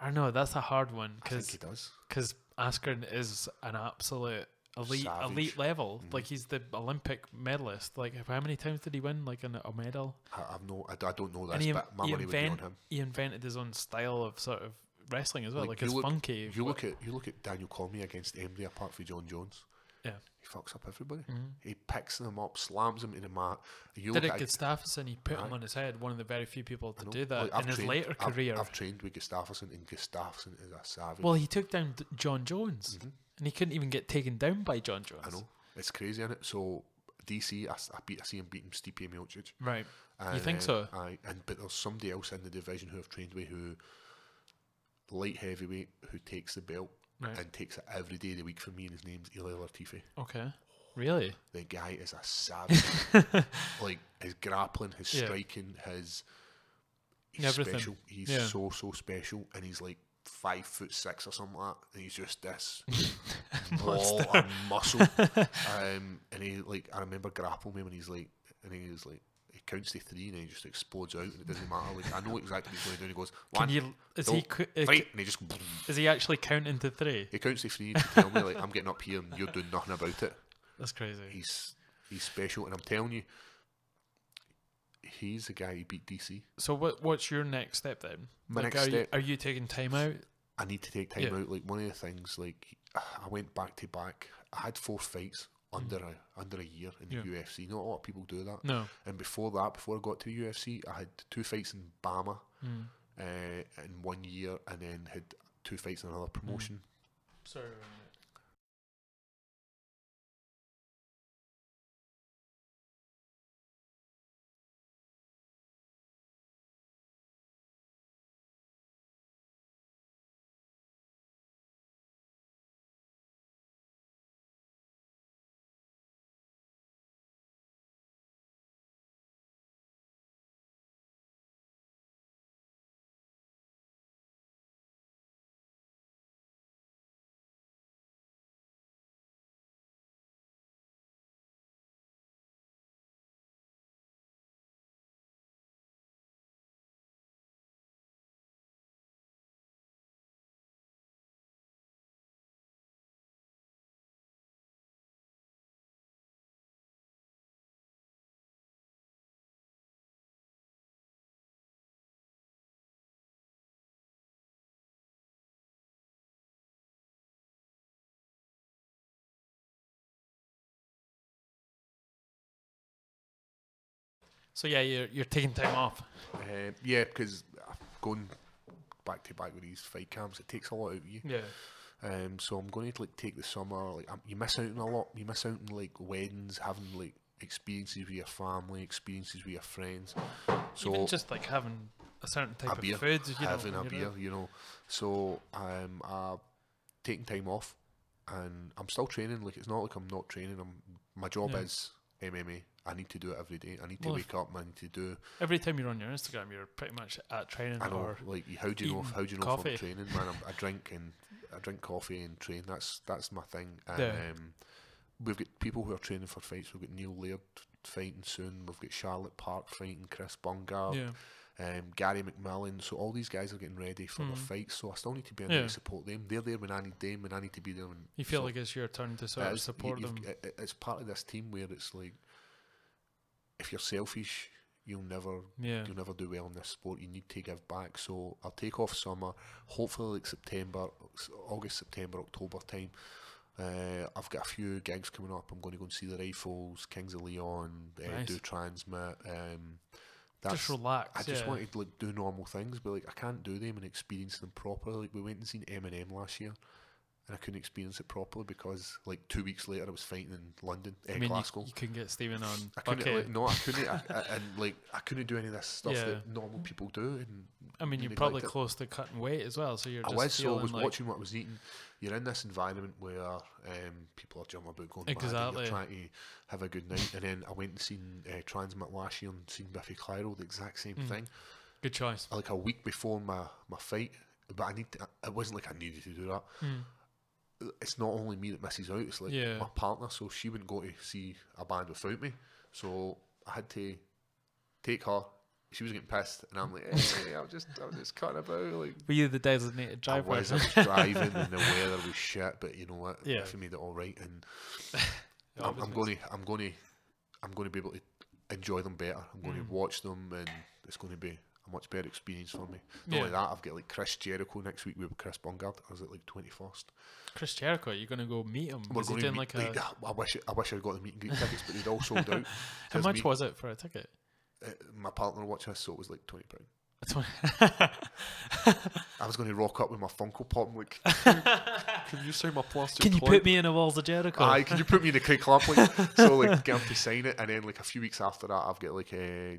I don't know. That's a hard one. I think he does. Because Askren is an absolute elite level. Like he's the Olympic medalist. Like how many times did he win like a medal? I don't know that, but my money would be on him. He invented his own style of sort of wrestling as well. Like it's funky. You look at Daniel Cormier against Emily apart from John Jones. Yeah, he fucks up everybody. He picks them up, slams them to the mat. Did it Gustafsson? He put him on his head. One of the very few people to do that in his later career. I've trained with Gustafsson, and Gustafsson is a savage. Well, he took down John Jones, and he couldn't even get taken down by John Jones. I know, it's crazy, isn't it? So DC, I see him beating Stipe Miocic. Right, you think so? But there's somebody else in the division who I've trained with who light heavyweight who takes the belt. Right. And takes it every day of the week for me, and his name's Eli Latifi. Okay. Really? The guy is a savage. Like, his grappling, his striking, he's everything. Special. He's so special, and he's like 5'6" or something like that, and he's just this ball of muscle. And he, like, I remember grappling him, and he was like, he counts to 3 and he just explodes out, and it doesn't matter. Like, I know exactly what's going to do. And he goes, fight, and he just. Is he actually counting to 3? He counts to 3 to tell me, like, I'm getting up here and you're doing nothing about it. That's crazy. He's special, and I'm telling you, he's the guy who beat DC. So what's your next step then? My next step. Are you taking time out? I need to take time out. Like, one of the things, like, I went back to back. I had 4 fights under a year in the UFC. Not a lot of people do that. No. And before that, before I got to the UFC, I had 2 fights in Bama in 1 year, and then had 2 fights in another promotion. Sorry. So yeah, you're taking time off. Yeah, because going back to back with these fight camps, it takes a lot out of you. Yeah. So I'm going to like take the summer. Like you miss out on a lot. You miss out on like weddings, having like experiences with your family, experiences with your friends. So even just like having a certain type of food, having a beer, you know. So I'm taking time off, and I'm still training. Like, it's not like I'm not training. My job is MMA. I need to do it every day. I need to wake up. I need to do. Every time you're on your Instagram, you're pretty much at training. I know. Or like, how do you know? How do you know if I'm training, man? I drink coffee and train. That's my thing. And we've got people who are training for fights. We've got Neil Laird fighting soon. We've got Charlotte Park fighting Chris Bungard. Gary McMillan. So all these guys are getting ready for their fights. So I still need to be in there to support them. They're there when I need them, and I need to be there. When, you feel like it's your turn to sort of support them. It's part of this team where it's like, if you're selfish, you'll never do well in this sport. You need to give back. So I'll take off summer, hopefully like August, September, October time. I've got a few gigs coming up. I'm going to go and see the Rifles, Kings of Leon, do Transmit. Just relax. I just wanted to like do normal things, but like I can't do them and experience them properly. Like we went and seen Eminem last year, and I couldn't experience it properly because like 2 weeks later I was fighting in London, Glasgow. You couldn't get Stephen on. I couldn't. I couldn't. I couldn't do any of this stuff that normal people do. And I mean, you're probably close to cutting weight as well, so you're. I was watching what I was eating. You're in this environment where people are jumping about going mad, and you're trying to have a good night. And then I went and seen Transmit last year and seen Biffy Clyro, the exact same thing. Good choice. Like a week before my fight, but it wasn't like I needed to do that. It's not only me that misses out, it's like my partner, so she wouldn't go to see a band without me, so I had to take her. She was getting pissed, and I'm like, hey, I was just cutting about. Like, were you the designated driver? I was driving, and the weather was shit, but you know what? Yeah, Biffy made it all right, and I'm going to be able to enjoy them better. I'm going to watch them, and it's going to be a much better experience for me. Not only that, I've got like Chris Jericho next week with Chris Bungard. I was at like 21st. Chris Jericho, you're going to go meet him? We're going to meet, I wish I'd got the meet and greet tickets, but they'd all sold out. How much was it for a ticket? My partner watched us, so it was like £20. I was going to rock up with my Funko Pop and like, can you sign my plastic? Can you put me in a Walls of Jericho? Aye, can you put me in a Craig Clamp? Like, so like get him to sign it, and then like a few weeks after that, I've got like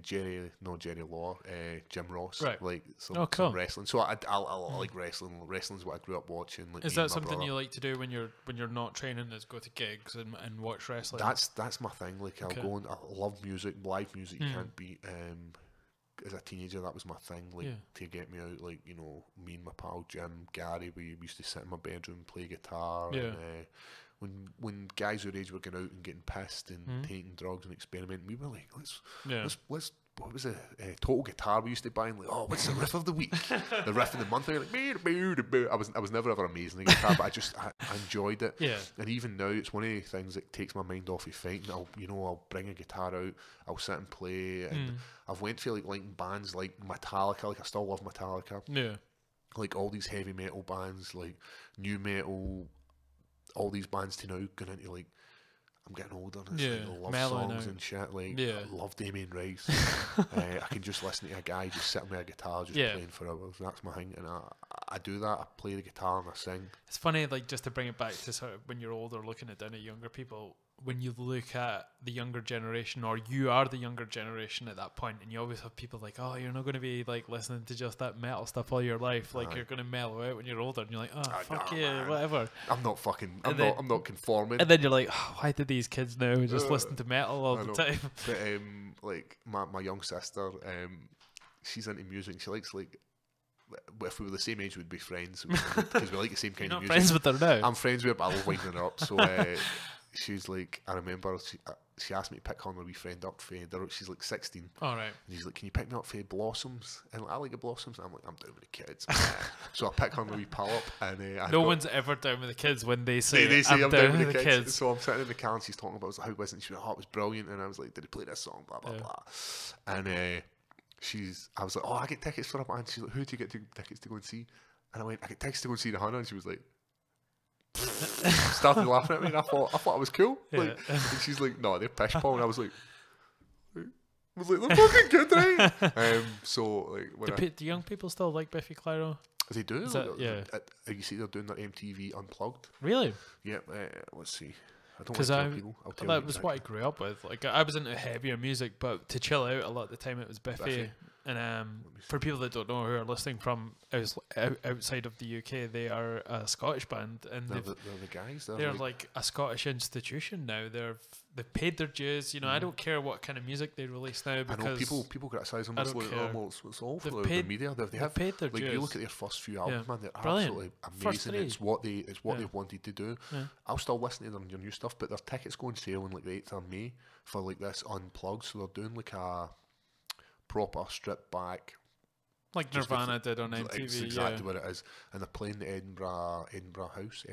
Jerry Law, Jim Ross, like some wrestling. So I like wrestling. Wrestling's what I grew up watching. Like, is that something you like to do when you're not training? Is go to gigs and watch wrestling? That's my thing. Like I'll go and I love music, live music. You can't beat. As a teenager, that was my thing, like to get me out. Like, you know, me and my pal Jim, Gary, we used to sit in my bedroom and play guitar. And, when guys our age were going out and getting pissed and taking drugs and experimenting, we were like, let's what was it? Total Guitar we used to buy, and like, oh, what's the riff of the week? The riff of the month. Like, I was never ever amazing at guitar, but I enjoyed it. Yeah. And even now, it's one of the things that takes my mind off of fighting. I'll bring a guitar out, I'll sit and play, and I've went for like bands like Metallica. Like I still love Metallica. Yeah. Like all these heavy metal bands, like new metal, all these bands to now going into like. I'm getting older, and it's like, I love songs and shit. Like, I love Damien Rice. I can just listen to a guy just sitting with a guitar, just playing for hours. That's my thing, and I do that. I play the guitar and I sing. It's funny, like just to bring it back to sort of when you're older, looking down at younger people. When you look at the younger generation, or you are the younger generation at that point, and you always have people like, oh, you're not going to be like listening to just that metal stuff all your life. Like you're going to mellow out when you're older, and you're like, oh, fuck yeah, whatever. I'm not conforming. And then you're like, oh, why do these kids now just listen to metal all the time? But like my young sister, she's into music. And she likes like. If we were the same age, we'd be friends because we like the same kind of music. Friends with her now. I'm friends with her, but I love winding her up. So she's like, I remember she asked me to pick her and a wee friend up for. She's like 16. All right. And she's like, can you pick me up for Blossoms? And I like the Blossoms. And I'm like, I'm down with the kids. So I pick her and a wee pal up, and no one's ever down with the kids when they say I'm down with the kids. So I'm sitting in the car and she's talking about how was it? She went, oh, it was brilliant. And I was like, did he play this song? Blah blah blah. And I was like, oh, I get tickets for a band. She's like, who do you get tickets to go and see? And I went, I get tickets to go and see the Hunter. And she was like, started laughing at me, and I thought I was cool. Like, and she's like, no, they're pish ball. And I was like, they're fucking good, right? So like, do young people still like Biffy Clyro? They do. You see, they're doing their MTV Unplugged. Really? Yeah. Let's see. Because that was what I grew up with. Like I was into heavier music, but to chill out a lot of the time it was Biffy. And for people that don't know who are listening from outside of the UK, they are a Scottish band, and they're the guys. They're like a Scottish institution now. They've paid their dues. You know, I don't care what kind of music they release now because I know people criticise them. It's all for the media. They have paid their dues. You look at their first few albums, man, they're absolutely amazing. It's what they wanted to do. Yeah. I'll still listen to their new stuff, but their tickets go on sale on like the 8th of May for like this Unplugged. So they're doing like a proper stripped back Like Nirvana did on MTV. It's exactly what it is. And they're playing the Edinburgh House.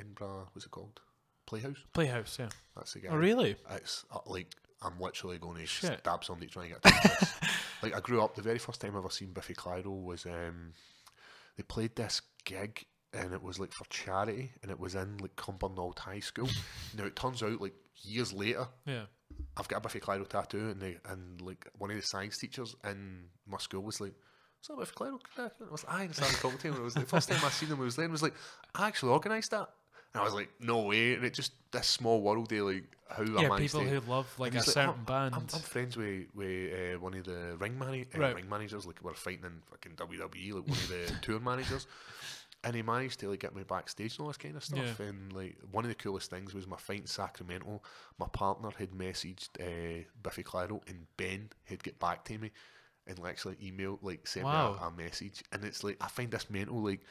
What's it called? Playhouse? Playhouse, yeah. That's the guy. Oh, really? It's like, I'm literally going to Shit. stab somebody trying to get to this. Like, I grew up, the very first time I ever seen Biffy Clyro was, they played this gig, and it was like for charity, and it was in like Cumbernauld High School. Now, it turns out, like, years later, Yeah. I've got a Biffy Clyro tattoo, and like, one of the science teachers in my school was like, "Is that Biffy Clyro?" I was like, "Aye," and I started talking to him. It was the first time I seen him. I was there, and was like, "I actually organised that." And I was like, "No way!" And it just, this small world, like, how I managed people to, who love like a he's certain band. I'm friends with one of the ring managers. Like, we're fighting in fucking WWE, like one of the tour managers. And he managed to like get me backstage and all this kind of stuff. Yeah. And like, one of the coolest things was my fight in Sacramento. My partner had messaged Biffy Clyro, and Ben had get back to me and actually emailed, like, sent me a message. And it's like, I find this mental. Like,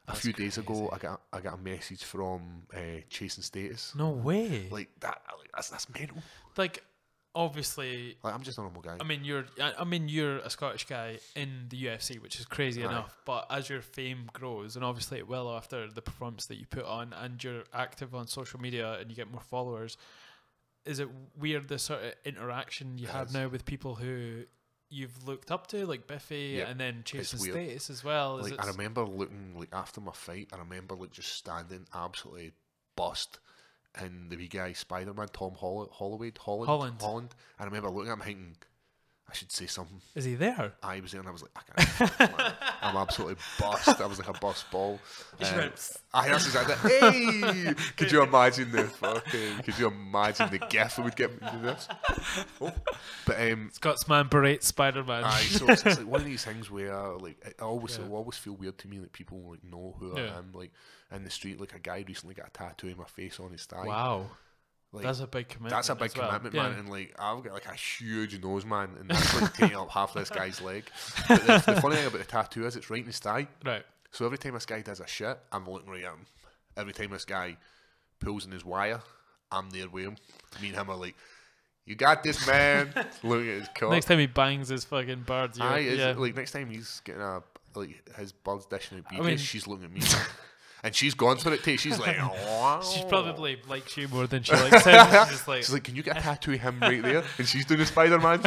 a few days ago, I got a message from Chasing Status. No way. Like that. Like, that's mental. Like, obviously, Like, I'm just a normal guy. I mean, you're a Scottish guy in the UFC, which is crazy enough. But as your fame grows, and obviously it will after the performance that you put on, and you're active on social media and you get more followers, is it weird the sort of interaction you have now with people who you've looked up to, like Biffy, and then Chasing Status as well? Like, I remember looking, like, after my fight, I remember like just standing absolutely bust. And the wee guy, Spider-Man, Tom Holland. I remember looking at him thinking, I should say something. Is he there? I was there, and I was like, I can't. Man. I'm absolutely bust. I was like a bust ball. I that's exactly. Hey, could you imagine the gif it would get me to this? Oh. But Scotsman berates Spider-Man. So it's like one of these things where like it always feel weird to me that people like know who I am. Like, in the street, like, a guy recently got a tattoo of my face on his thigh. Wow. Like, that's a big commitment. That's a big commitment, man. And like, I've got like a huge nose, man, and that's like taking up half this guy's leg. But the funny thing about the tattoo is it's right in his thigh. Right. So every time this guy does a shit, I'm looking right at him. Every time this guy pulls in his wire, I'm there with him. Me and him are like, "You got this, man." Looking at his cock. Next time he bangs his fucking bird, like next time he's getting his bird's dishing out BJ, she's looking at me. And she's gone for it too. She's like, "Oh." She probably likes you more than she likes him. She's like, "Can you get a tattoo of him right there?" And she's doing a Spider-Man.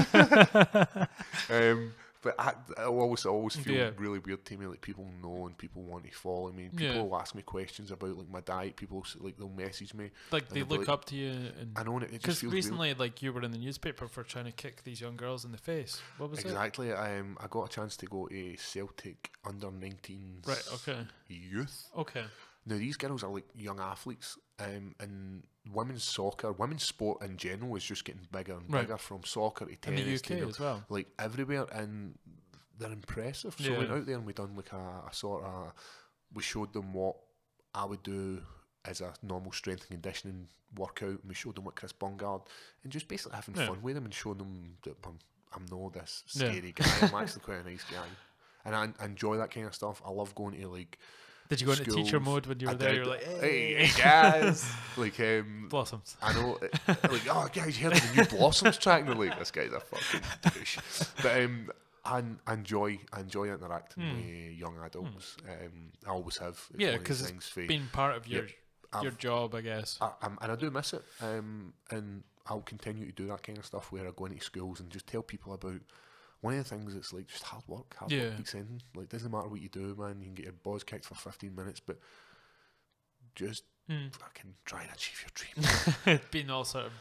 But I always feel really weird to me. Like, people know and people want to follow me. People will ask me questions about like my diet. People like, they'll message me. Like, they look up to you. And I know, it just because feels recently, weird. like, you were in the newspaper for trying to kick these young girls in the face. What was it? Exactly. I got a chance to go to Celtic under-19s. Right. Okay. Youth. Okay. Now, these girls are like young athletes, and women's sport in general is just getting bigger and bigger, from soccer to tennis. In the UK as well. Like, everywhere, and they're impressive. So we went out there and we done like a sort of, we showed them what I would do as a normal strength and conditioning workout, and we showed them what Chris Bungard, and just basically having fun with them and showing them that I'm not this scary guy. I'm actually quite a nice guy, and I enjoy that kind of stuff. I love going to like. Did you go into teacher mode when you were there? You were like, hey guys, like Blossoms. I know, like, "Oh guys, you heard of the new Blossoms track?" And they're like, "This guy's a fucking douche." But I enjoy interacting with young adults. I always have. It's because it's been part of your job, I guess. And I do miss it. And I'll continue to do that kind of stuff where I go into schools and just tell people about. One of the things, it's like just hard work beats anything. Like, doesn't matter what you do, man. You can get your balls kicked for 15 minutes, but just fucking try and achieve your dream. Been all sort of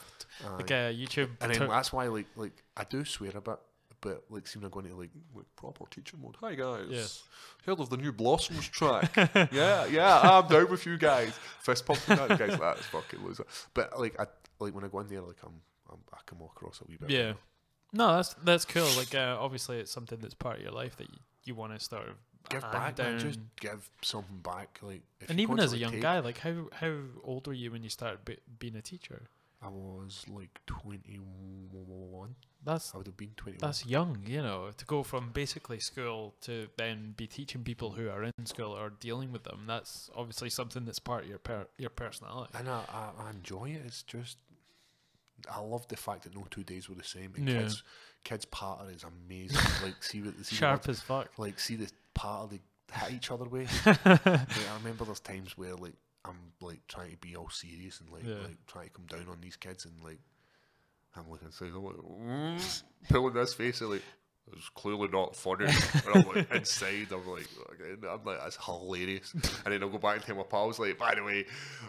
like a YouTube, and then that's why like I do swear a bit, but like, seem to go into like proper teacher mode. "Hi guys, heard of the new Blossoms track?" yeah, I'm down with you guys. Fist pumping that guys, that's fucking loser. But like, when I go in there, like I come across a wee bit. Yeah. No, that's cool. Like, obviously, it's something that's part of your life that you want to sort of give back, man. Just give something back. Like, and even as a young guy, like, how old were you when you started being a teacher? I was like 21. I would have been 21. That's young, to go from basically school to then be teaching people who are in school or dealing with them. That's obviously something that's part of your personality. And I enjoy it. It's just, I love the fact that no 2 days were the same. And kids patter is amazing. Like, see sharp as fuck. Like, see the part of the hit each other way. Like, I remember there's times where like I'm like trying to be all serious and like trying to come down on these kids, and like I'm looking inside, I'm like pulling this face, and like it's clearly not funny. And I'm like inside, I'm like that's hilarious. And then I'll go back and tell my pals, like, by the way,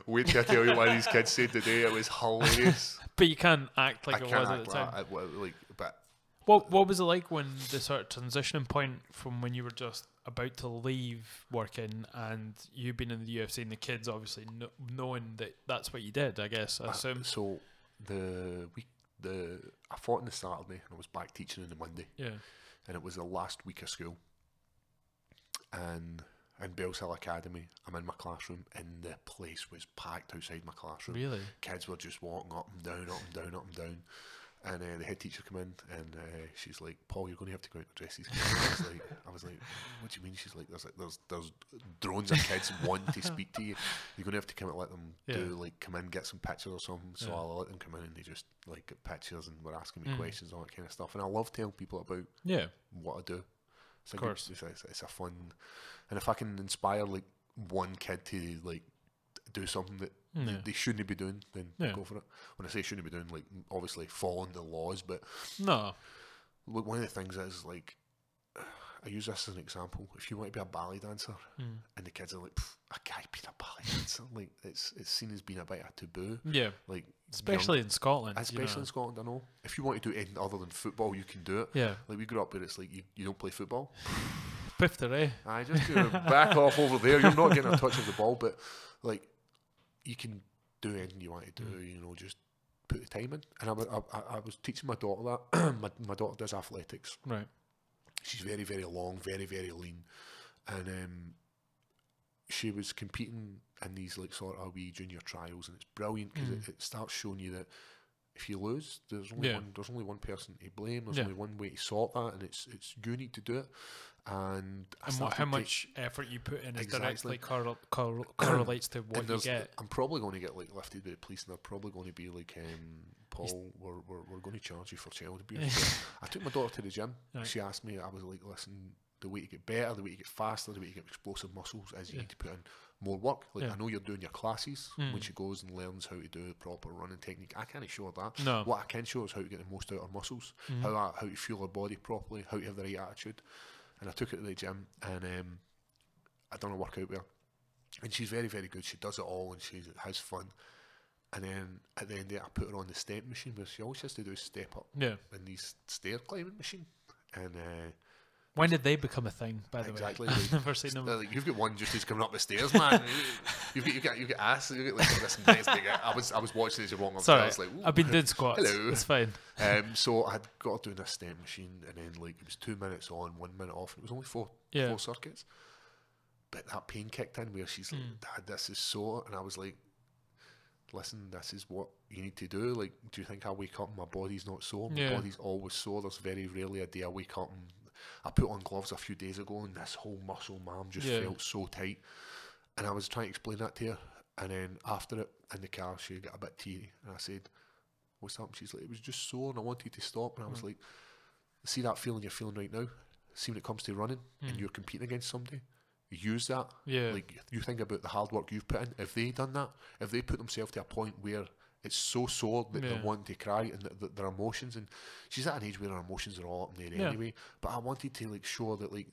wait till I tell you what these kids said today. It was hilarious. But you can't act like it was at the time. But what was it like when the sort of transitioning point from when you were just about to leave working and you been in the UFC and the kids obviously knowing that that's what you did, I guess, I assume. So I fought on the Saturday and I was back teaching on the Monday. Yeah. And it was the last week of school. And in Bells Hill Academy, I'm in my classroom and the place was packed outside my classroom. Really? Kids were just walking up and down, up and down, up and down. And the head teacher came in and she's like, Paul, you're going to have to go out and dress these kids. I was like, what do you mean? She's like, there's drones of kids wanting to speak to you. You're going to have to come and let them come in, get some pictures or something. So I'll let them come in and they just like get pictures and were asking me questions, all that kind of stuff. And I love telling people about what I do. Of course. It's a fun, and if I can inspire like one kid to like do something that they shouldn't be doing, then go for it. When I say shouldn't be doing, like obviously following the laws, but one of the things is like, I use this as an example. If you want to be a ballet dancer and the kids are like, I can't be a ballet dancer, like it's seen as being a bit of a taboo. Yeah. Like especially in Scotland. Especially in Scotland, I know. If you want to do anything other than football, you can do it. Yeah. Like we grew up where it's like you don't play football. Pifter, eh? I just back off over there. You're not getting a touch of the ball, but like you can do anything you want to do. You know, just put the time in. And I was teaching my daughter that. my daughter does athletics. Right. She's very, very long, very, very lean, and she was competing in these like sort of wee junior trials, and it's brilliant because it starts showing you that if you lose, there's only one person to blame. There's only one way to sort that, and it's you need to do it. And how much effort you put in is directly correlates to what you get. I'm probably going to get like lifted by the police, and they're probably going to be like, Paul, we're going to charge you for child abuse. I took my daughter to the gym. Right. She asked me, I was like, listen, the way to get better, the way to get faster, the way to get explosive muscles is you need to put in more work. Like I know you're doing your classes when she goes and learns how to do proper running technique. I can't show her that. No. What I can show her is how to get the most out of her muscles, how to fuel her body properly, how to have the right attitude. And I took her to the gym and I done a workout with her. And she's very, very good. She does it all and she has fun. And then at the end of it, I put her on the step machine, where she always has to do is step up in these stair climbing machine. And when did they become a thing, by the way? Exactly. I've never seen them. Like, you've got one just who's coming up the stairs, man. you've got ass. You've got like this nice big. I was watching as you're walking upstairs. Sorry, like, I've been doing squats. Hello. It's fine. So I had got her doing a step machine, and then like it was 2 minutes on, 1 minute off, and it was only four circuits. But that pain kicked in where she's like, Dad, this is sore, and I was like, listen, this is what you need to do. Like, do you think I wake up and my body's not sore? My body's always sore. There's very rarely a day I wake up and I put on gloves a few days ago and this whole muscle, ma'am, just felt so tight. And I was trying to explain that to her. And then after it, in the car, she got a bit teary. And I said, what's up? She's like, it was just sore and I wanted to stop. And I was like, see that feeling you're feeling right now? See when it comes to running and you're competing against somebody? Use that. Like, you think about the hard work you've put in. If they done that, if they put themselves to a point where it's so sore that they're wanting to cry and their emotions, and she's at an age where her emotions are all up in there anyway, but I wanted to like show that like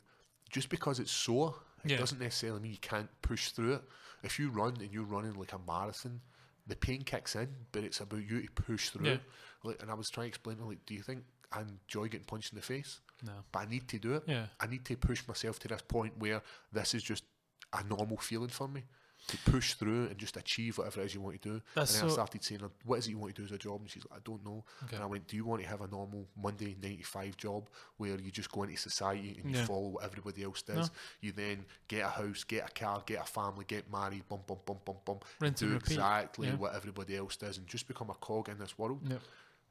just because it's sore, it doesn't necessarily mean you can't push through it. If you run and you're running like a marathon, the pain kicks in, but it's about you to push through it. Like, and I was trying to explain to her, like, do you think I enjoy getting punched in the face? No. But I need to do it. I need to push myself to this point where this is just a normal feeling for me, to push through and just achieve whatever it is you want to do. And then I started saying, what is it you want to do as a job? And she's like, I don't know. And I went, do you want to have a normal Monday 9 to 5 job where you just go into society and you follow what everybody else does? You then get a house, get a car, get a family, get married, bum, bum, bum, bum, bum, and do exactly what everybody else does and just become a cog in this world.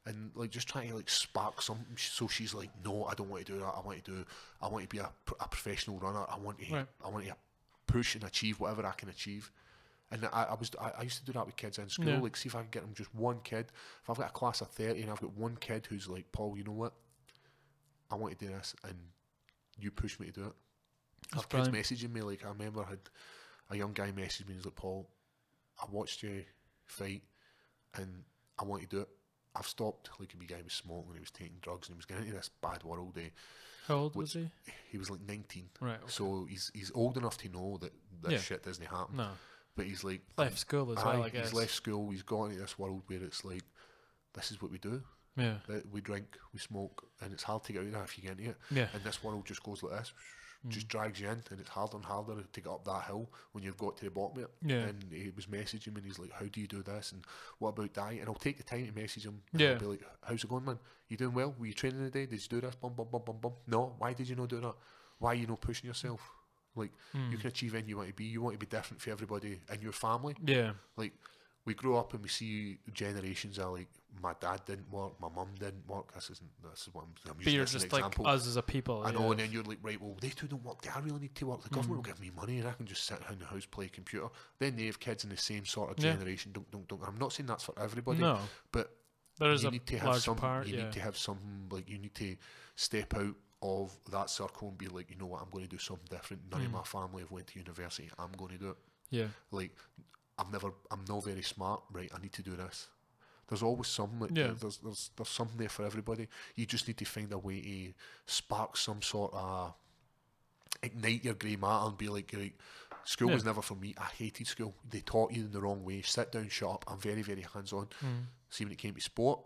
And like just trying to like spark something. So she's like, no, I don't want to do that. I want to be a professional runner. I want to push and achieve whatever I can achieve. And I used to do that with kids in school. Like, see if I can get them just one kid. If I've got a class of 30 and I've got one kid who's like, Paul, you know what? I want to do this, and you push me to do it. I've kids messaging me, like, I remember I had a young guy message me, he's like, Paul, I watched you fight and I want you to do it. I've stopped. Like, a wee guy was smoking, he was taking drugs, and he was getting into this bad world. How old was he? He was like 19. Right. Okay. So he's old enough to know that this shit doesn't happen. No. But he's like... Left school as well, I guess. He's left school, he's gone into this world where it's like, this is what we do. Yeah. We drink, we smoke, and it's hard to get out of that if you get into it. Yeah. And this world just goes like this. Just drags you in, and it's harder and harder to get up that hill when you've got to the bottom of it. Yeah. And he was messaging me, and he's like, how do you do this, and what about diet? And I'll take the time to message him, and I'll be like, how's it going, man? You doing well? Were you training today? Did you do this? Bum, bum, bum, bum, bum. No, why did you not do that? Why are you not pushing yourself? Like, you can achieve anything you want to be. You want to be different for everybody in your family. Yeah. Like, we grow up and we see generations are like, my dad didn't work, my mum didn't work. This is what I'm using. But you're as an just like example. us as a people. I know, and then you're like, right, well, they two don't work. I really need to work. The government will give me money, and I can just sit in the house, play computer. Then they have kids in the same sort of generation. Don't. I'm not saying that's for everybody, but there is you a need to have some. part. You need to have something, like, you need to step out of that circle and be like, you know what, I'm going to do something different. None of my family have went to university. I'm going to do it. Yeah. Like, I'm not very smart, right? I need to do this. There's always something. Like, there's something there for everybody. You just need to find a way to spark some sort of, ignite your grey matter and be like, school was never for me. I hated school. They taught you in the wrong way. Sit down, shut up. I'm very, very hands-on. See, when it came to sport,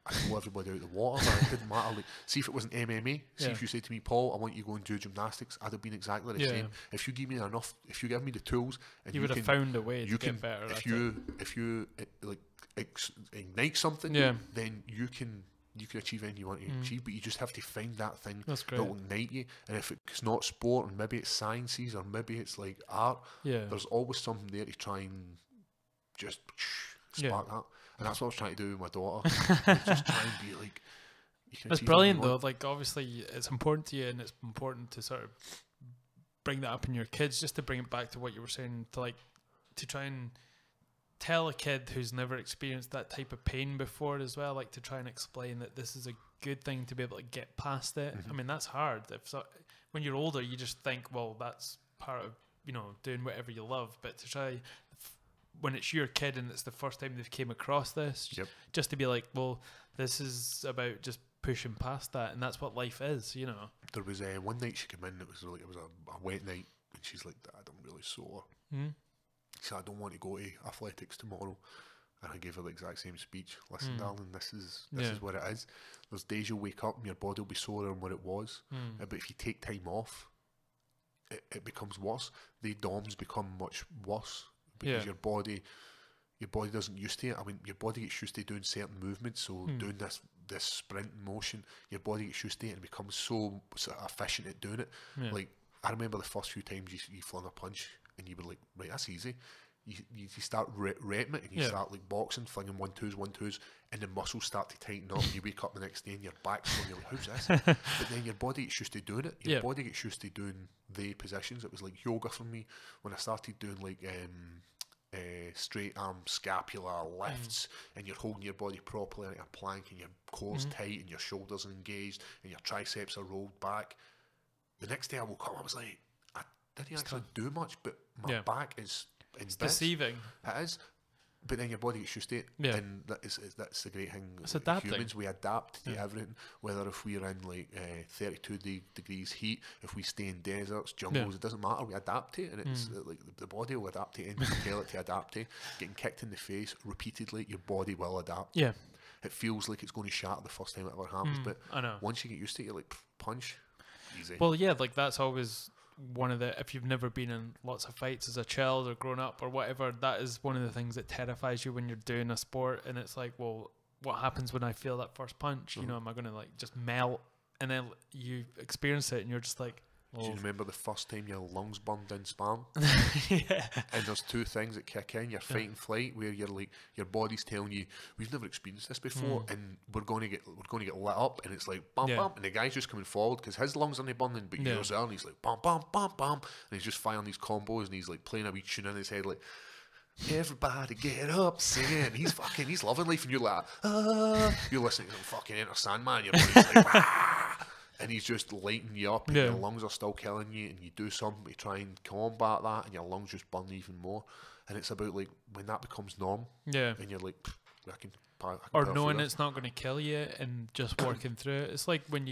I blew everybody out of the water. Man. It didn't matter. Like, see, if it wasn't MMA, see, if you said to me, Paul, I want you to go and do gymnastics, I'd have been exactly the same. If you give me if you give me the tools, and you would have found a way to get better. If you like ignite something, then you can achieve anything you want to achieve. But you just have to find that thing that will ignite you. And if it's not sport, and maybe it's sciences, or maybe it's like art, there's always something there to try and just spark that. And that's what I was trying to do with my daughter. Just try and be like, you can. It's brilliant though. Like, obviously, it's important to you, and it's important to sort of bring that up in your kids, just to bring it back to what you were saying, to try and tell a kid who's never experienced that type of pain before as well, like, to try and explain that this is a good thing to be able to get past it. I mean, that's hard. When you're older, you just think, well, that's part of, doing whatever you love. But to try, when it's your kid and it's the first time they've came across this, just to be like, well, this is about just pushing past that, and that's what life is, There was one night she came in, it was a wet night, and she's like, Dad, I'm really sore. She said, I don't want to go to athletics tomorrow. And I gave her the exact same speech. Listen, darling, this is what it is. There's days you'll wake up and your body will be sorer than what it was. But if you take time off, it becomes worse. The DOMs become much worse because your body doesn't used to it. I mean, your body gets used to doing certain movements. So doing this sprint motion, your body gets used to it and becomes so efficient at doing it. Like, I remember the first few times you flung a punch, and you were like, right, that's easy. You start repping it, and you start like boxing, flinging 1-2s, and the muscles start to tighten up, and you wake up the next day and your back's going, you're like, how's this? But then your body gets used to doing it. Your body gets used to doing the positions. It was like yoga for me when I started doing like straight arm scapular lifts, and you're holding your body properly like a plank, and your core's tight, and your shoulders are engaged, and your triceps are rolled back. The next day I woke up, I was like, I didn't actually do much, but my back is in bits. Deceiving. It is. But then your body gets used to it, and that's the great thing. It's adapting. Humans, we adapt to everything. Whether if we're in like 32 degrees heat, if we stay in deserts, jungles, it doesn't matter. We adapt to it, and it's like the body will adapt to it. And you tell it to adapt to. Getting kicked in the face repeatedly, your body will adapt. Yeah, it feels like it's going to shatter the first time it ever happens, but I know. Once you get used to it, you're like, punch, easy. Well, yeah, like that's always one of the, if you've never been in lots of fights as a child or grown up or whatever, that is one of the things that terrifies you when you're doing a sport. And it's like, well, what happens when I feel that first punch? You know, am I going to like just melt? And then you experience it and you're just like, well, do you remember the first time your lungs burned in sparring? Yeah. And there's two things that kick in: your fight and flight, where you're like, your body's telling you, we've never experienced this before, and we're going to get lit up, and it's like bam bam, and the guy's just coming forward because his lungs aren't burning, but yours are, and he's like bam bam bam bam, and he's just firing these combos, and he's like playing a wee tune in his head like, everybody get up, singing, and he's loving life, and you're like, you're listening to some fucking Enter Sandman, your body's like, and he's just lighting you up, and your lungs are still killing you, and you do something to try and combat that, and your lungs just burn even more. And it's about like when that becomes norm, and you're like, I can or knowing it's not going to kill you and just working through it. It's like when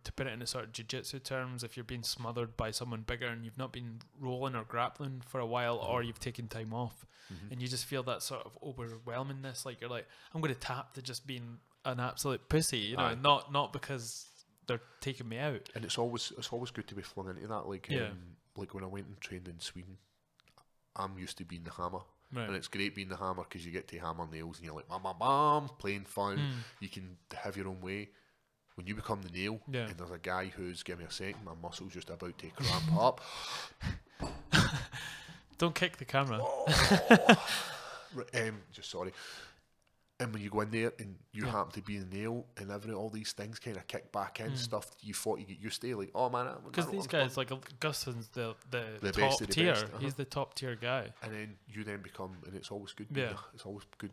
to put it in a sort of jiu-jitsu terms, if you're being smothered by someone bigger and you've not been rolling or grappling for a while, or you've taken time off, and you just feel that sort of overwhelmingness, like you're like, I'm going to tap to just being an absolute pussy, you know, not because they're taking me out. And it's always good to be flung into that. Like like when I went and trained in Sweden, I'm used to being the hammer. Right. And it's great being the hammer because you get to hammer nails and you're like, bam, bam, bam, playing fun. You can have your own way. When you become the nail, and there's a guy who's, give me a second, my muscle's just about to cramp up. Don't kick the camera. Just sorry. And when you go in there and you happen to be the nail, and all these things kind of kick back in, stuff you thought you get used to, like, oh man, because these guys, like Gustin's the top tier. He's the top tier guy. And then you then become, and it's always good. It's always good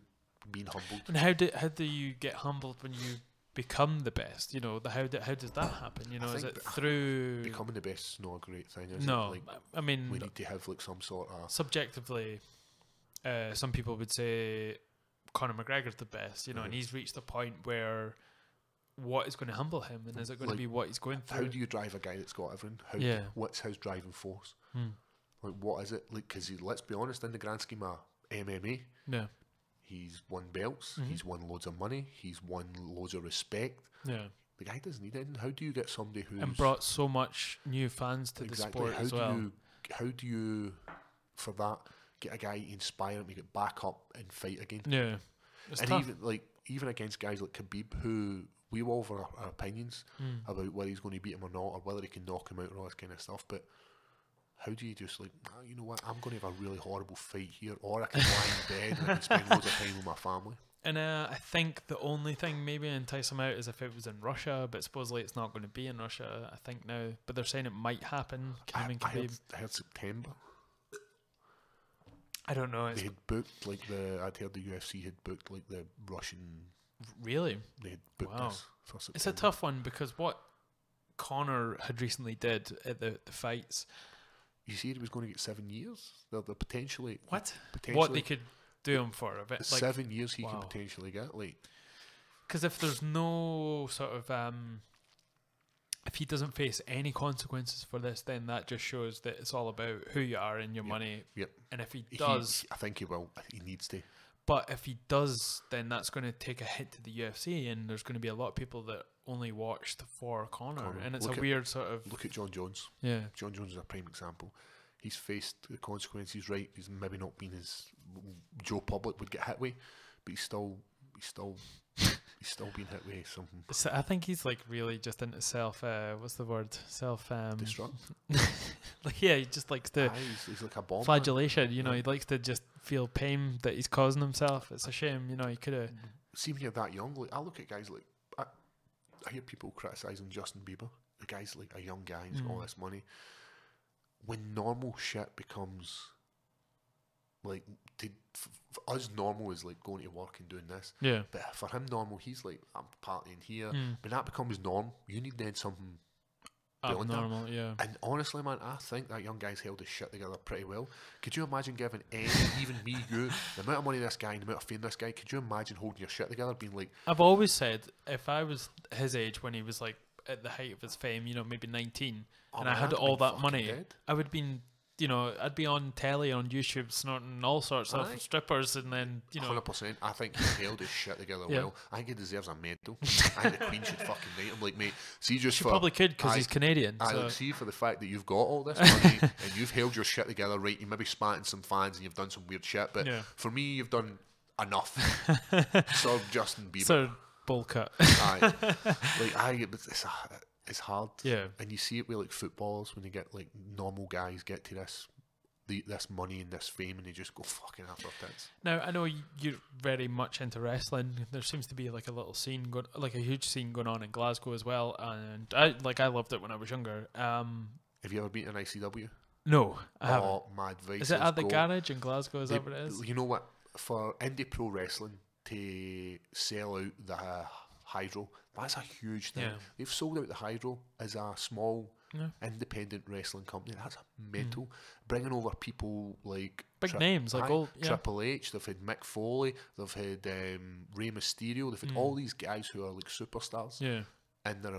being humbled. And how do you get humbled when you become the best? You know, how does that happen? You know, is it through becoming the best? Is not a great thing. Is no, it? Like, I mean, we need to have like some sort of subjectively. Some people would say Conor McGregor's the best, you know, and he's reached a point where what is going to humble him, and is it going to be what he's going through? How do you drive a guy that's got everything? What's his driving force? Like, what is it? Like, because let's be honest, in the grand scheme of MMA, he's won belts, he's won loads of money, he's won loads of respect. The guy doesn't need anything. How do you get somebody who's and brought so much new fans to the sport as well? How do you, for that, get a guy, inspire him to get back up and fight again? It's and tough. even against guys like Khabib, who we all have our opinions about whether he's going to beat him or not, or whether he can knock him out, and all this kind of stuff. But how do you just like, you know what, I'm going to have a really horrible fight here, or I can lie in bed and I can spend loads of time with my family? And I think the only thing maybe entice him out is if it was in Russia, but supposedly it's not going to be in Russia, I think now. But they're saying it might happen. I heard September. I don't know. They had booked like I'd heard the UFC had booked like the Russian. Really? They had booked this for September. It's a tough one because what Conor had recently did at the fights. You said he was going to get 7 years. They're potentially what they could do him for a bit. Like 7 years he could potentially get, like, because if there's no sort of if he doesn't face any consequences for this, then that just shows that it's all about who you are and your money. And if he does, I think he will. He needs to. But if he does, then that's going to take a hit to the UFC, and there's going to be a lot of people that only watched for Conor. And it's weird sort of. Look at John Jones. John Jones is a prime example. He's faced the consequences. Right, he's maybe not been as Joe Public would get hit with, but he's still being hit with something. So I think he's like really just into what's the word? Destruct. Like he just likes to. He's like a bomb. Flagellation, you know. He likes to just feel pain that he's causing himself. It's a shame, you know. He could have. See, when you're that young, like I look at guys like I hear people criticising Justin Bieber. The guy's like a young guy, he's got all this money. When normal shit becomes like for us, normal is like going to work and doing this. But for him, normal, he's like, I'm partying here. When that becomes norm, you need then something abnormal. And honestly, man, I think that young guy's held his shit together pretty well. Could you imagine giving even me, you, the amount of money this guy, the amount of fame this guy? Could you imagine holding your shit together, being like? I've always said if I was his age when he was like at the height of his fame, you know, maybe 19, and I had all that money, I would be. You know, I'd be on telly on YouTube snorting all sorts of strippers, and then, you know. 100%. I think he held his shit together well. I think he deserves a medal. I think the Queen should fucking knight him. Like, mate, see, just she probably could because he's Canadian. I see for the fact that you've got all this money and you've held your shit together, right? You maybe spat some fans and you've done some weird shit, but for me, you've done enough. So Justin Bieber. So bowl cut. It's hard, and you see it with like footballers when they get like normal guys get to this money and this fame, and they just go fucking after tits. Now I know you're very much into wrestling. There seems to be like a little scene like a huge scene going on in Glasgow as well, and I loved it when I was younger. Have you ever been in ICW? No, I haven't. My advice is it at the garage in Glasgow? Is that what it is? You know what? For indie pro wrestling to sell out the Hydro. That's a huge thing. Yeah. They've sold out the Hydro as a small independent wrestling company. That's mental. Bringing over people like big names like Triple H. They've had Mick Foley. They've had Rey Mysterio. They've had all these guys who are like superstars in their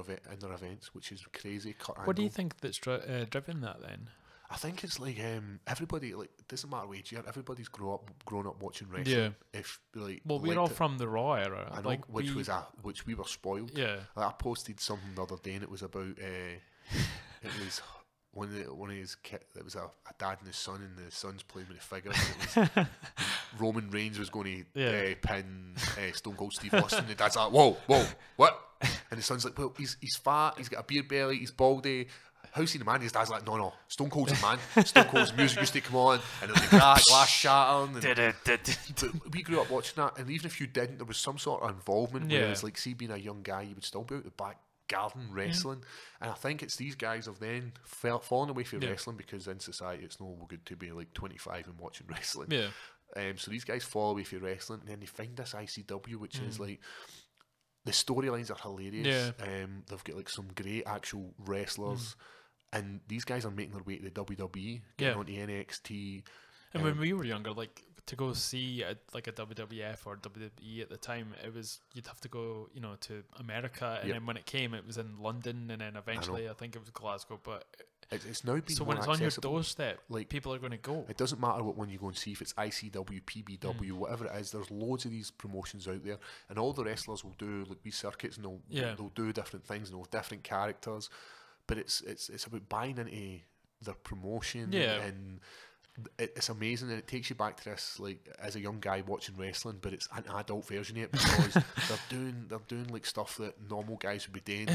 events, which is crazy. What do you think that's driven that then? I think it's like everybody, like, it doesn't matter what age you are, everybody's grown up watching wrestling. Yeah. If like, well, we're all from the Raw era. I know, like which we were spoiled. Yeah. Like, I posted something the other day, and it was about it was one of his kids. It was a dad and his son, and the son's playing with the figures. And it was Roman Reigns was going to pin Stone Cold Steve Austin. The dad's like, whoa, what? And the son's like, well, he's fat, he's got a beer belly, he's baldy. How's he the man? His dad's like, no, Stone Cold's the man. Stone Cold's music used to come on, and it was the glass shattering. But we grew up watching that, and even if you didn't, there was some sort of involvement. Whereas, like, see, being a young guy, you would still be out the back garden wrestling. And I think it's these guys have then fallen away from wrestling, because in society it's no good to be like 25 and watching wrestling. So these guys fall away from wrestling, and then they find this ICW, which is like, the storylines are hilarious. They've got like some great actual wrestlers. And these guys are making their way to the WWE, getting onto NXT. And when we were younger, like, to go see like a WWF or WWE at the time, it was, you'd have to go, you know, to America, and then when it came, it was in London, and then eventually I think it was Glasgow. But it's now been so more when it's accessible. on your doorstep, like, people are going to go. It doesn't matter what one you go and see, if it's ICW, PBW, whatever it is. There's loads of these promotions out there, and all the wrestlers will do like these circuits, and they'll do different things, and they'll have different characters. But it's about buying into their promotion, and it's amazing, and it takes you back to this, like, as a young guy watching wrestling, but it's an adult version of it, because they're doing like stuff that normal guys would be doing,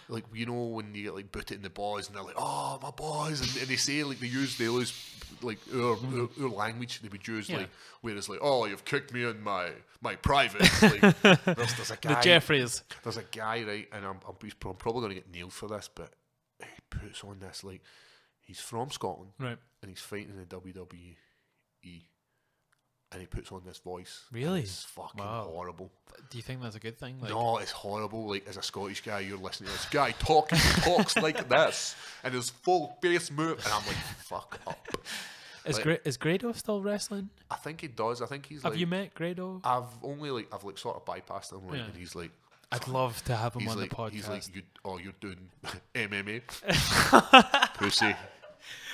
like you know, when you get like booted in the boys, and they're like, oh, my boys, and they say, like, they use like our language they would use, like, whereas like, oh, you've kicked me in my private, like, there's a guy, the Jeffries, there's a guy, right, and I'm probably going to get nailed for this, but he puts on this, like, he's from Scotland, right, and he's fighting in the WWE, and he puts on this voice. Really? It's fucking horrible. Do you think that's a good thing? Like, no, it's horrible. Like, as a Scottish guy, you're listening to this guy talks like this, and his full face move, and I'm like, fuck up. Is Grado still wrestling? I think he does. I think he's. Have you met Grado? I've sort of bypassed him, like, and he's like, I'd love to have him on the podcast. He's like, you're doing MMA, pussy.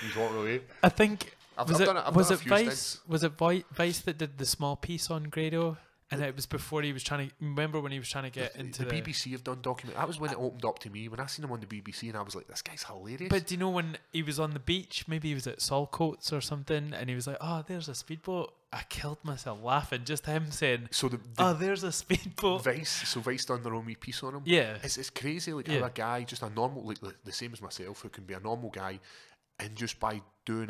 He's walking away. I think. Was it Vice? Was it Vice that did the small piece on Grado? And it was before he was trying to... Remember when he was trying to get into the BBC have done document. That was when it opened up to me. When I seen him on the BBC, and I was like, this guy's hilarious. But do you know when he was on the beach? Maybe he was at Saltcoats or something, and he was like, oh, there's a speedboat. I killed myself laughing. Just him saying, oh, there's a speedboat. Vice done their own wee piece on him. Yeah. It's crazy, like, how a guy, just a normal, like the same as myself, who can be a normal guy, and just by doing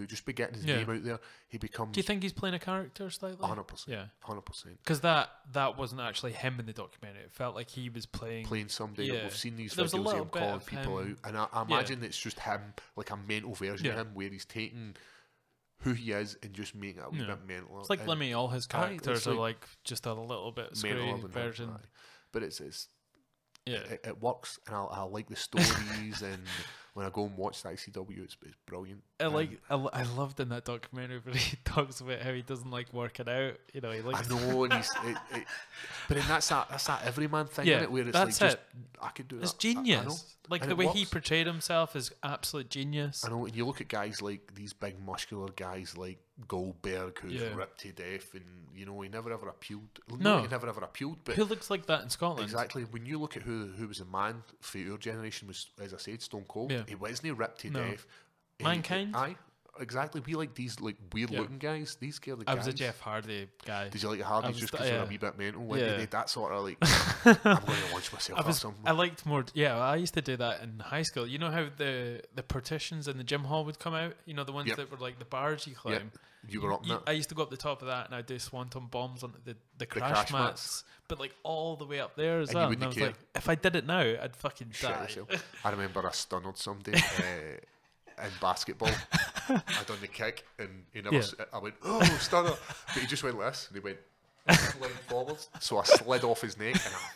just by getting his name out there, he becomes... Do you think he's playing a character slightly? 100%. Yeah. 100%. Because that wasn't actually him in the documentary. It felt like he was playing somebody. Yeah. We've seen these videos of him calling people out, and I imagine it's just him, like a mental version of him, where he's taking who he is and just making it a wee bit mental. It's like Lemmy, all his characters are like just a little bit screwy version. But it works, and I like the stories, and when I go and watch the ICW, it's brilliant. I loved in that documentary where he talks about how he doesn't like working out. You know, he likes. I know, and but then that's that everyman thing, isn't it? Where it's like, just I could do that. It's genius. Like, the way he portrayed himself is absolute genius. I know, and you look at guys like these big muscular guys like Goldberg, who's ripped to death, and you know, he never ever appealed. No, he never ever appealed. But who looks like that in Scotland? Exactly. When you look at who was a man for your generation, was, as I said, Stone Cold. Yeah. He wasn't ripped to death. Mankind. Aye. Exactly. We like these like weird looking guys. These guys. I was a Jeff Hardy guy. Did you like Hardy just because they're a wee bit mental? Like, they did that sort of like, I'm going to launch myself or something. I liked more. Yeah, I used to do that in high school. You know how the partitions in the gym hall would come out? You know, the ones that were like the bars you climb. You were up there. I used to go up the top of that, and I'd do swanton bombs on the crash mats, but like all the way up there as well. And I was like, if I did it now, I'd fucking die. I remember I stunned somebody in basketball. I done the kick, and he never. I went, oh, stunner, but he just went this, and he went, I slid forwards. So I slid off his neck and I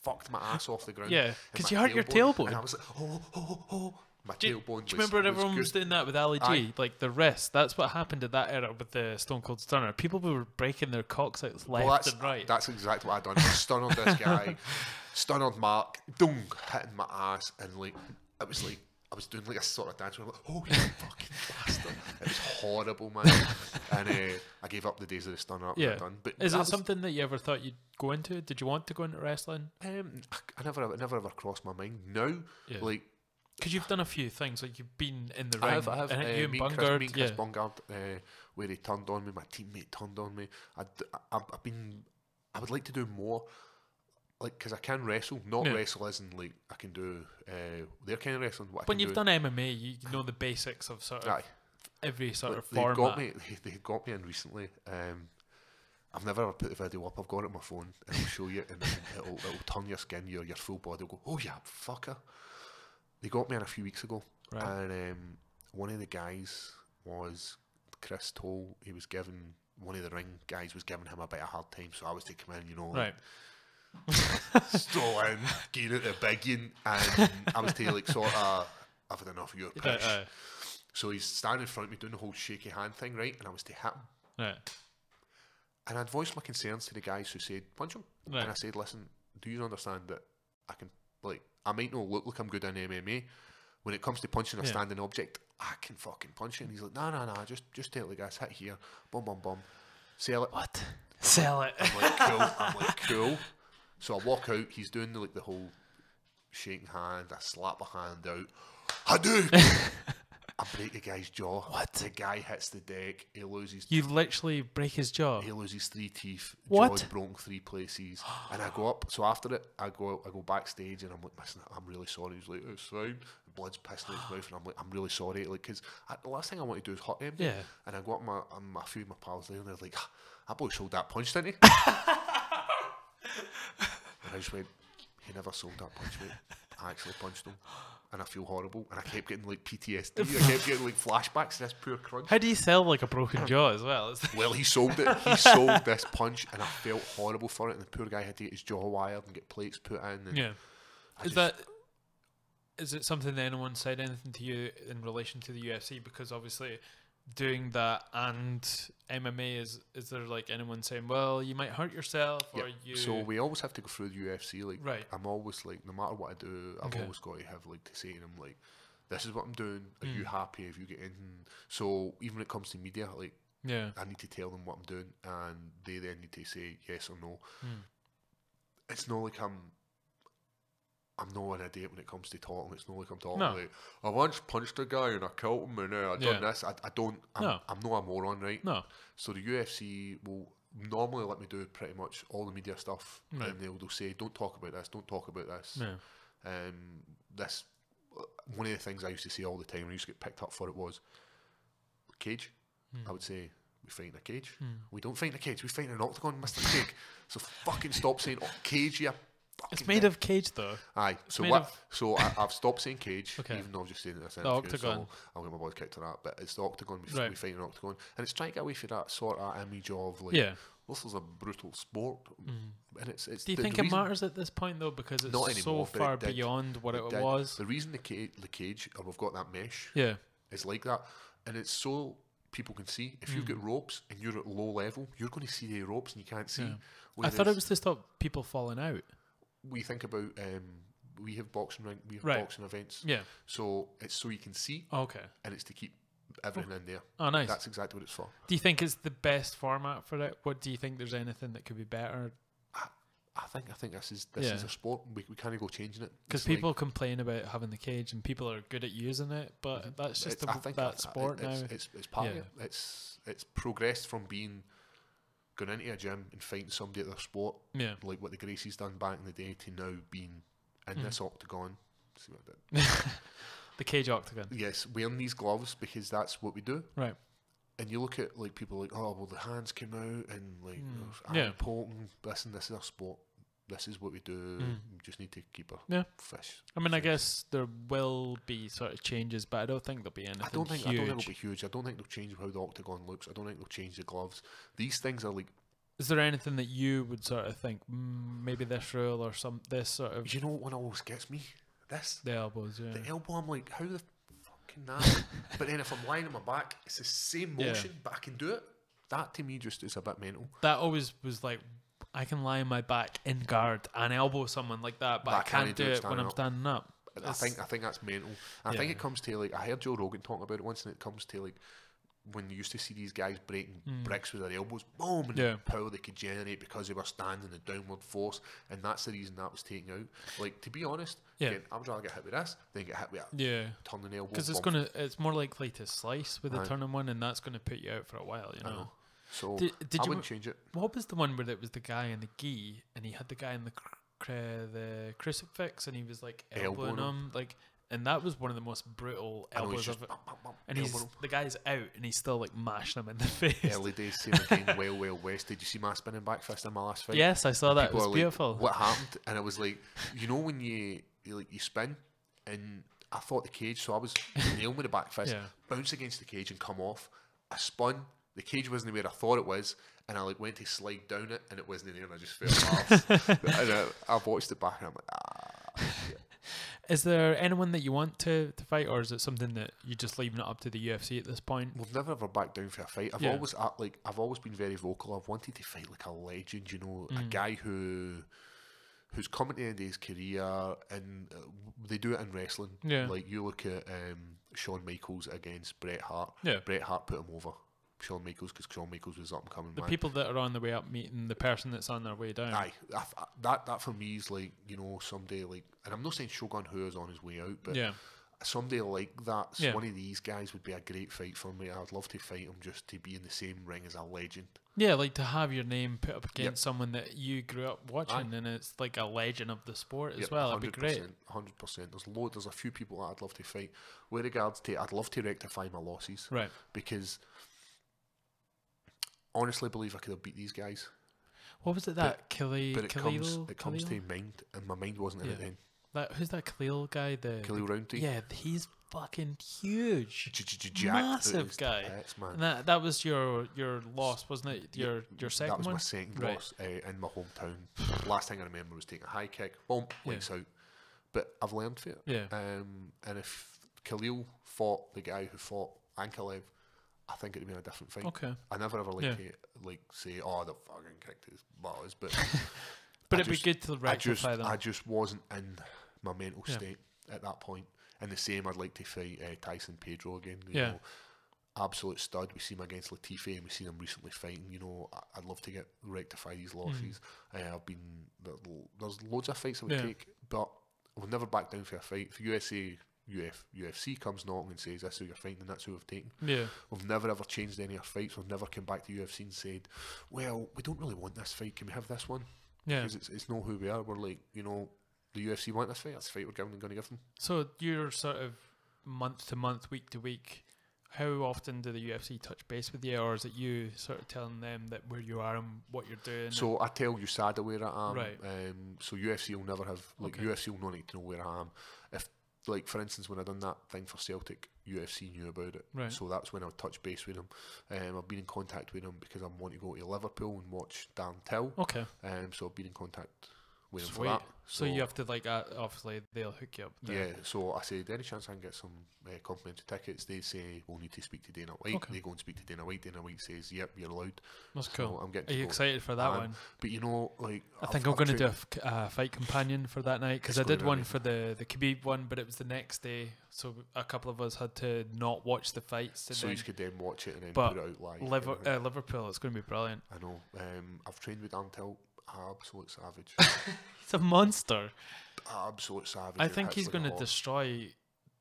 fucked my ass off the ground. Yeah, because you hurt your tailbone. And I was like, oh. My Do you tailbone remember everyone was doing that with Ali G? Aye. Like the wrist. That's what happened at that era with the Stone Cold Stunner. People were breaking their cocks out left and right. That's exactly what I done. I stunned this guy, stunned Mark, hitting my ass, and like it was like I was doing like a sort of dance where I'm like, oh, you fucking bastard. It was horrible, man. And I gave up the days of the stunner up and done. But is it something that you ever thought you'd go into? Did you want to go into wrestling? I never ever crossed my mind. Now, like, because you've done a few things, like you've been in the ring. I have. You and Me Bungard, and Chris Bungard, where he turned on me, my teammate turned on me. I would like to do more. Like, because I can wrestle, not wrestle as in like I can do their kind of wrestling. When you've done MMA, you know the basics of sort of every sort of format. They got me in recently. I've never ever put the video up. I've got it on my phone and I'll show you, and it'll turn your skin, your full body will go, oh yeah, fucker. They got me in a few weeks ago, and one of the guys was Chris Toll. He was giving one of the ring guys was giving him a bit of hard time, so I was to come in, you know, like, stole in, getting it the biggin, and I was to like sort of, I've had enough of your push. So he's standing in front of me doing the whole shaky hand thing, right? And I was to hit him. And I'd voiced my concerns to the guys who said, punch him. And I said, listen, do you understand that I can, like, I might not look like I'm good in MMA. When it comes to punching a standing object, I can fucking punch it. And he's like, no, just tell the guys, hit here, boom, boom, boom, sell it. What? Sell it. I'm like, cool. So I walk out, he's doing the whole shaking hand, I slap a hand out, Hadouken! I break the guy's jaw. What? The guy hits the deck, he loses... You literally break his jaw? He loses 3 teeth, what? jaw's broken 3 places, and I go up, so after it, I go backstage, and I'm like, listen, I'm really sorry. He's like, it's fine. The blood's pissing out his mouth, and I'm like, I'm really sorry, like, because the last thing I want to do is hurt him. Yeah. And I go up a few of my pals there, and they're like, that boy sold that punch, didn't he? And I just went, he never sold that punch, mate. I actually punched him, and I feel horrible, and I kept getting like PTSD. I kept getting like flashbacks to this poor crunch. How do you sell like a broken jaw as well? Well, he sold it. He sold this punch, and I felt horrible for it. And the poor guy had to get his jaw wired and get plates put in. And is it something that anyone said anything to you in relation to the UFC? Because obviously, doing that and MMA, is there like anyone saying, well, you might hurt yourself, or you? So we always have to go through the UFC. Like, I'm always like, no matter what I do, I've always got to have like to say to them, like, this is what I'm doing. Are you happy if you get in? So even when it comes to media, like, I need to tell them what I'm doing, and they then need to say yes or no. It's not like I'm not an idiot when it comes to talking. It's not like I'm talking like, I once punched a guy and I killed him and I done this. I'm not a moron, right? No. So the UFC will normally let me do pretty much all the media stuff, and they'll say, don't talk about this, don't talk about this. This, one of the things I used to say all the time when I used to get picked up for it was, cage. I would say, we fight in a cage. We don't fight in a cage, we fight in an octagon, Mr. Cake. So fucking stop saying cage, yeah. It's made of cage, though. Aye. So what? So I've stopped saying cage, even though I've just saying it. The octagon. So I'll get my boys kicked to that. But it's the octagon. We fight in an octagon, and it's trying to get away from that sort of image of like, this is a brutal sport. And it's. Do you think it matters at this point though, because it's not anymore, so far beyond what it was? The reason the cage, or we've got that mesh, is like that, and it's so people can see. If you've got ropes and you're at low level, you're going to see the ropes and you can't see. I thought it was to stop people falling out. We think about we have boxing boxing events. So it's so you can see. And it's to keep everything in there. Oh, nice. That's exactly what it's for. Do you think it's the best format for it? What do you think? There's anything that could be better? I think this is a sport. We can't go changing it because people complain about having the cage and people are good at using it, but that's just that sport now. It's part of it. It's progressed from being going into a gym and fighting somebody at their sport, like what the Gracies done back in the day, to now being in this octagon. See what I did? The cage octagon. Yes, wearing these gloves because that's what we do. Right. And you look at like people like, oh well, the hands came out and like I'm poking. This is our sport. This is what we do. We just need to keep our fish. I mean, I guess there will be sort of changes, but I don't think there'll be anything huge. I don't think it'll be huge. I don't think they'll change how the octagon looks. I don't think they'll change the gloves. These things are like Is there anything that you would sort of think, maybe this rule or this sort of... You know what one always gets me? This. The elbows, yeah. The elbow, I'm like, how the fucking that? But then if I'm lying on my back, it's the same motion, but I can do it. That to me just is a bit mental. That always was like, I can lie on my back in guard and elbow someone like that, but I can't do it when I'm standing up. I think that's mental. I think it comes to, like, I heard Joe Rogan talk about it once, and it comes to, like, when you used to see these guys breaking bricks with their elbows, boom, and the power they could generate because they were standing the downward force, and that's the reason that was taken out. Like, to be honest, again, I would rather get hit with this than get hit with a turning elbow. Because it's more likely to slice with a turning one, and that's going to put you out for a while, you know. So I wouldn't change it. What was the one where it was the guy in the gi, and he had the guy in the crucifix, and he was like elbowing him, like, and that was one of the most brutal elbows of it. And the guy's out, and he's still like mashing him in the face. Early days, same again. Wild West. Did you see my spinning back fist in my last fight? Yes, I saw that. It was beautiful. Like, what happened? And it was like, you know, when you spin, and I thought the cage, so I was nailing with the back fist, bounce against the cage and come off. I spun. The cage wasn't where I thought it was, and I like went to slide down it, and it wasn't there, and I just fell off. And I watched it back, and I'm like, shit. Is there anyone that you want to fight, or is it something that you're just leaving it up to the UFC at this point? We've never ever backed down for a fight. I've always been very vocal. I've wanted to fight like a legend, you know, a guy who's coming to the end of his career, and they do it in wrestling. Yeah. Like, you look at Shawn Michaels against Bret Hart. Yeah. Bret Hart put him over Shawn Michaels because Shawn Michaels was up and coming. The people that are on the way up meeting the person that's on their way down. Aye, that for me is like, you know, someday, like, and I'm not saying Shogun Hu is on his way out, but someday like that, one of these guys would be a great fight for me. I'd love to fight him just to be in the same ring as a legend. Yeah, like to have your name put up against someone that you grew up watching, and it's like a legend of the sport as well. It'd be great. 100%. There's a few people that I'd love to fight. With regards to, I'd love to rectify my losses, right? Because honestly, believe I could have beat these guys. What was it that Khalil? But it comes to mind, and my mind wasn't in it then. Who's that Khalil guy? Khalil Rountree. Yeah, he's fucking huge, massive guy. And that was your loss, wasn't it? Your second one. That was my second loss in my hometown. Last thing I remember was taking a high kick, boom, lights out. But I've learned from it. Yeah. And if Khalil fought the guy who fought Ankalaev, I think it'd been a different fight. Okay. I never ever like to say, oh, the fucking kicked his butters, but but it'd be good to rectify them. I just wasn't in my mental state at that point. And the same, I'd like to fight Tyson Pedro again. You know, absolute stud. We see him against Latifi, and we seen him recently fighting. You know, I'd love to rectify these losses. There's loads of fights I would take, but we'll never back down for a fight. If UFC comes knocking and says that's who you're fighting, and that's who we've taken. Yeah, we've never ever changed any of our fights. We've never come back to UFC and said, well, we don't really want this fight. Can we have this one? Yeah, because it's not who we are. We're like, you know, the UFC want this fight. That's the fight we're going to give them. So you're sort of month to month, week to week. How often do the UFC touch base with you, or is it you sort of telling them that where you are and what you're doing? So I tell USADA where I am. Right. So UFC will never have, like, UFC will not need to know where I am. If, like, for instance, when I done that thing for Celtic, UFC knew about it. Right. So that's when I would touch base with them. I've been in contact with them because I want to go to Liverpool and watch Darren Till. Okay. So I've been in contact with them for that. So you have to, like, obviously they'll hook you up there. Yeah, so I said, any chance I can get some complimentary tickets? They say, we'll need to speak to Dana White. Okay. They go and speak to Dana White. Dana White says, yep, you're allowed. That's cool. I'm getting Are you excited for that one? But you know, like, I think I'm going to do a fight companion for that night, because I did one for the Khabib one, but it was the next day, so a couple of us had to not watch the fights. So you could then watch it and then put it out live. Liverpool, it's going to be brilliant. I know. I've trained with Dan Till. Absolute savage. He's a monster. Absolute savage. I think he's going to destroy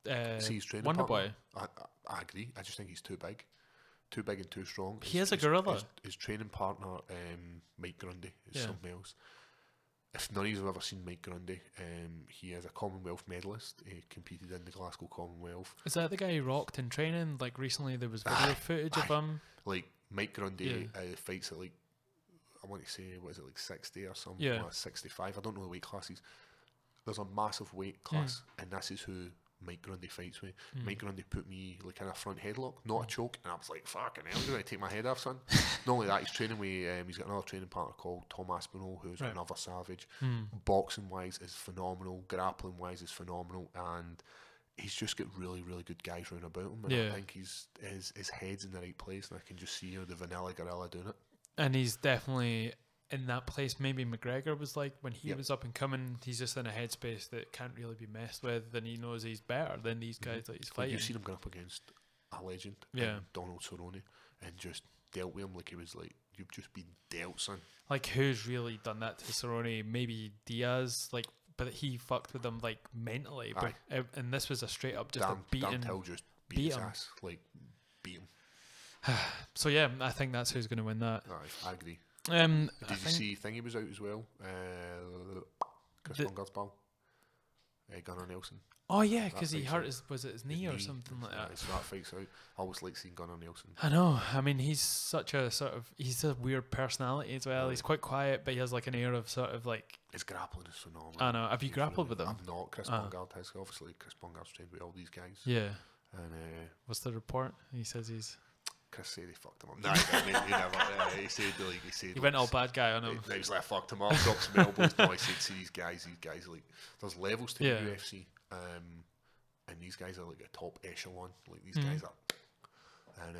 Wonderboy. I agree. I just think he's too big and too strong. He is a gorilla. His training partner, Mike Grundy, is something else. If none of you have ever seen Mike Grundy, he is a Commonwealth medalist. He competed in the Glasgow Commonwealth. Is that the guy who rocked in training? Like, recently there was video footage of him. Like, Mike Grundy fights at, like, I want to say, what is it, like 60 or something, or 65, I don't know the weight classes. There's a massive weight class, and this is who Mike Grundy fights with. Mike Grundy put me like in a front headlock, not a choke, and I was like, fucking hell, you're going to take my head off, son. Not only that, he's training with, he's got another training partner called Tom Aspinall, who's another savage. Boxing wise is phenomenal, grappling wise is phenomenal, and he's just got really, really good guys round about him, and I think his head's in the right place, and I can just see the vanilla gorilla doing it. And he's definitely in that place maybe McGregor was like when he was up and coming. He's just in a headspace that can't really be messed with, and he knows he's better than these guys that he's fighting. You've seen him go up against a legend, Donald Cerrone, and just dealt with him like he was like, you've just been dealt, son. Like, who's really done that to Cerrone? Maybe Diaz, like, but he fucked with him like mentally. But and this was a straight up just a beating. Dan Till just beat his ass, like beat him. So yeah, I think that's who's going to win that. I agree. Did you see Thingy was out as well? Chris Bungard's pal, Gunnar Nelson. Oh yeah, because he hurt his knee or something like that. So that fight's out. I always like seeing Gunnar Nelson. I know. I mean, he's such a he's a weird personality as well. He's quite quiet, but he has like an air of sort of like. His grappling is phenomenal. I know. Have you grappled with him? I'm not. Chris Bungard has. Obviously, Chris Bungard's trained with all these guys. Yeah. And what's the report? He says he's. Chris said he fucked him up. Nah, he never. He said he went all bad guy on him. He was like, I fucked him up, dropped some elbows. No, he said, see these guys like, there's levels to the UFC, and these guys are like a top echelon. Like these guys are, and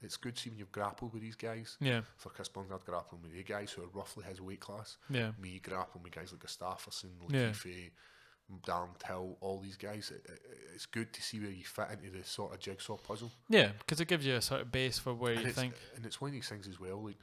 it's good to see when you've grappled with these guys. Yeah. For Chris Bungard grappling with the guys who are roughly his weight class. Yeah. Me grappling with guys like Gustafsson, Latifi, Darren Till, all these guys. It's good to see where you fit into the sort of jigsaw puzzle. Yeah, because it gives you a sort of base for where you think. And it's one of these things as well. Like,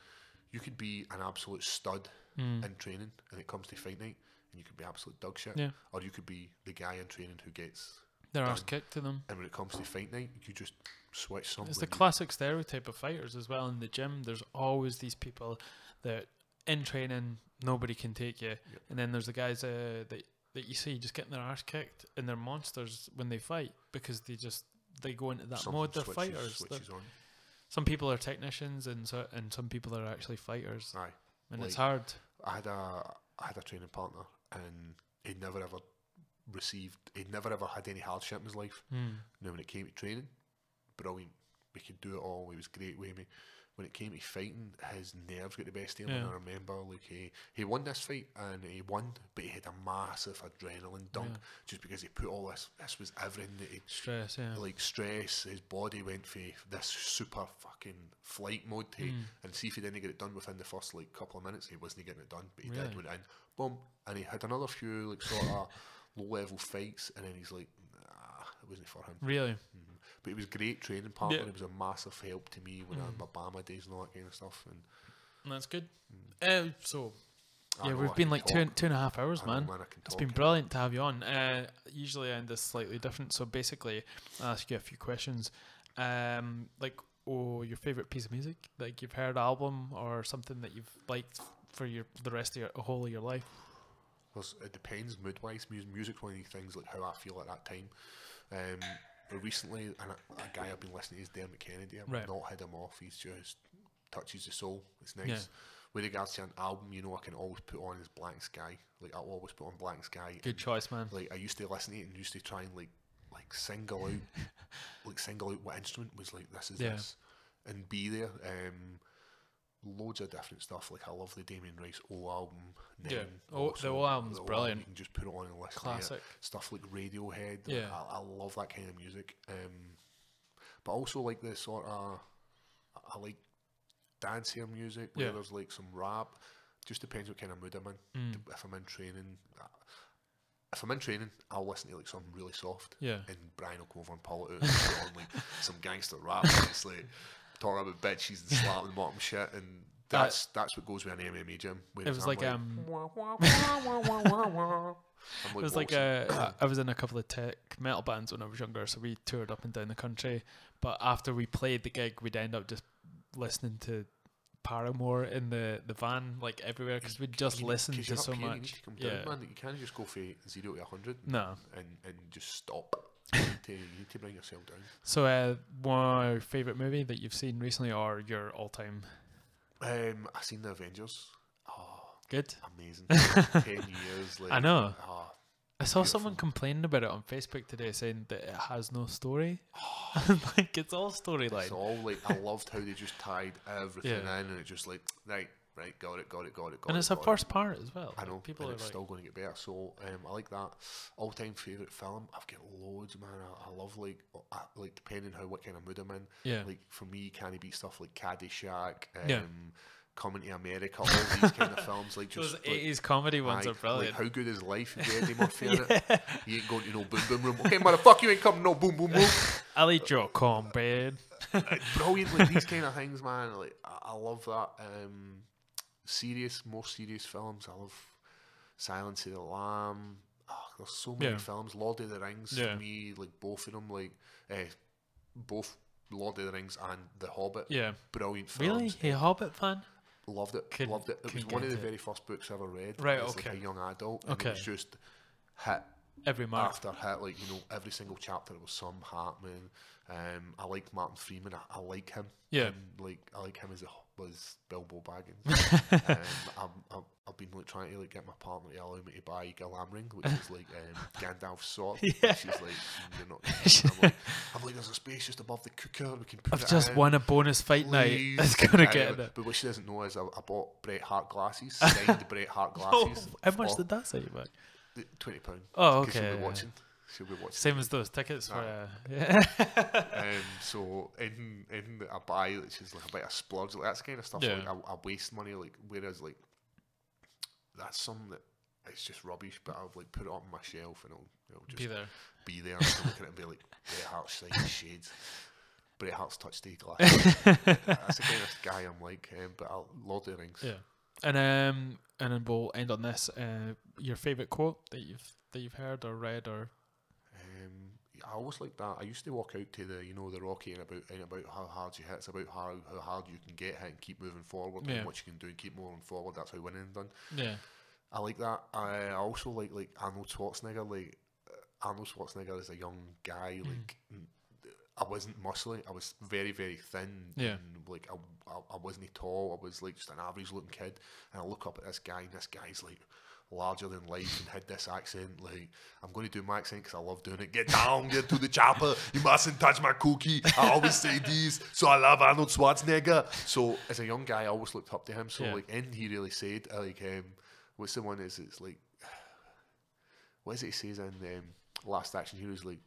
you could be an absolute stud in training, and it comes to fight night, and you could be absolute dog shit. Yeah. Or you could be the guy in training who gets their ass kicked to them. And when it comes to fight night, you just switch something. It's the classic stereotype of fighters as well in the gym. There's always these people that in training nobody can take you, and then there's the guys that you see just getting their arse kicked, and they're monsters when they fight because they go into that mode. They're fighters. Some people are technicians, and some people are actually fighters. Aye, and it's hard. I had a training partner, and he'd never ever had any hardship in his life. Now when it came to training, brilliant. We could do it all. He was great with me. When it came to fighting, his nerves got the best of him. And I remember, like, he won this fight, and he won, but he had a massive adrenaline dump just because he put all this. This was everything that he stress. Like stress. His body went for this super fucking flight mode to, and see if he didn't get it done within the first like couple of minutes, he wasn't getting it done. But he did. Went in, boom, and he had another few like sort of low level fights, and then he's like, nah, it wasn't for him. Really. But he was a great training partner. He was a massive help to me when I had my Bama days and all that kind of stuff. And that's good. So, we've been like two and a half hours, man. It's been brilliant to have you on. Usually I end this slightly different. So basically, I'll ask you a few questions. Like, your favourite piece of music? Like you've heard album or something that you've liked for the rest of the whole of your life? Well, it depends mood-wise. Music's one of these things, like how I feel at that time. But recently, and a guy I've been listening to is Dermot Kennedy. I've not had him off. He's just touches the soul. It's nice. Yeah. With regards to an album, I can always put on is Black Sky. Like I'll always put on Black Sky. Good choice, man. Like I used to listen to it and used to try and like single out what instrument was like this is this, and be there. Loads of different stuff. Like I love the Damien Rice O album. The O album's brilliant. You can just put it on and listen. Classic. To it. Stuff like Radiohead. Yeah, I love that kind of music. But also like the sort of I like dancier music where there's like some rap. Just depends what kind of mood I'm in. If I'm in training, I'll listen to like something really soft. Yeah. And Brian will come over and pull it out and put on like some gangster rap. And it's like talking about bitches and slapping them up and shit, and that's what goes with an MMA gym. It was like it was like I was in a couple of tech metal bands when I was younger, so we toured up and down the country. But after we played the gig, we'd end up just listening to Paramore in the van, like everywhere, because we'd just listen to so much. You need to come down, man. You can't just go from 0 to 100. No, and just stop. You need to bring yourself down. So, one favourite movie that you've seen recently, or your all-time? I've seen The Avengers. Oh, good, amazing. 10 years. Like, I know. I saw someone complaining about it on Facebook today, saying that it has no story. Like, it's all storyline. It's all like, I loved how they just tied everything in, and it's just like, right, got it. And it's a first part as well. I know, people and are it's like, still going to get better. So I like that. All-time favourite film, I've got loads, man. I love like depending what kind of mood I'm in. yeah, Like for me, can it be stuff like Caddyshack, Yeah. Coming to America, all these kind of films, like just those 80s comedy ones are brilliant. Like How Good Is Life? With Eddie Murphy in it. You ain't going to no boom boom room. Okay, motherfucker, you ain't coming no boom boom room. I'll eat your cornbread. Brilliant, like these kind of things, man. Like I love that. More serious films. I love Silence of the Lamb. Oh, there's so many films. Lord of the Rings for me, like both of them, like both Lord of the Rings and The Hobbit. Yeah, brilliant films. Really, a Hobbit fan? Loved it. Loved it. It was one of the very first books I ever read. Right, as okay. Like a young adult. And it was just hit every mark after hit. Like, you know, every single chapter there was some happening. I like Martin Freeman. I like him. Yeah. Like I like him as Bilbo Baggins. I've been like trying to like get my partner to allow me to buy Galam ring, which is like Gandalf's sword. Yeah. She's like, you're not. I'm like, there's a space just above the cooker. We can put I've it just in. wone a bonus fight night. It's gonna get it. But what she doesn't know is I bought Bret Hart glasses. Signed Bret Hart glasses. How much did that set you back? £20. Oh, okay. She'll be watching. Same as those tickets for so in a buy, which is like a bit of splurge, like that's kind of stuff. Like I waste money, like whereas like that's something that it's just rubbish, but I'll like put it on my shelf and it'll just be there. And I'll look at it and be like, Bret Hart's signed shades. Bret Hart's touched the glass. That's the kind of guy I'm like. But Lord of the Rings. Yeah, and then we'll end on this. Your favorite quote that you've heard or read or. I always like that. I used to walk out to the Rocky and about how hard you hit. It's about how hard you can get hit and keep moving forward and what you can do and keep moving forward. That's how winning's done. Yeah, I like that. I also like Arnold Schwarzenegger. Like Arnold Schwarzenegger as a young guy. Like I wasn't muscly. I was very very thin. Yeah, and like I wasn't tall. I was like just an average looking kid. And I look up at this guy and this guy's like larger than life and had this accent. Like, I'm going to do my accent because I love doing it. Get down, get to the chopper. You mustn't touch my cookie. I always say these. So I love Arnold Schwarzenegger. So as a young guy, I always looked up to him. So like, and he really said like, what's the one? It's like, what is it he says in Last Action Heroes? Like,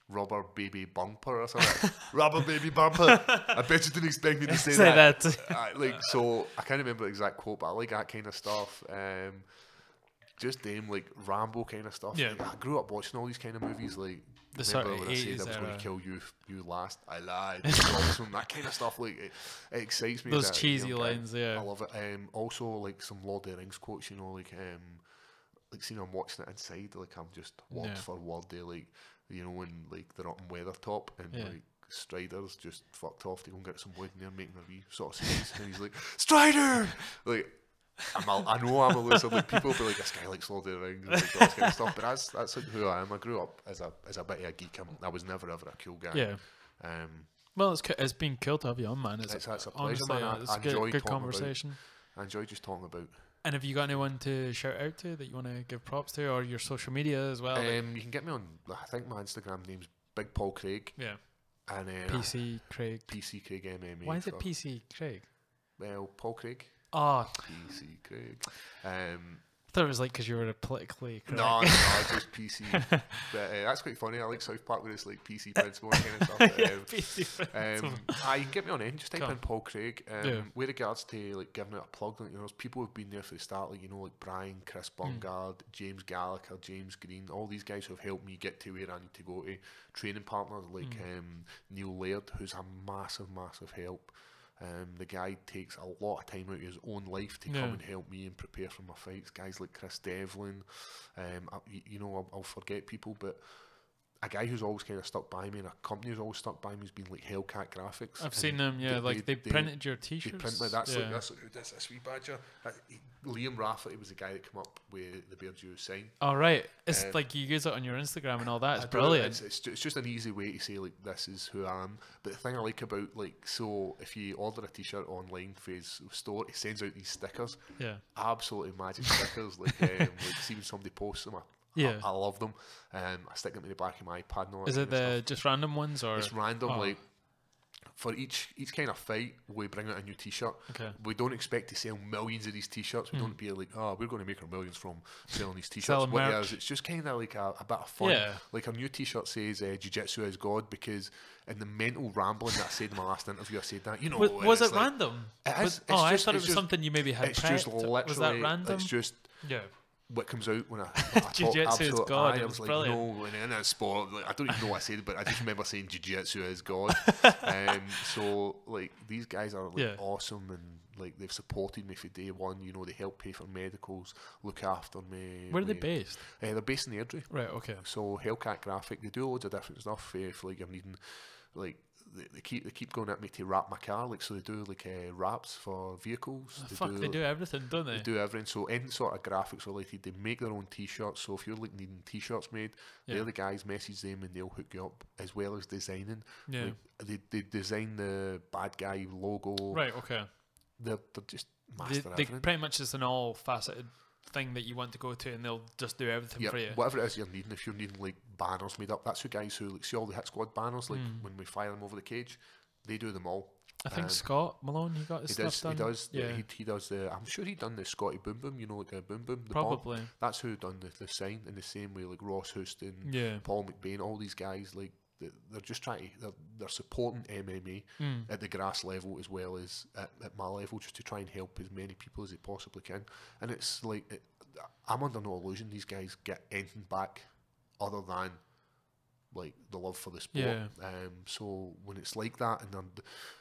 rubber baby bumper or something. Rubber baby bumper. I bet you didn't expect me to say that. Like, so I can't remember the exact quote, but I like that kind of stuff. Just them like Rambo kind of stuff. Yeah. Like, I grew up watching all these kind of movies. Like, remember when I said I was going to kill you last? I lied. That kind of stuff. Like, it excites me. Those cheesy lines. Yeah, I love it. Also, like some Lord of the Rings quotes. You know, like seeing I'm watching it inside. Like I'm just word for word there. Like, you know, when like they're up in Weathertop and like Strider's just fucked off to go and get some wood and they're making a wee sort of sneeze and he's like, Strider! Like, I know I'm a loser. Like, people will be like, this guy likes Lord of the Rings and like, all this kind of stuff, but that's like who I am. I grew up as a bit of a geek. I was never ever a cool guy. Yeah. Well, it's been cool to have you on, man. It's a pleasure, honestly, man. It's a good conversation. I enjoy just talking about. And have you got anyone to shout out to that you want to give props to, or your social media as well? You can get me on. I think my Instagram name's Big Paul Craig. Yeah. And PC Craig. PC Craig MMA. Why is it PC Craig? Well, Paul Craig. Oh. PC Craig. I thought it was like because you were politically correct. No, just PC. But that's quite funny. I like South Park with this like PC principle kind of stuff. PC principle. You can get me on in. Just type in Paul Craig. With regards to like giving it a plug, like, you know, people who've been there for the start, like, you know, like Brian, Chris Bungard, James Gallagher, James Green, all these guys who have helped me get to where I need to go to. Training partners like Neil Laird, who's a massive help. The guy takes a lot of time out of his own life to come and help me and prepare for my fights. Guys like Chris Devlin, I'll forget people, but a guy who's always kind of stuck by me and a company who's always stuck by me has been like Hellcat Graphics. I've seen them, they printed your t-shirts. They print that's who does this wee badger. Liam Rafferty was the guy that came up with the Bearjew sign. Oh right, it's like you use it on your Instagram and all that. It's brilliant. It's just an easy way to say like this is who I am. But the thing I like about so if you order a t-shirt online for his store, he sends out these stickers. Yeah, absolutely magic stickers. Like see when somebody posts them, Yeah. I love them. I stick them in the back of my iPad and all that. Is it the just random ones or? It's random, like for each kind of fight, we bring out a new T-shirt. Okay. We don't expect to sell millions of these T-shirts. We don't be like, oh, we're going to make our millions from selling these T-shirts. Selling What it merch. is, it's just kind of like a bit of fun. Yeah. Like our new T-shirt says, "Jiu-Jitsu is God," because in the mental rambling that I said in my last interview, I said that. You know, Was it like, random? It is. I thought it was something you maybe had. It's just literally. Was that random? It's just. Yeah. What comes out when I talk Jiu-Jitsu is God. I was like, brilliant. no, in a sport, like, I don't even know what I said, but I just remember saying Jiu-Jitsu is God. So like these guys are like awesome, and like they've supported me for day one. You know, they help pay for medicals, look after me. Where are they based? They're based in Bearjew. Right. Okay. So Hellcat Graphic, they do loads of different stuff. If like I'm needing, like they keep going at me to wrap my car, like so they do like wraps for vehicles. They do everything, don't they? They do everything. So any sort of graphics related, they make their own T-shirts. So if you're like needing T-shirts made, they're the guys. Message them and they'll hook you up, as well as designing. Yeah. Like, they design the bad guy logo. Right. Okay. They're just master They everything. pretty much is an all faceted thing that you want to go to, and they'll just do everything for you. Whatever it is you're needing, if you're needing like banners made up, that's who guys who like see all the Hit Squad banners, like when we fire them over the cage, they do them all. I think Scott Malone, he got his stuff done. He does. Yeah. He does the. I'm sure he done the Scotty Boom Boom. You know, like a Boom Boom. The Probably. bomb. That's who done the sign in the same way. Like Ross Houston, Yeah. Paul McBain, all these guys. Like they're just trying to. They're supporting MMA at the grass level as well as at my level, just to try and help as many people as they possibly can. And it's like I'm under no illusion these guys get anything back other than like the love for the sport. Yeah. So when it's like that, and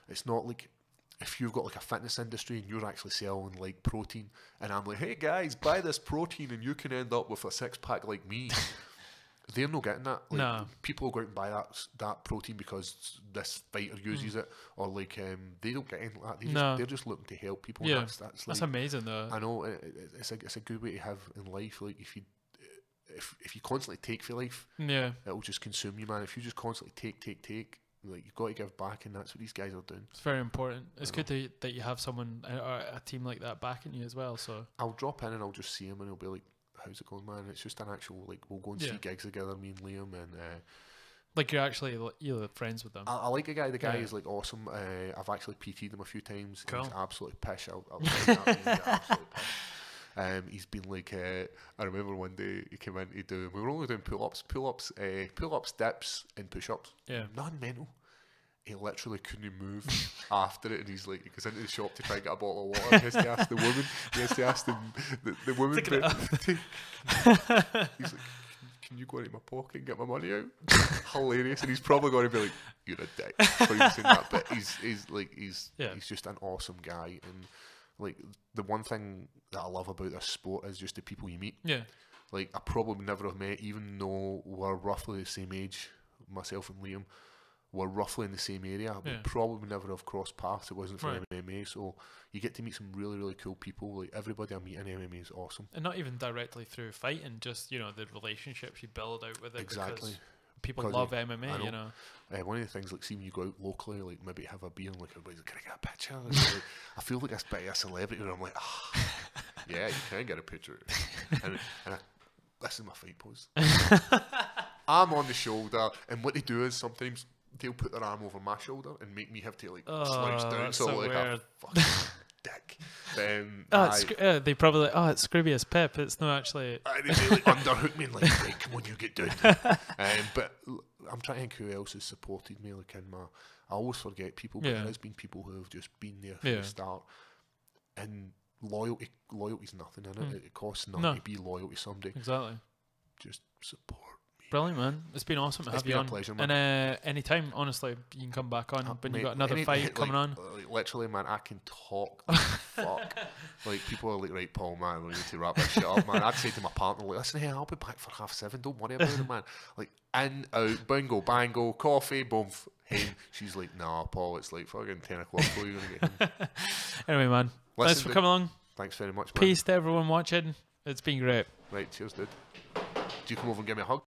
it's not like if you've got like a fitness industry and you're actually selling like protein, and I'm like, hey guys, buy this protein and you can end up with a 6-pack like me. They're not getting that. Like, no. People go out and buy that protein because this fighter uses it, or like they don't get anything like that. They're just looking to help people. Yeah, that's like, amazing though. I know it's a good way to have in life. Like if you constantly take for life, it'll just consume you, man. If you just constantly take, like you've got to give back, and that's what these guys are doing. It's very important. It's good that you have someone, a team like that backing you as well. So I'll drop in and I'll just see him, and he'll be like, how's it going, man? It's just an actual, like, we'll go and see gigs together, me and Liam, and like you're friends with them. I like a guy. The guy is like awesome. I've actually PT'd him a few times. Cool. He's absolutely pish. I'll say that. He's absolutely pish. He's been like, I remember one day he came in to do. We were only doing pull-ups, dips, and push-ups. Yeah, non-mental. He literally couldn't move after it, and he's like, he goes into the shop to try and get a bottle of water. He has to ask the woman. He has to ask the woman. He's like, can you go into my pocket and get my money out? Hilarious, and he's probably going to be like, you're a dick for even saying that. But he's just an awesome guy, and like the one thing that I love about this sport is just the people you meet. Yeah, like I probably never have met, even though we're roughly the same age, myself and Liam. We're roughly in the same area. We probably never have crossed paths. It wasn't for MMA, so you get to meet some really, really cool people. Like everybody I meet in MMA is awesome, and not even directly through fighting, just the relationships you build out with it. Exactly. People love MMA, you know. One of the things, like, see when you go out locally, like maybe have a beer and like everybody's like, can I get a picture? And like, I feel like this bit of a celebrity, and I'm like, yeah, you can get a picture. and this is my fight pose. I'm on the shoulder, and what they do is sometimes they'll put their arm over my shoulder and make me have to like slouch down, so like a fucking dick. They probably it's Scrooby as Pip. It's not actually. They like underhook me and like, right, come on, you get down. But I'm trying to think who else has supported me. Like in I always forget people, but there has been people who have just been there from the start. And loyalty's nothing in it. It costs nothing to be loyal to somebody. Exactly. Just support. Brilliant, man. It's been awesome to have you on. It's been a pleasure, man. And anytime, honestly, you can come back on when you've got another fight coming on. Literally, man, I can talk. Fuck. Like, people are like, right, Paul, man, we need to wrap this shit up, man. I'd say to my partner, like, listen, hey, I'll be back for 7:30. Don't worry about it, man. Like, in, out, bingo, bango, coffee, boom, hey. She's like, nah, Paul, it's like fucking 10 o'clock before you're going to get home. Anyway, man, thanks for coming along. Thanks very much, man. Peace to everyone watching. It's been great. Right, cheers, dude. Do you come over and give me a hug?